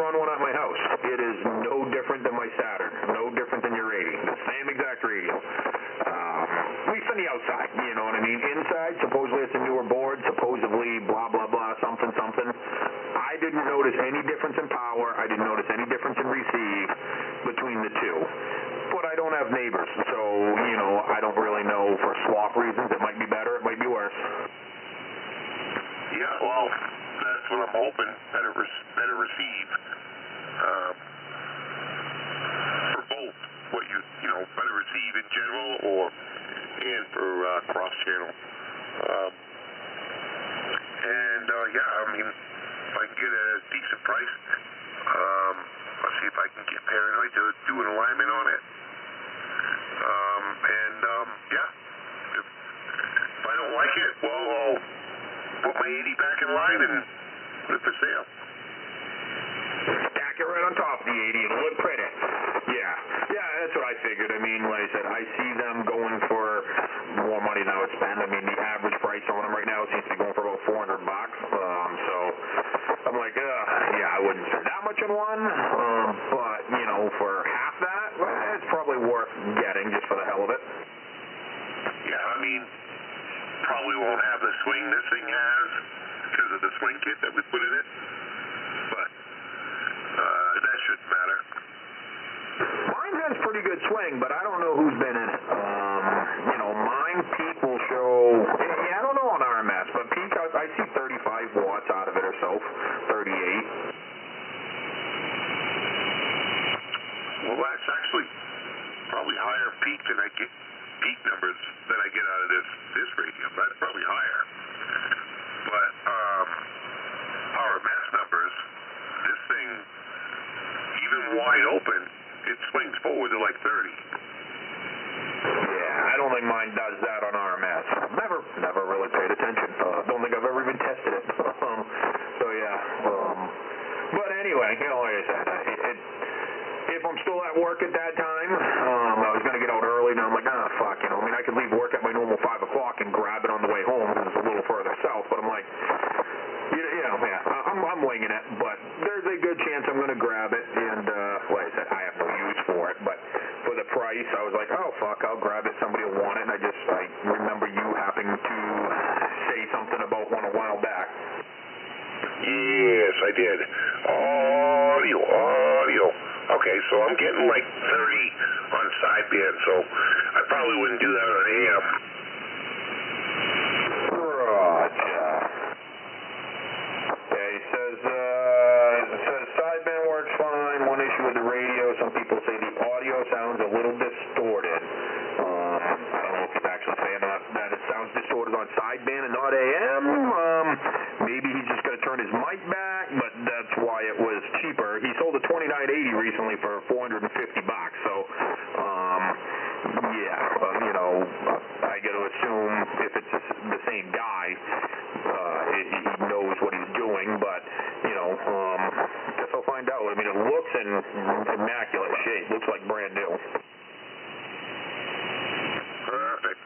Speaker 4: run one at my house. It is no different than my Saturn, no different than your 80. The same exact radio. At least on the outside, you know what I mean? Inside, supposedly it's a newer board, supposedly blah, blah, blah, something, something. I didn't notice any difference in power. I didn't notice any difference in receive between the two. But I don't have neighbors, so, you know, I don't really know for swap reasons. It might be better, it might be worse.
Speaker 9: Yeah, well, that's what I'm hoping, better receive. For both, what you know, better receive in general and for cross-channel. Yeah, I mean, if I can get a decent price, I'll see if I can get Paranoid to do an alignment on it. Yeah, if I don't like it, well, I'll put my 80 back in line and put it for sale.
Speaker 4: Stack it right on top of the 80. It'll look pretty. Yeah, that's what I figured. I mean, like I said, I see them going for more money than I would spend. I mean, the average price on them right now seems to be going for about $400. So I'm like, yeah, I wouldn't spend that much on one. But, you know, for half that, it's probably worth getting just for the hell of it.
Speaker 9: Yeah, I mean, probably won't have the swing this thing has because of the swing kit that we put in it. But that shouldn't matter.
Speaker 4: Mine has pretty good swing, but I don't know who's been in it. You know, mine peak will show, I don't know on RMS, but peak, I see 35 watts out of it or so, 38.
Speaker 9: Well, that's actually probably higher peak than I get, peak numbers that I get out of this radio. That's probably higher. But RMS numbers, this thing, even wide open, it swings forward to like 30.
Speaker 4: Yeah, I don't think mine does that on RMS. Never really paid attention. Don't think I've ever even tested it. So yeah. But anyway, you know, like I said, if I'm still at work at that time, I was going to get out early, and I'm like, fuck, you know, I mean, I could leave work at my normal 5 o'clock and grab it on the way home because it's a little further south, but I'm like, you know, yeah, I'm winging it, but there's a good chance I'm going to grab it, and like I said, I have no use for it, but for the price, I was like, oh, fuck, I'll grab it, somebody will want it, and I remember you having to say something about one a while back.
Speaker 9: Yes, I did. Audio. Okay, so I'm getting like 30 on sideband, so I probably wouldn't do that on AM.
Speaker 4: Roger. Yeah, he says sideband works fine. One issue with the radio, some people say the audio sounds a little distorted. I don't know if he's actually saying that it sounds distorted on sideband and not AM. Maybe he's just going to turn his mic back, but that's why it was cheaper. He sold a 2980 recently for $450. So, yeah, you know, I got to assume if it's the same guy, he knows what he's doing. But, you know, I guess I'll find out. I mean, it looks in immaculate shape. Looks like brand new.
Speaker 9: Perfect.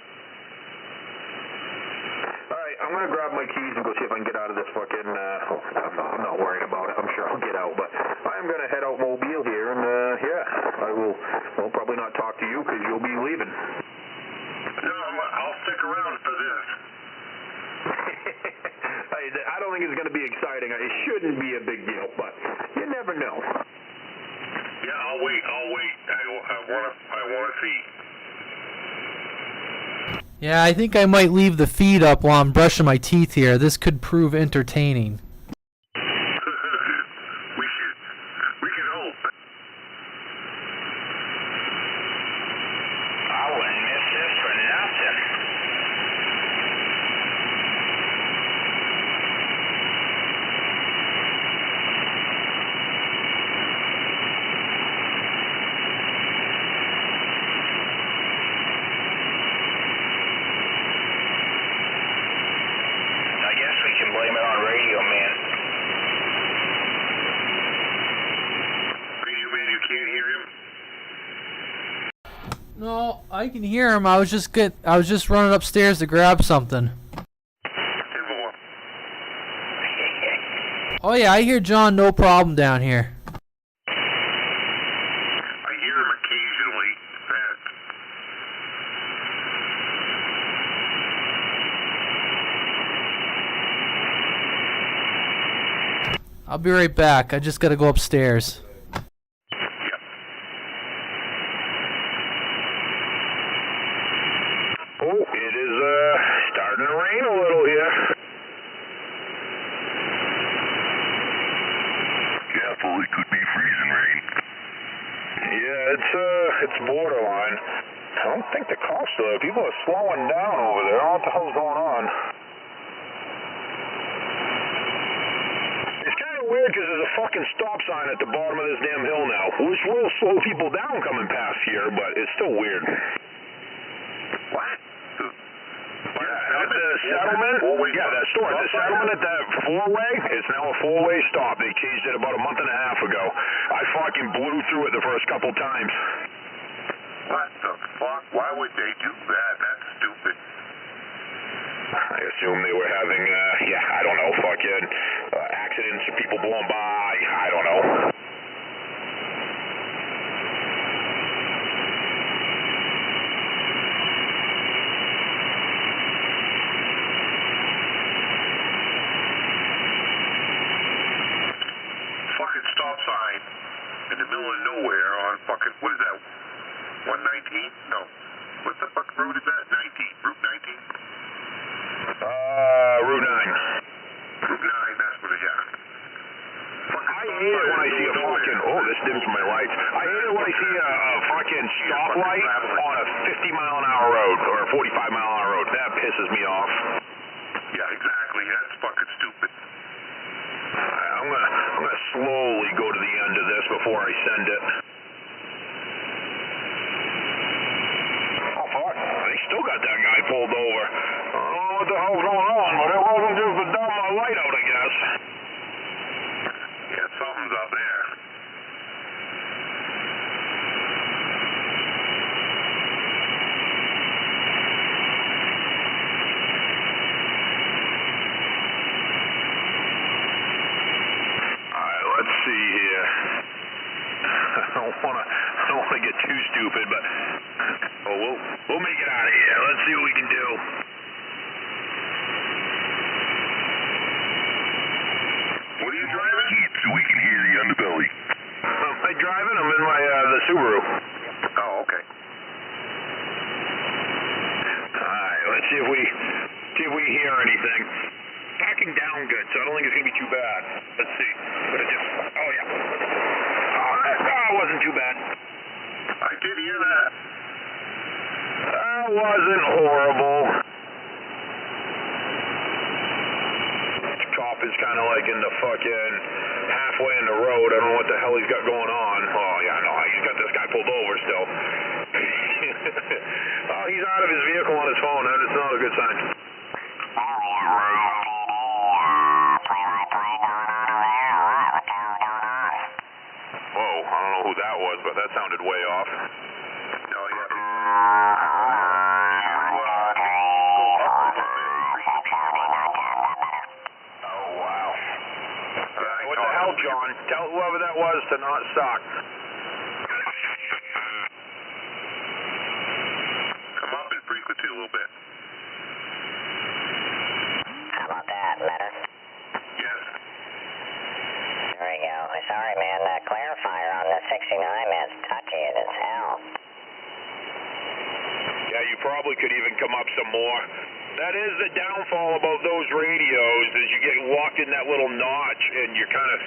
Speaker 4: Alright, I'm going to grab my keys and go see if I can get out of this fucking, I'm not worried about it. I'm sure I'll get out, but I'm going to head out Mobile here, and, yeah, I will probably not talk to you because you'll be leaving.
Speaker 9: No, I'll stick around for this.
Speaker 4: I don't think it's going to be exciting. It shouldn't be a big deal, but you never know.
Speaker 9: Yeah, I'll wait. I want to see.
Speaker 2: Yeah, I think I might leave the feed up while I'm brushing my teeth here. This could prove entertaining.
Speaker 9: we can hope.
Speaker 8: I wouldn't miss this for nothing.
Speaker 7: Blame it on Radioman.
Speaker 9: Radioman, you can't hear him?
Speaker 2: No, I can hear him. I was just running upstairs to grab something. Oh yeah, I hear John no problem down here.
Speaker 9: hear him occasionally.
Speaker 2: I'll be right back. I just gotta go upstairs.
Speaker 9: Yep.
Speaker 4: Oh, it is starting to rain a little here.
Speaker 12: Careful, it could be freezing rain.
Speaker 4: Yeah, it's borderline. I don't think the cops are there. People are slowing down over there. I don't know what the hell's going on. It's kind of weird because there's a fucking stop sign at the bottom of this damn hill now, which will slow people down coming past here, but it's still weird.
Speaker 9: What?
Speaker 4: Yeah, at the settlement, yeah, that store, the settlement at that four-way, it's now a four-way stop. They changed it about a month and a half ago. I fucking blew through it the first couple times.
Speaker 9: What the fuck? Why would they do that? That's stupid.
Speaker 4: I assume they were having, I don't know, fucking accidents, people blowing by, I don't know.
Speaker 9: Fucking stop sign in the middle of nowhere on fucking, what is that? 119? No. What the fuck road is that? 19. Route 19?
Speaker 4: Route 9.
Speaker 9: Route 9, that's what it is, yeah.
Speaker 4: I hate it when I see a fucking, oh, this dims my lights. I hate it when I see a fucking stoplight on a 50-mile-an-hour road or a 45-mile-an-hour road. That pisses me off.
Speaker 9: Yeah, exactly. That's fucking stupid.
Speaker 4: I'm gonna slowly go to the end of this before I send it. Oh fuck! They still got that guy pulled over. I don't know what the hell's going on, but it wasn't just the dumb light out, I guess.
Speaker 9: Yeah, something's up there.
Speaker 4: Let's see here. I don't wanna get too stupid, but we'll make it out of here. Let's see what we can do.
Speaker 9: What are you driving?
Speaker 12: So we can hear the underbelly.
Speaker 4: Am I driving? I'm in my the Subaru.
Speaker 9: Oh, okay.
Speaker 4: Alright, let's see if we hear anything. Backing down good, so I don't think it's gonna be too bad. Let's see. Oh yeah. Oh, that wasn't too bad.
Speaker 9: I did hear that.
Speaker 4: That wasn't horrible. This cop is kind of like in the fucking halfway in the road. I don't know what the hell he's got going on. Oh yeah, no, he's got this guy pulled over still. Oh, he's out of his vehicle on his phone. That is not a good sign. Whoa, I don't know who that was, but that sounded way off.
Speaker 9: Oh, yeah.
Speaker 4: Oh, wow. What the hell, John? Tell whoever that was to not suck.
Speaker 9: Come up in frequency a little bit.
Speaker 10: How about that? Better?
Speaker 9: Yes.
Speaker 10: There we go. Sorry, man. That clarifier on the 69, man's touchy as hell.
Speaker 4: Yeah, you probably could even come up some more. That is the downfall about those radios, is you get locked in that little notch and you're kind of,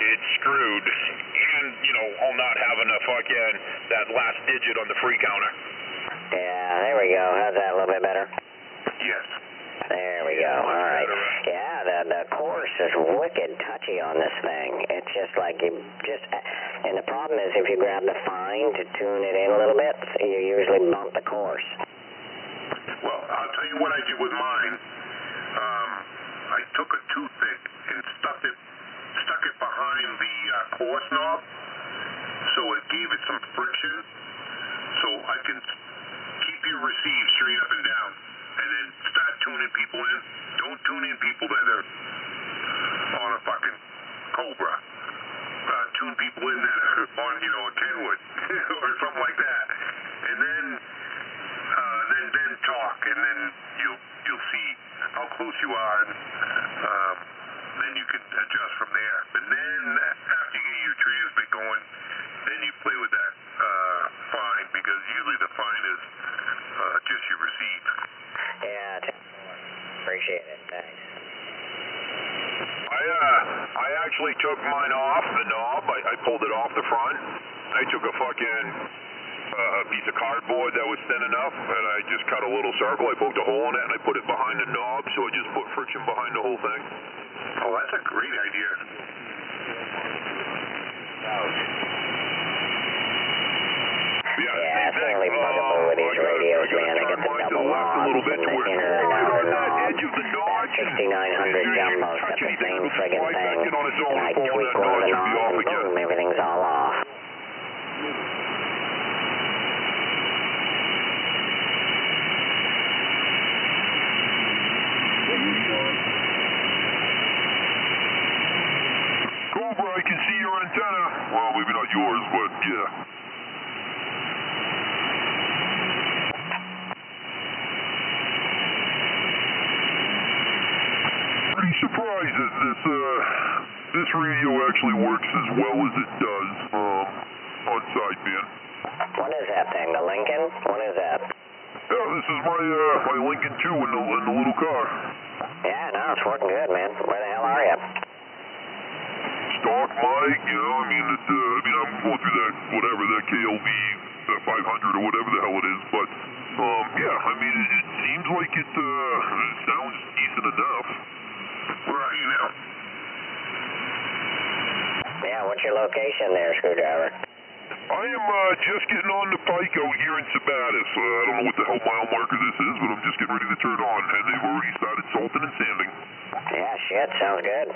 Speaker 4: it's screwed. And, you know, all not having a fucking, that last digit on the free counter.
Speaker 10: Yeah, there we go. How's that? A little bit better?
Speaker 9: Yes.
Speaker 10: There we go. All right. Yeah, the course is wicked touchy on this thing. It's just like and the problem is if you grab the fine to tune it in a little bit, you usually bump the course.
Speaker 9: Well, I'll tell you what I did with mine. I took a toothpick and stuck it behind the course knob, so it gave it some friction, so I can keep your receive straight up and down, and then start tuning people in. Don't tune in people that are on a fucking Cobra. Tune people in that are on, a Kenwood or you are, and then you can adjust from there. And then after you get your transmit going, then you play with that fine, because usually the fine is just your receipt.
Speaker 10: Yeah, appreciate it. Thanks.
Speaker 5: I actually took mine off the knob. I pulled it off the front. I took a fucking piece of cardboard that was thin enough, and I just cut a little circle. I poked a hole in it, and I put it behind the knob, so I just put friction behind the whole thing.
Speaker 9: Oh, that's a great idea.
Speaker 10: Yeah, it's really bugaboo with these radios, man. They get the double knobs and the inner and outer knobs. That 6900 jumbo's got the same friggin' thing. And I tweak one of the knobs and boom, everything's all off.
Speaker 5: Cobra, I can see your antenna. Well, maybe not yours, but yeah. Pretty surprised that this radio actually works as well as it does on sideband.
Speaker 10: What is that thing, the Lincoln? What is that?
Speaker 5: Yeah, this is my Lincoln 2 in the little car.
Speaker 10: Yeah, no, it's working good, man. Where the hell are you?
Speaker 5: Stock mic, you know, I mean, I'm going through that, whatever, that KLB 500 or whatever the hell it is, but, yeah, I mean, it seems like it sounds decent enough.
Speaker 9: Where are you now?
Speaker 10: Yeah, what's your location there, Screwdriver?
Speaker 5: I am just getting on the pike out here in Sabatis. I don't know what the hell mile marker this is, but I'm just getting ready to turn on, and they've already started salting and sanding.
Speaker 10: Yeah, shit, sounds good.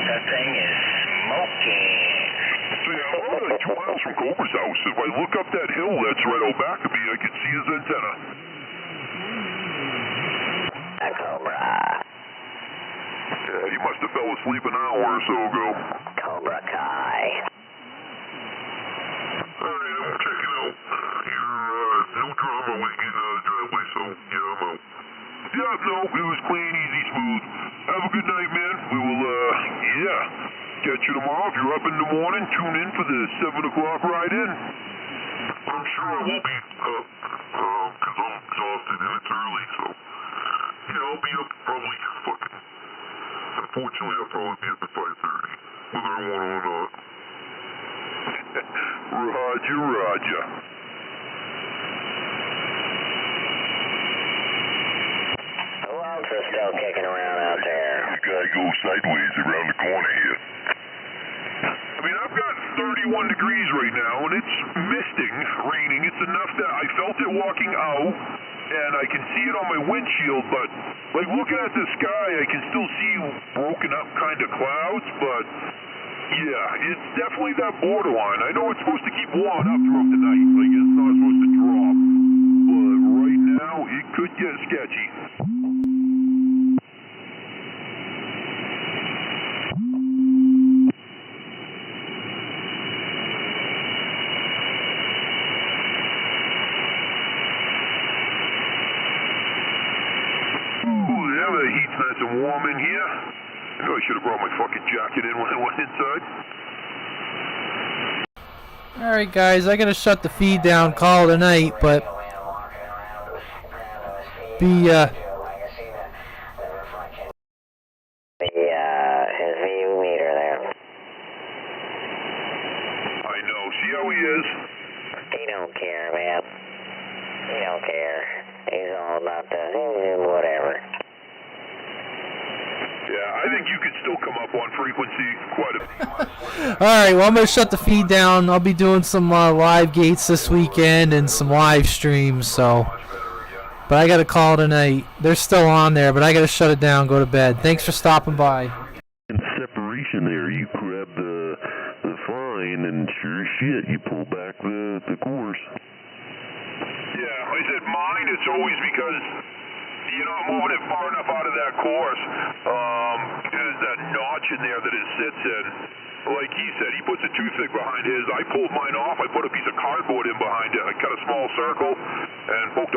Speaker 8: That thing is smoking.
Speaker 5: So yeah, I'm only like 2 miles from Cobra's house. If I look up that hill that's right out back of me, I can see his antenna.
Speaker 10: A Cobra.
Speaker 5: Yeah, he must have fell asleep an hour or so ago.
Speaker 10: Cobra Kai.
Speaker 9: Alright, I'm checking out. No drama when you get out of the driveway, so yeah, I'm out.
Speaker 5: Yeah, no, it was clean, easy, smooth. Have a good night, man. We will, catch you tomorrow. If you're up in the morning, tune in for the 7 o'clock ride in.
Speaker 9: I'm sure I won't be up, because I'm exhausted and it's early, so, yeah, I'll be up probably fucking, unfortunately, I'll probably be up at 5:30, whether I want to or not.
Speaker 5: Roger.
Speaker 10: Who else is still kicking around out there?
Speaker 12: The guy goes sideways around the corner here.
Speaker 5: I mean, I've got 31 degrees right now, and it's misting, raining. It's enough that I felt it walking out, and I can see it on my windshield, but, like, looking at the sky, I can still see broken up kind of clouds, but, yeah, it's definitely that borderline. I know it's supposed to keep warming up throughout the night. Like, it's not supposed to drop, but right now, it could get sketchy. Nice and warm in here. I know I should have brought my fucking jacket in when I went inside.
Speaker 2: Alright guys, I gotta shut the feed down, call it a night, but
Speaker 10: his VU meter there.
Speaker 5: I know, see how he is?
Speaker 10: He don't care, man. He don't care. He's all about the whatever.
Speaker 5: Yeah, I think you could still come up on frequency quite a bit.
Speaker 2: Alright, well I'm going to shut the feed down. I'll be doing some live gates this weekend and some live streams, so. But I got to call it a night. They're still on there, but I got to shut it down, go to bed. Thanks for stopping by.
Speaker 12: In separation there, you grab the fine and sure as shit, you pull back the course.
Speaker 5: Yeah, I said mine, it's always because you're not moving it far enough out of that course. There's that notch in there that it sits in. Like he said, he puts a toothpick behind his. I pulled mine off. I put a piece of cardboard in behind it. I cut a small circle and poked